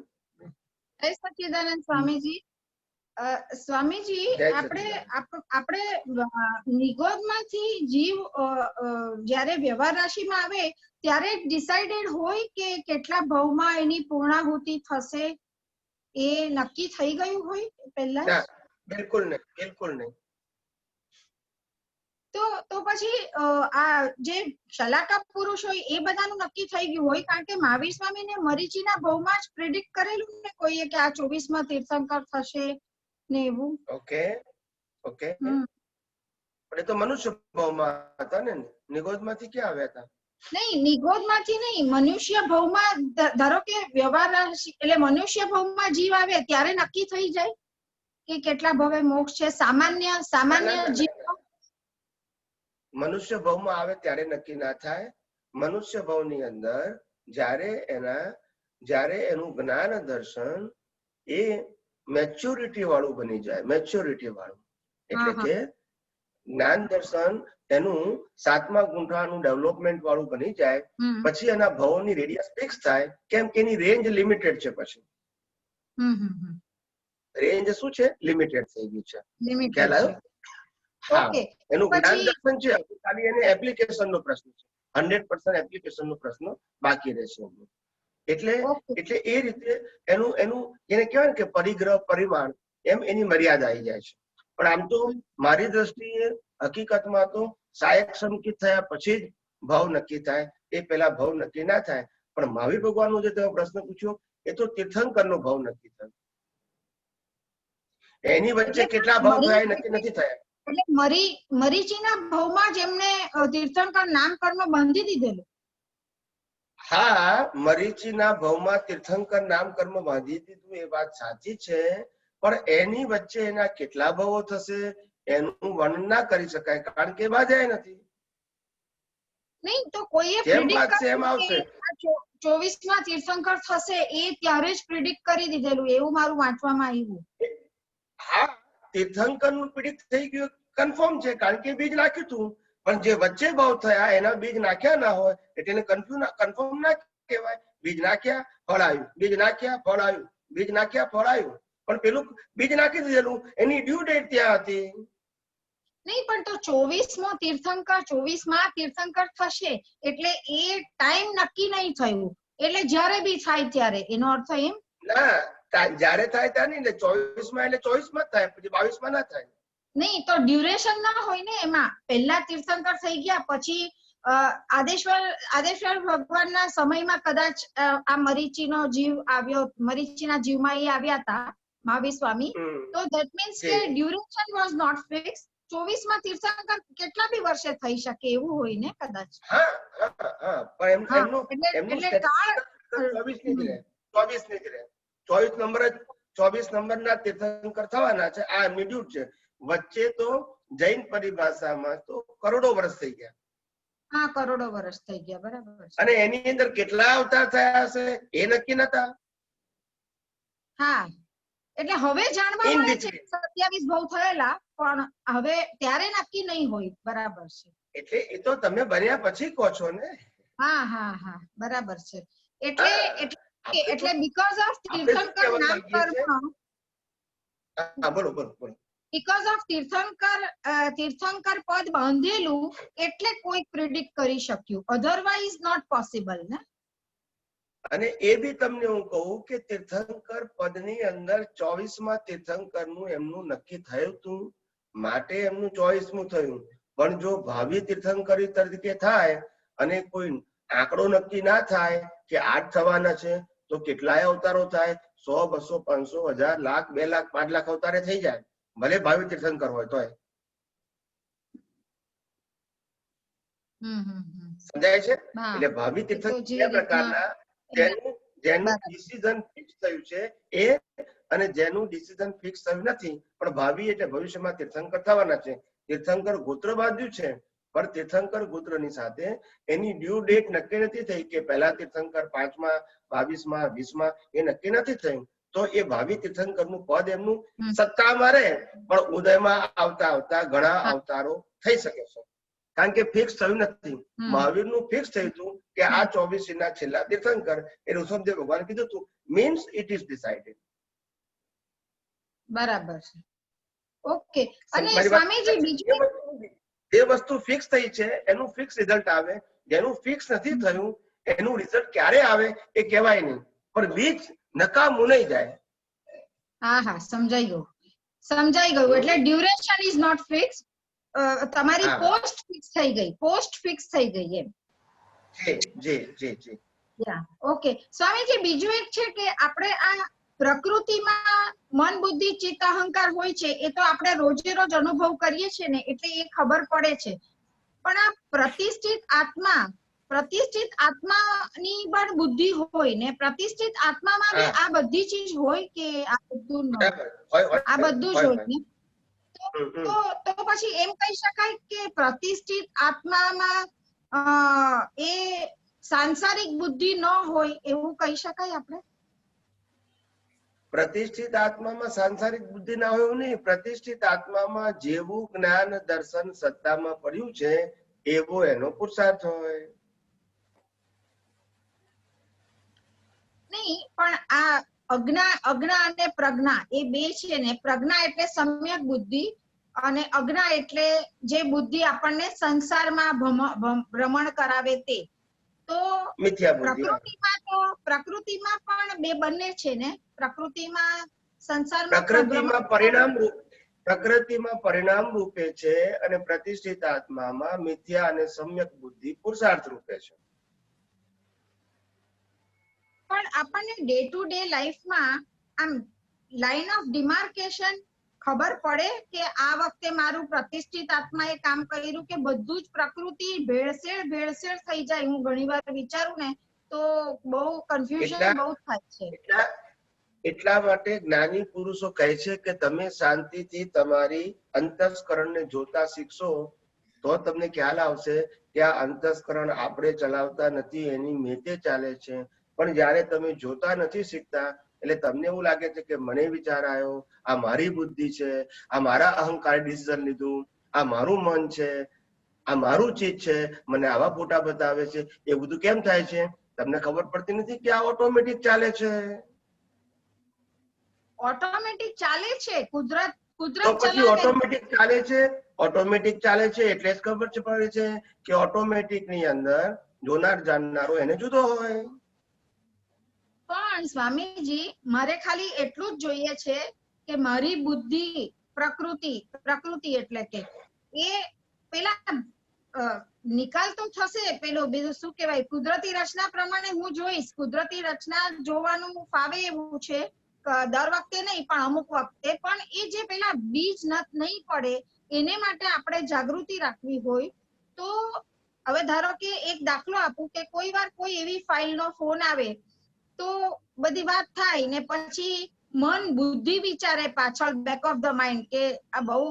જય સચ્ચિદાનંદ સ્વામીજી. સ્વામીજી, આપણે નિગોદમાંથી જીવ જ્યારે વ્યવહાર રાશિમાં આવે ત્યારે ડિસાઇડેડ હોય કે કેટલા ભાવમાં એની પૂર્ણાહુતિ થશે, એ નક્કી થઈ ગયું હોય પહેલા? બિલકુલ નહીં. તો પછી આ જે શલાકા પુરુષ હોય એ બધાનું નક્કી થઈ ગયું હોય, કારણ કે મહાવીર સ્વામી ને મરીચીના ભાવમાં જ પ્રિડિક્ટ કરેલું ને કોઈએ કે આ 24માં તીર્થંકર થશે ને એવું. ઓકે. પણ એ તો મનુષ્ય ભાવમાં હતા ને, નિગોદમાંથી ક્યાં આવ્યા હતા? નહીં, નિગોદમાંથી નહીં, મનુષ્ય ભાવમાં. ધારો કે વ્યવહાર રાશિ એટલે મનુષ્ય ભાવમાં જીવ આવે ત્યારે નક્કી થઈ જાય કે કેટલા ભાવે મોક્ષ છે. સામાન્ય જીવ મનુષ્ય ભાવમાં આવે ત્યારે નક્કી ના થાય. મનુષ્ય ભાવની અંદર જ્યારે એનું જ્ઞાન દર્શન એ મેચ્યોરિટી વાળું બની જાય, મેચ્યોરિટી વાળું એટલે કે જ્ઞાન દર્શન એનું 7મા ગુંઠાનું ડેવલપમેન્ટ વાળું બની જાય પછી એના ભાવોની રેડિયસ ફિક્સ થાય. કેમ કે એની રેન્જ લિમિટેડ છે. પછી રેન્જ શું છે? લિમિટેડ થઈ ગઈ છે. ખ્યાલ આવ્યો? હા, એનું જ્ઞાન દર્શન છે, ખાલી એને એપ્લિકેશન નો પ્રશ્ન છે. 100% એપ્લિકેશન નો પ્રશ્ન બાકી રહેશે. એટલે એ રીતે એનું એને કહેવાય ને કે પરિગ્રહ પરિમાણ, એમ એની મર્યાદા આવી જાય છે. પણ આમ તો મારી દ્રષ્ટિએ હકીકતમાં તો સહાયક સંકિત થયા પછી જ ભાવ નક્કી થાય, એ પેલા ભાવ નક્કી ના થાય. પણ મહાવીર ભગવાનનો જે તમે પ્રશ્ન પૂછ્યો એ તો તીર્થંકરનો ભાવ નક્કી થયો. એની વચ્ચે કેટલા ભાવ થયા નક્કી નથી થયા. એટલે મરીચીના ભાવમાં જ એમને તીર્થંકર નામ કર્મ બાંધી દીધેલું. હા, મરીચીના ભાવમાં તીર્થંકર નામ કર્મ બાંધી દીધું, એ વાત સાચી છે. પણ એની વચ્ચે એના કેટલા ભાવો થશે એનું વર્ણન ના કરી શકાય, કારણ કે બાંધ્યા નથી. નહીં તો કોઈએ જેમ પ્રિડિક્ટ વાંચશે એમ આવશે. 24 તીર્થંકર થશે એ ત્યારે જ પ્રિડિક્ટ કરી દીધેલું એવું મારું વાંચવામાં આવ્યું. હા, તીર્થંકર નું પીડિત થઈ ગયું કન્ફર્મ છે, કારણ કે બીજ નાખ્યું હતું. પણ જે વચ્ચે ભાવ થયા એના બીજ નાખ્યા ના હોય એટલે કન્ફર્મ ના કહેવાય. બીજ નાખ્યા ફળ આવ્યું, બીજ નાખ્યા ફળ આવ્યું, બીજ નાખ્યા ફળ આવ્યું. પણ પેલું બીજ નાખી દીધેલું એની ડ્યુ ડેટ ત્યાં હતી. નહીં પણ તો 24મો તીર્થંકર થશે એટલે એ ટાઈમ નક્કી નહીં થયું, એટલે જ્યારે બી થાય ત્યારે એનો અર્થ એમ ના, જ્યારે થાય ત્યાં નહીં. 24માં એટલે 24માં થાય, પછી 22માં ના થાય. નહીં તો ડ્યુરેશન ના હોય ને એમાં. પહેલા તીર્થંકર થઈ ગયા પછી આદેશ્વર ભગવાનના સમયમાં કદાચ આ મરીચીનો જીવ આવ્યો, મરીચીના જીવમાં એ આવ્યા હતા મહાવીર સ્વામી. તો ધેટ મીન્સ કે ડ્યુરેશન વોઝ નોટ ફિક્સ. 24માં તીર્થંકર કેટલા બી વર્ષે થઈ શકે એવું હોય ને કદાચ. હા, પણ એમનું 24 નંબરના તીર્થંકર થવાના છે. આ એમની ડ્યુટ છે. વચ્ચે તો જૈન પરિભાષામાં તો કરોડો વર્ષ થઈ ગયા. હા, કરોડો વર્ષ થઈ ગયા, બરાબર. અને એની અંદર કેટલા અવતાર થયા હશે એ નક્કી નતા. હા, એટલે હવે જાણવા મળે છે 27 ભવ થયેલા, પણ હવે ત્યારે નક્કી નહીં હોય. બરાબર છે. એટલે એ તો તમે બન્યા પછી કહો છો ને. હા, બરાબર છે. એટલે બીકોઝ ઓફ તીર્થંકર નામ કર્મ, બોલો. બીકોઝ ઓફ તીર્થંકર પદ બાંધેલું એટલે કોઈ પ્રિડિક્ટ કરી શક્યું, અધરવાઇઝ નોટ પોસિબલ ને. અને એ બી તમને હું કહું કે તીર્થંકર પદની અંદર 24માં તીર્થંકરનું એમનું નક્કી થયું હતું, માટે એમનું 24મું થયું. પણ જો ભાવિ તીર્થંકરી તરીકે થાય અને કોઈ આંકડો નક્કી ના થાય કે 8 થવાના છે, તો કેટલાય અવતારો થાય. 100, 200, 500, 1000, લાખ, 2 લાખ, 5 લાખ અવતારે થઈ જાય, ભલે ભાવિ તીર્થંકર હોય તોય. સમજાય છે? એટલે ભાવિ તીર્થંકર બે પ્રકારના, જેનું ડિસિઝન ફિક્સ થયું છે એ, અને જેનું ડિસિઝન ફિક્સ થયું નથી પણ ભાવિ એટલે ભવિષ્યમાં તીર્થંકર થવાના છે. તીર્થંકર ગોત્ર બાંધ્યું છે, પણ તીર્થંકર ગોત્રની સાથે એની ડ્યુ ડેટ નક્કી નથી થઈ કે પહેલા તીર્થંકર 5માં, 22માં, 20માં એ નક્કી નથી થયું. તો એ ભાવિ તીર્થંકરનું પદ એમનું સત્તામાં રહે, પણ ઉદયમાં આવતા ઘણા અવતારો થઈ શકે છે, કારણ કે ફિક્સ થયું નથી. મહાવીરનું ફિક્સ થયું હતું કે આ 24 ના છેલ્લા તીર્થંકર એ ઋષભદેવ ભગવાન કીધું હતું, મીન્સ ઇટ ઇઝ ડિસાઇડેડ. બરાબર છે. ઓકે. અને સ્વામીજી બીજું જે વસ્તુ ફિક્સ થઈ છે એનું ફિક્સ રિઝલ્ટ આવે, જેનું ફિક્સ નથી થયું એનું રિઝલ્ટ ક્યારે આવે એ કહેવાય નહીં, પણ બીજ નકામું નહીં જાય. હા, સમજાઈ ગયું. એટલે ડ્યુરેશન ઇઝ નોટ ફિક્સ. તમારી પોસ્ટ ફિક્સ થઈ ગઈ એમ. જી. ઓકે સ્વામીજી, બીજું એક છે કે આપણે આ પ્રકૃતિમાં મન, બુદ્ધિ, ચિત્ત, અહંકાર હોય છે એ તો આપણે રોજે રોજ અનુભવ કરીએ છીએ ને, એટલે એ ખબર પડે છે. પણ આ પ્રતિષ્ઠિત આત્માની પણ બુદ્ધિ હોય ને, પ્રતિષ્ઠિત આત્મામાં બી આ બધી ચીજ હોય કે આ બધું જ હોય ને, તો પછી એમ કહી શકાય કે પ્રતિષ્ઠિત આત્મામાં એ સાંસારિક બુદ્ધિ ન હોય એવું કહી શકાય આપણે? પ્રતિષ્ઠિત આત્મામાં સાંસારિક બુદ્ધિ ના હોય એવું નહીં. પ્રતિષ્ઠિત આત્મામાં જેવું જ્ઞાન, દર્શન, સત્તામાં પડ્યું છે એવો એનો પુરુષાર્થ હોય. નહીં, પણ આ અજ્ઞા અને પ્રજ્ઞા એ બે છે ને. પ્રજ્ઞા એટલે સમ્યક બુદ્ધિ અને અજ્ઞા એટલે જે બુદ્ધિ આપણને સંસારમાં ભ્રમણ કરાવે તે. તો પ્રકૃતિમાં પણ બે બંને છે ને. પ્રકૃતિમાં સંસારમાં પ્રકૃતિમાં પરિણામ રૂપે છે અને પ્રતિષ્ઠિત આત્મામાં મિથ્યા અને સમ્યક બુદ્ધિ પુરુષાર્થ રૂપે છે. પણ આપણને ડે ટુ ડે લાઈફમાં આમ લાઈન ઓફ ડિમાર્કેશન ખબર પડે કે આ વખતે મારું પ્રતિષ્ઠિત આત્માએ કામ કર્યું કે બધું જ પ્રકૃતિ ભેળસેળ થઈ જાય? હું ઘણીવાર વિચારું ને તો બહુ કન્ફ્યુઝન બહુ થાય છે. એટલા માટે જ્ઞાની પુરુષો કહે છે કે તમે શાંતિથી તમારી અંતસ્કરણને જોતા શીખશો તો તમને ખ્યાલ આવશે કે આ અંતસ્કરણ આપણે ચલાવતા નથી, એની મેતે ચાલે છે. પણ જયારે તમે જોતા નથી શીખતા એટલે તમને એવું લાગે છે કે મને વિચાર આવ્યો, આ મારી બુદ્ધિ છે, આ મારા અહંકાર ડિસિઝન લીધું, આ મારું મન છે, આ મારું ચીજ છે, મને આવા ફોટા બતાવે છે. એ બધું કેમ થાય છે? તમને ખબર પડતી નથી કે આ ઓટોમેટિક ચાલે છે. ઓટોમેટિક ચાલે છે, કુદરત તો કુદરત પછી ચલાવે. ઓટોમેટિક ચાલે છે, ઓટોમેટિક ચાલે છે એટલે જ ખબર પડે છે કે ઓટોમેટિક ની અંદર જોનાર જાણનારો એને જુદો હોય. પણ સ્વામીજી મારે ખાલી એટલું જ જોઈએ છે કે મારી બુદ્ધિ પ્રકૃતિ એટલે કે એ પેલા નિકાલ તો થશે, પેલો બીજું શું કહેવાય, કુદરતી રચના પ્રમાણે હું જોઈશ. કુદરતી રચના જોવાનું ફાવે એવું છે, દર વખતે નહીં પણ અમુક વખતે. પણ એ જે પેલા બીજ નહીં પડે એને માટે આપણે જાગૃતિ રાખવી હોય તો હવે ધારો કે એક દાખલો આપું કે કોઈ વાર કોઈ એવી ફાઇલનો ફોન આવે તો બધી વાત થાય ને પછી મન બુદ્ધિ વિચારે પાછળ બેક ઓફ ધ માઇન્ડ કે આ બહુ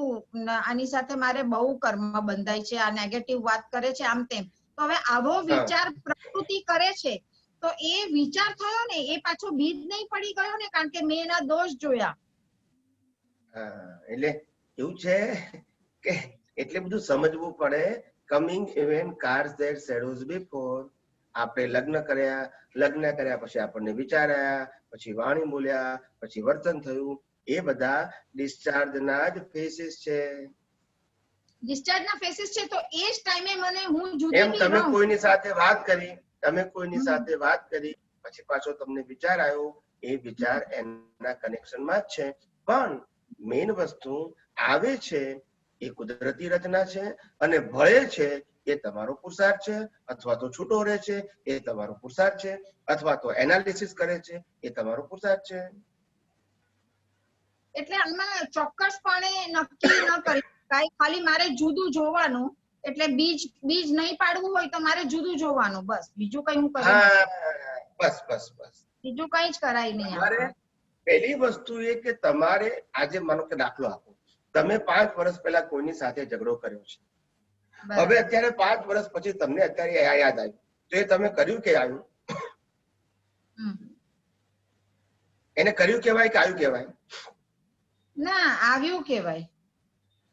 આની સાથે મારે બહુ કર્મ બંધાય છે, આ નેગેટિવ વાત કરે છે, આમ તેમ. તો હવે આવો વિચાર પ્રકૃતિ કરે છે તો એ વિચાર થયો ને એ પાછો બીજ નહીં પડી ગયો ને, કારણ કે મેં એના દોષ જોયા. એટલે એવું છે કે એટલે બધું સમજવું પડે. Coming event cars there shadows before. આપણે લગ્ન કર્યા પછી આપણને વિચાર આવ્યા, પછી વાણી બોલ્યા, પછી વર્તન થયું. એ બધા ડિસ્ચાર્જ ના જ ફેસીસ છે. ડિસ્ચાર્જ ના ફેસીસ છે તો એ જ ટાઈમે મને હું જુદી એમ તમે કોઈની સાથે વાત કરી, પછી પાછો તમને વિચાર આવ્યો, એ વિચાર એના કનેક્શનમાં જ છે. પણ મેઇન વસ્તુ આવે છે એ કુદરતી રચના છે, અને ભળે છે એ તમારો પુરુષાર્થ છે, અથવા તો છૂટો રહે છે એ તમારો પુરુષાર્થ છે, અથવા તો એનાલિસિસ કરે છે એ તમારો પુરુષાર્થ છે. એટલે આમાં ચોક્કસપણે નક્કી ન કરી શકાય. ખાલી મારે જુદું જોવાનું. એટલે બીજ નહીં પાડવું હોય તો મારે જુદું જોવાનું, બસ. બીજું કઈ હું કરી બસ બીજું કઈ જ કરાય નહીં. પહેલી વસ્તુ એ કે તમારે આજે માનો કે દાખલો આપો, તમે 5 વર્ષ પહેલા કોઈની સાથે ઝઘડો કર્યો છે, હવે અત્યારે 5 વર્ષ પછી તમને અત્યારે યાદ આવ્યું, તો એ તમે કર્યું કે આવ્યું? એને કર્યું કેવાય કે આવ્યું કેવાય? ના, આવ્યું કેવાય.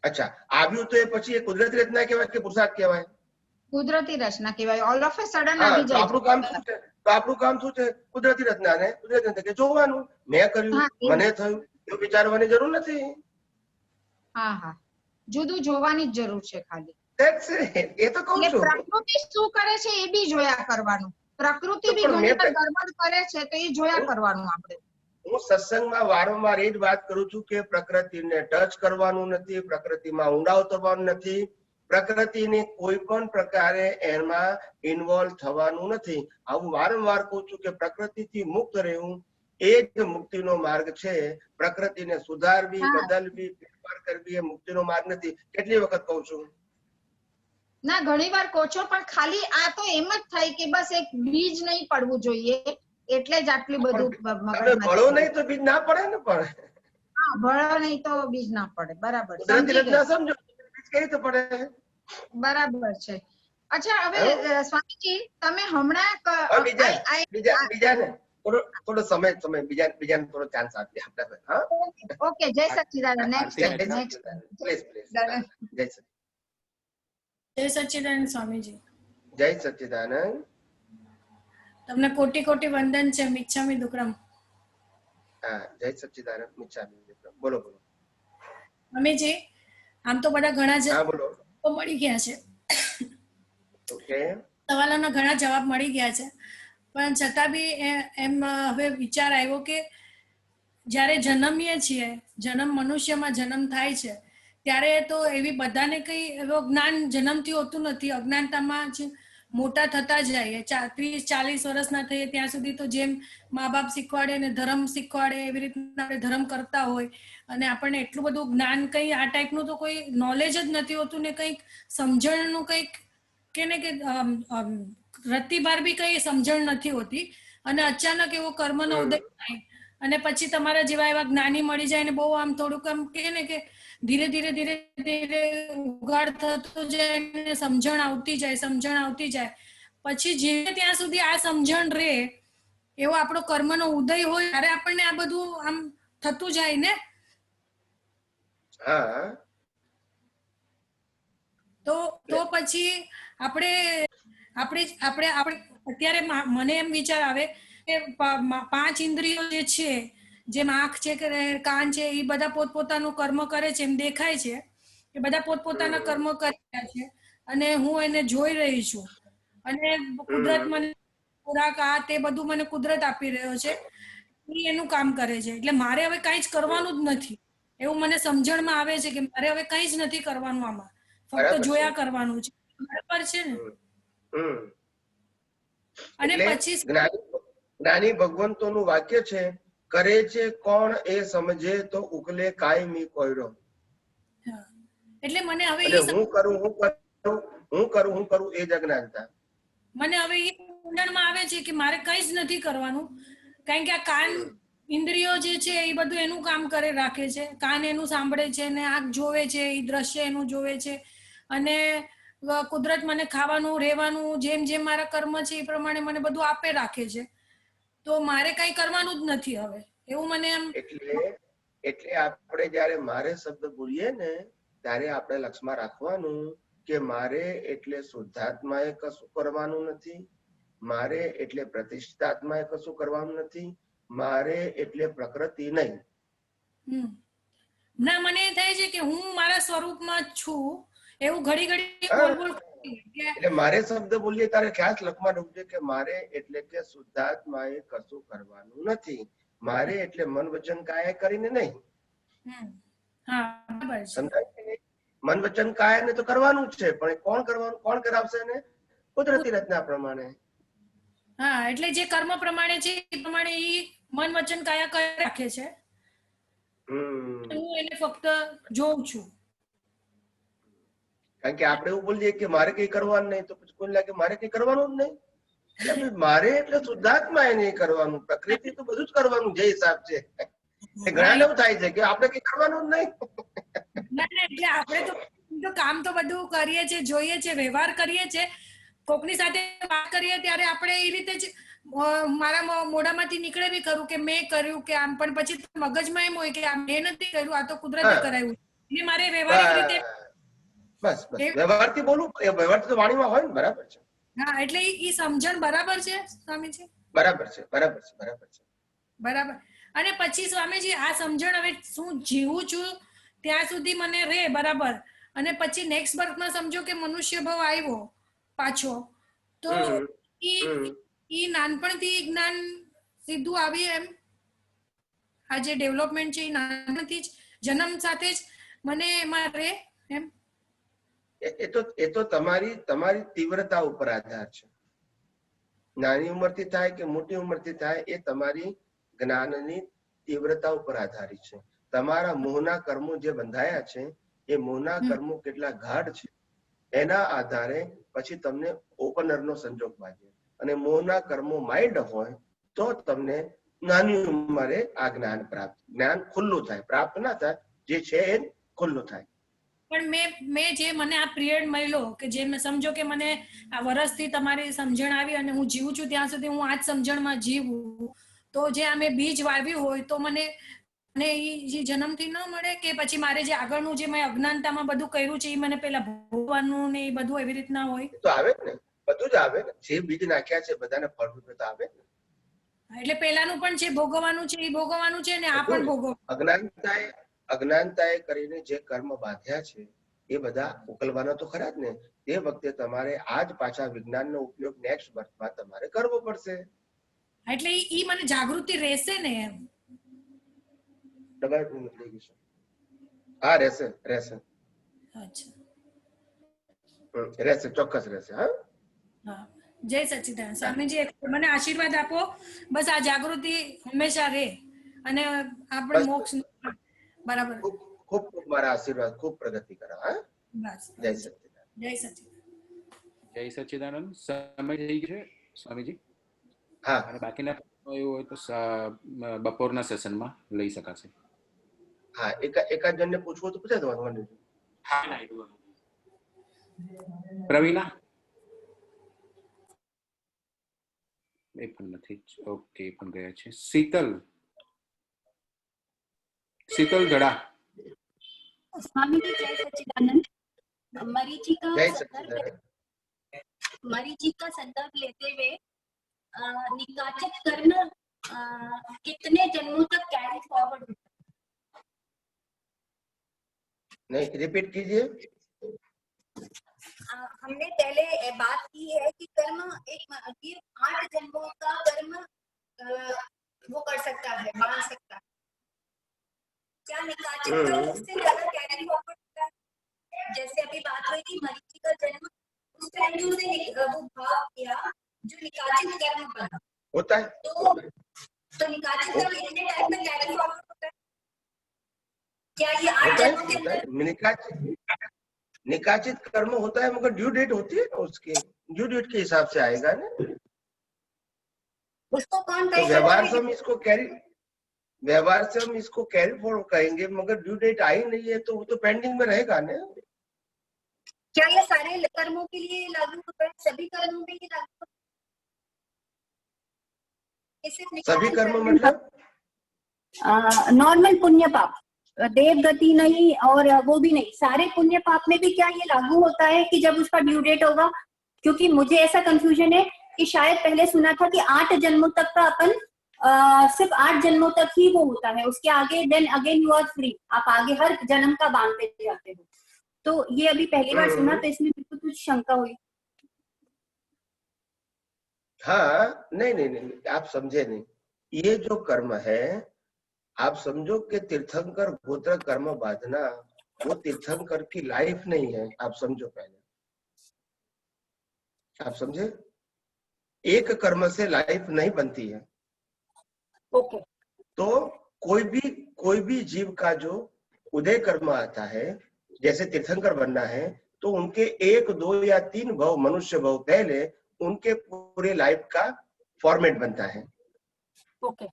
અચ્છા, આવ્યું તો એ પછી એ કુદરતી રચના કહેવાય કે પુરુષાર્થ કહેવાય? કુદરતી રચના કહેવાય. ઓલ ઓફ અ સડન આવી જાય. આપણું કામ શું છે? તો આપણું કામ શું છે? કુદરતી રચના ને કુદરતી રચના જોવાનું. મેં કર્યું, મને થયું, એવું વિચારવાની જરૂર નથી. હા, જુદું જોવાની જ જરૂર છે ખાલી. એ તો કહું છું. પ્રકૃતિ શું કરે છે એ બી જોયા કરવાનું. પ્રકૃતિ બી ઘણી વાર ગડબડ કરે છે તો એ જોયા કરવાનું આપણે. હું સત્સંગમાં વારંવાર એ જ વાત કરું છું કે પ્રકૃતિને ટચ કરવાનું નથી, પ્રકૃતિમાં ઊંડા ઉતરવાનું નથી, પ્રકૃતિને કોઈ પણ પ્રકારે એમાં ઇન્વોલ્વ થવાનું નથી. આવું વારંવાર કહું છું કે પ્રકૃતિથી મુક્ત રહેવું એ જ મુક્તિનો માર્ગ છે. પ્રકૃતિને સુધારવી, બદલવી, ફેરફાર કરવી એ મુક્તિનો માર્ગ નથી. કેટલી વખત કહું છું? ના, ઘણી વાર કહો છો, પણ ખાલી આ તો એમ જ થાય કે બસ એક બીજ નહીં પડવું જોઈએ એટલે જ આટલું બધું. ભળો નહીં તો બીજ ના પડે ને. પણ હા, ભળો નહીં તો બીજ ના પડે. બરાબર, કુદરતી રચના સમજો, બીજ કઈ રીતે પડે? બરાબર છે. અચ્છા, હવે સ્વામીજી તમે હમણાં બીજાને થોડો સમય બીજાને થોડો ચાન્સ આપીએ આપણે. ઓકે, જય સચ્ચિદાનંદ. નેક્સ્ટ પ્લીઝ જય સચ્ચિદાનંદ સ્વામીજી. જય સચ્ચિદાનંદ. તમને કોટી કોટી વંદન છે. મિચ્છામી દુક્કડમ. હા, જય સચ્ચિદાનંદ. મિચ્છામી દુક્કડમ. બોલો. સ્વામીજી, આમ તો બધા ઘણા જ મળી ગયા છે. ઓકે, સવાલોના ઘણા જવાબ મળી ગયા છે, પણ છતાં બી એમ હવે વિચાર આવ્યો કે જ્યારે જન્મીએ છીએ, મનુષ્યમાં જન્મ થાય છે ત્યારે તો એવી બધાને કઈ એવો જ્ઞાન જન્મથી હોતું નથી. અજ્ઞાનતામાં જ મોટા થતા જઈએ. 30-40 વર્ષના થઈએ ત્યાં સુધી તો જેમ મા બાપ શીખવાડે ને ધર્મ શીખવાડે એવી રીતના આપણે ધર્મ કરતા હોય, અને આપણને એટલું બધું જ્ઞાન કઈ આ ટાઈપનું તો કોઈ નોલેજ જ નથી હોતું ને કંઈક સમજણનું કંઈક કે રત્તીબાર બી કઈ સમજણ નથી હોતી. અને અચાનક એવો કર્મનો ઉદય થાય અને પછી તમારા જેવા એવા જ્ઞાની મળી જાય ને બહુ આમ થોડુંક આમ કે ને કે ધીરે ધીરે ધીરે ધીરે ઉઘાડ થતો જાય ને સમજણ આવતી જાય, પછી જીવે ત્યાં સુધી આ સમજણ રહે એવો આપણો કર્મનો ઉદય હોય ત્યારે આપણને આ બધું આમ થતું જાય ને. હા, તો પછી આપણે અત્યારે મને એમ વિચાર આવે કે 5 ઇન્દ્રિયો જે છે, જેમ આંખ છે કે કાન છે, એ બધા પોતપોતાનું કર્મ કરે છે એમ દેખાય છે કે બધા પોતપોતાના કર્મ કરી રહ્યા છે અને હું એને જોઈ રહી છું અને કુદરત મને ખોરાક આ તે બધું મને કુદરત આપી રહ્યો છે, એ એનું કામ કરે છે. એટલે મારે હવે કંઈ જ કરવાનું જ નથી એવું મને સમજણમાં આવે છે કે મારે હવે કંઈ જ નથી કરવાનું, આમાં ફક્ત જોયા કરવાનું છે. બરાબર છે ને? અને પછી જ્ઞાની ભગવંતોનું વાક્ય છે, કરે છે કોણ એ સમજે તો ઉકલે કાયમી કોયરો. એટલે મને હવે હું કરું એ જ અજ્ઞાનતા. મને હવે એ સમજણમાં આવે છે કે મારે કંઈ જ નથી કરવાનું, કારણ કે આ કાન ઇન્દ્રિયો જે છે એ બધું એનું કામ કરે રાખે છે. કાન એનું સાંભળે છે ને આંખ જોવે છે, એ દ્રશ્ય એનું જોવે છે અને કુદરત મને ખાવાનું રહેવાનું જેમ જેમ મારા કર્મ છે એ પ્રમાણે મને બધું આપે રાખે છે. તો મારે કંઈ કરવાનું જ નથી હવે એવું મને એમ. એટલે આપણે જયારે મારે શબ્દ બોલીએ ને ત્યારે આપણે લક્ષમાં રાખવાનું કે મારે એટલે શુદ્ધાત્માએ કશું કરવાનું નથી, મારે એટલે પ્રતિષ્ઠિતાત્માએ કશું કરવાનું નથી, મારે એટલે પ્રકૃતિ નહીં. ના, મને એ થાય છે કે હું મારા સ્વરૂપમાં છું એવું ઘડી ઘડી એટલે મારે શબ્દ બોલીએ ત્યારે ખ્યાલ લખમાં ડૂબજે કે મારે એટલે કે શુદ્ધાત્માએ કશું કરવાનું નથી, મારે એટલે મન વચન કાયા કરીને નહીં. મન વચન કાયા ને તો કરવાનું જ છે, પણ કોણ કરવાનું, કોણ કરાવશે એને? કુદરતી રચના પ્રમાણે. હા, એટલે જે કર્મ પ્રમાણે છે એ પ્રમાણે એ મન વચન કાયા કરી રાખે છે, હું એને ફક્ત જોઉં છું. કારણ કે આપણે એવું બોલીએ કે મારે કઈ કરવાનું નહીં તો પછી કોઈ લાગે મારે કઈ કરવાનું જ નહીં. એટલે મારે એટલે શુદ્ધાત્મા એ નહીં કરવાનું, પ્રકૃતિ તો બધું જ કરવાનું જે હિસાબ છે. ઘણા એવું થાય છે કે આપણે કઈ કરવાનું જ નહીં. એટલે આપણે તો કામ તો બધું કરીએ છીએ, જોઈએ છે, વ્યવહાર કરીએ છીએ, કોકની સાથે વાત કરીએ ત્યારે આપણે એ રીતે જ મારા મોઢામાંથી નીકળે બી ખરું કે મેં કર્યું કે આમ, પણ પછી મગજમાં એમ હોય કે આ મેં નથી કર્યું, આ તો કુદરતે કરાવ્યું. એટલે મારે વ્યવહારિક રીતે બસ વ્યવહારથી બોલું, વ્યવહારથી તો વાણીમાં હોય ને. બરાબર છે. હા, એટલે એ સમજણ બરાબર છે સ્વામીજી? બરાબર છે. બરાબર. અને પછી સ્વામીજી આ સમજણ હવે શું જીવું છું ત્યાં સુધી મને રે બરાબર, અને પછી નેક્સ્ટ બર્થમાં સમજો કે મનુષ્ય ભાવ આવ્યો પાછો, તો ઈ નાનપણથી જ્ઞાન સીધું આવી એમ? આ જે ડેવલપમેન્ટ છે એ નાનપણથી જ જન્મ સાથે જ મને એમાં રે એમ? એ તો તમારી તીવ્રતા ઉપર આધાર છે. નાની ઉંમરથી થાય કે મોટી ઉંમરથી થાય એ તમારી જ્ઞાનની તીવ્રતા ઉપર આધારિત છે. તમારા મોહના કર્મો જે બંધાયા છે એ મોહના કર્મો કેટલા ગાઢ છે એના આધારે પછી તમને ઓપનરનો સંજોગ બાજે. અને મોહના કર્મો માઇલ્ડ હોય તો તમને નાની ઉંમરે આ જ્ઞાન ખુલ્લું થાય, પ્રાપ્ત ના થાય, જે છે એ ખુલ્લું થાય. પણ મેં જે મને આ પિરિયડ મળ્યો કે જે મેં સમજો કે મને આ વર્ષથી તમારી સમજણ આવી અને હું જીવું છું ત્યાં સુધી હું આ જ સમજણમાં જીવું, તો જે આ મેં બીજ વાવ્યું હોય તો મને એ જન્મથી ન મળે કે પછી મારે જે આગળનું જે મેં અજ્ઞાનતામાં બધું કર્યું છે એ મને પેલા ભોગવવાનું ને એ બધું એવી રીતના હોય? તો આવે ને, બધું જ આવે ને. જે બીજ નાખ્યા છે બધાને ફળ રૂપે તો આવે ને. એટલે પેલાનું પણ જે ભોગવવાનું છે એ ભોગવવાનું છે ને આ પણ ભોગવવાનું. અજ્ઞાનતાએ કરીને જે કર્મ બાંધ્યા છે એ બધા ઉકલવાના તો ખરા જ ને. તે વખતે તમારે આજ પાછા વિજ્ઞાનનો ઉપયોગ નેક્સ્ટ બર્થમાં તમારે કરવો પડશે. એટલે ઈ મને જાગૃતિ રહેશે ને એમ? દબાઈ પૂર્ણ થઈ ગયું છે. હા, રહેશે. રહેશે, ચોક્કસ રહેશે. હા, જય સચ્ચિદાનંદ. સ્વામીજી મને આશીર્વાદ આપો, બસ આ જાગૃતિ હંમેશા રહે અને આપણે મોક્ષ બરાબર. ખૂબ ખૂબ મારા આશીર્વાદ, ખૂબ પ્રગતિ કરો. બસ, જય સચ્ચિદાનંદ. જય સચ્ચિદાનંદ. સમય થઈ ગયો છે સ્વામીજી. હા, અને બાકીના એવું હોય તો બપોરના સેશનમાં લઈ શકાશે. હા એકાદ જણને પૂછવું તો પૂછે તમારે મને. પ્રવીણા એ પણ નથી. ઓકે પણ ગયા છે. શીતલ ધડા. स्वामी जी जय सच्चिदानंद। मरीचि का संदर्भ लेते हुए निकाचित कर्म कितने जन्मों तक कैरी फॉरवर्ड होता है? नहीं, रिपीट कीजिए। हमने पहले बात की है कि कर्म एक 8 जन्मों का कर्म वो कर सकता है, बांध सकता है। क्या निकाचित कर्म उससे ज्यादा कैरी फॉरवर्ड होता है? जैसे अभी बात हुई थी मरीचि का जन्म, उस टाइम जो उसने वो भाव किया जो निकाचित कर्म बना होता है, तो निकाचित कर्म कितने टाइम में कैरी फॉरवर्ड होता है? क्या ये 8 जन्मों के अंदर? निकाचित कर्म होता है मगर ड्यू डेट होती है ना, उसकी ड्यू डेट के हिसाब से आएगा ना। उसको कौन तो व्यवहार से हम इसको कैरी फॉरवर्ड कहेंगे, मगर ड्यू डेट आई नहीं है तो वो तो पेंडिंग में रहेगा ना। क्या ये सारे कर्मों के लिए लागू होता है? सभी कर्मों में ही लागू होता है? सभी कर्म मतलब नॉर्मल पुण्य पाप, देव गति नहीं और वो भी नहीं, सारे पुण्य पाप में भी क्या ये लागू होता है कि जब उसका ड्यू डेट होगा? क्योंकि मुझे ऐसा कंफ्यूजन है कि शायद पहले सुना था कि 8 जन्मों तक का अपन सिर्फ 8 जन्मों तक ही वो होता है, उसके आगे then again you are free, आप आगे हर जन्म का बांधते जाते हो। तो ये अभी पहली बार सुना, तो इसमें बिल्कुल कुछ शंका हुई। हाँ, नहीं, आप समझे नहीं। ये जो कर्म है, आप समझो कि तीर्थंकर गोत्र कर्म बांधना वो तीर्थंकर की लाइफ नहीं है। आप समझो, पहले आप समझे, एक कर्म से लाइफ नहीं बनती है। ओके। तो कोई भी जीव का जो उदय कर्म आता है, जैसे तीर्थंकर बनना है, तो उनके 1, 2 या 3 भव, मनुष्य भव पहले उनके पूरे लाइफ का फॉर्मेट बनता है। ओके।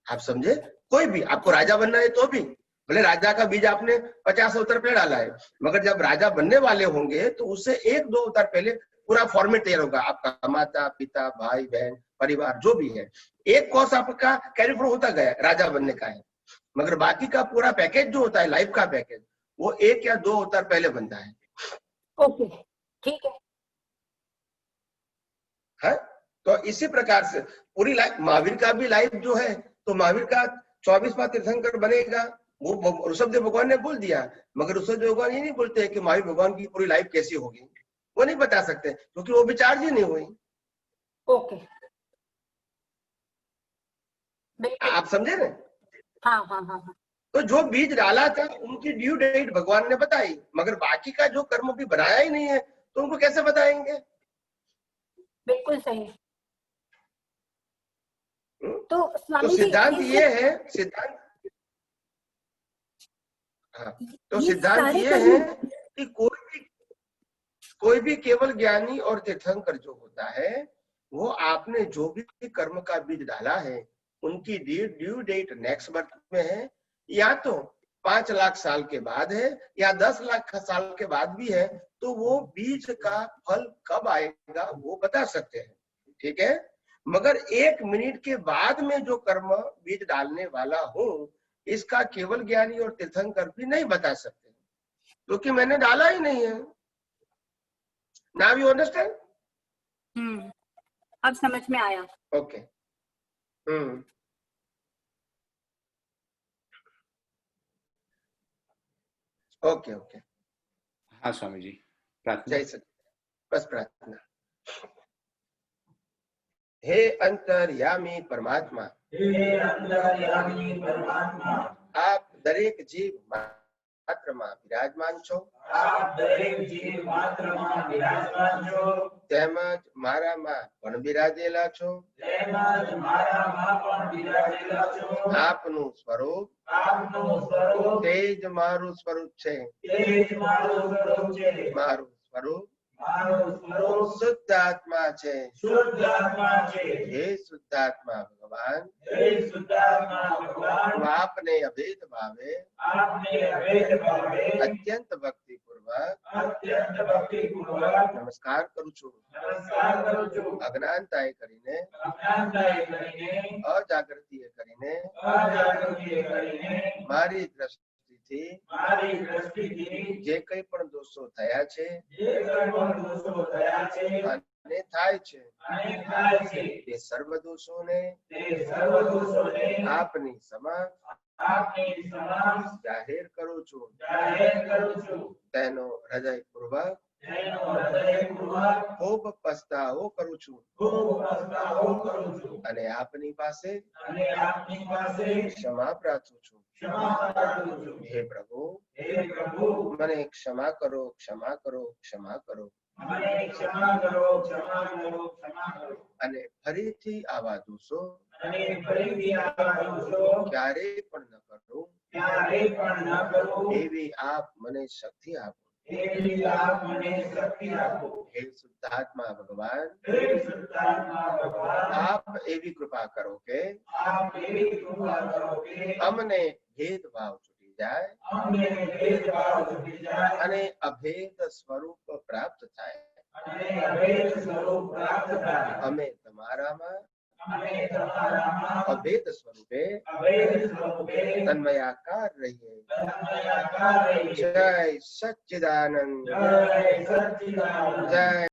आप समझे? कोई भी, आपको राजा बनना है तो भी, भले राजा का बीज आपने 50 अवतार पहले डाला है, मगर जब राजा बनने वाले होंगे तो उससे 1-2 अवतार पहले पूरा फॉर्मेट तैयार होगा। आपका माता पिता भाई बहन परिवार जो भी है, एक कोर्स आपका कैरी फॉरवर्ड होता गया, राजा बनने का है, मगर बाकी का पूरा पैकेज जो होता है, लाइफ का पैकेज, वो 1 या 2 अवतार पहले बनता है। ओके, ठीक है। तो इसी प्रकार से पूरी लाइफ, महावीर का भी लाइफ जो है, तो महावीर का 24वां तीर्थंकर बनेगा, वो ऋषभदेव भगवान ने बोल दिया, मगर ऋषभदेव भगवान ये नहीं बोलते हैं कि महावीर भगवान की पूरी लाइफ कैसी होगी, वो नहीं बता सकते क्योंकि वो विचार ही नहीं हुई। ओके, आप समझे ना? हाँ। तो जो बीज डाला था उनकी ड्यू डेट भगवान ने बताई, मगर बाकी का जो कर्म भी बनाया ही नहीं है तो उनको कैसे बताएंगे? बिल्कुल सही। तो सिद्धांत ये है, सिद्धांत ये है कि कोई भी केवल ज्ञानी और तीर्थंकर जो होता है, वो आपने जो भी कर्म का बीज डाला है उनकी ड्यू डेट नेक्स्ट बर्थ में है, या तो 5 लाख साल के बाद है या 10 लाख साल के बाद भी है, तो वो बीज का फल कब आएगा वो बता सकते हैं, ठीक है। मगर 1 मिनट के बाद में जो कर्म बीज डालने वाला हूँ, इसका केवल ज्ञानी और तीर्थंकर भी नहीं बता सकते, क्योंकि मैंने डाला ही नहीं है। Now you understand? अब समझ में आया। ओके। ओके। हाँ स्वामी जी, प्रार्थना। जय सच्चिदानंद। बस प्रार्थना। हे अंतर्यामी परमात्मा, आप दरेक जीव मात्रमा विराजमान છો, તેમજ મારામાં પણ બિરાજેલા છો। આપનું સ્વરૂપ તેજ મારું સ્વરૂપ છે, મારું સ્વરૂપ શુદ્ધાત્મા છે, હે શુદ્ધાત્મા ભગવાન, હું આપને અભેદ ભાવે અત્યંત ભક્તિ પૂર્વક નમસ્કાર કરું છું. અજ્ઞાનતાએ કરીને, અજાગૃતિએ કરીને મારી દ્રષ્ટિથી જે કઈ પણ દોષો થયા છે અને થાય છે તે સર્વ દોષોને આપની સમક્ષ જાહેર કરું છું. તેનો હૃદયપૂર્વક ખૂબ પસ્તાવો કરું છું અને આપની પાસે ક્ષમા પ્રાર્થું છું. હે પ્રભુ, મને ક્ષમા કરો, ક્ષમા કરો, ક્ષમા કરો. અને ફરીથી આવા દોષો ક્યારેય પણ ન કરું એવી આપ મને શક્તિ આપો. હે શુદ્ધાત્મા ભગવાન, આપ એવી કૃપા કરો કે અમને ભેદભાવ છૂટી જાય અને અભેદ સ્વરૂપ પ્રાપ્ત થાય. અમે તમારામાં અભેદ સ્વરૂપે તન્મયાકાર રહીએ. જય સચ્ચિદાનંદ, જય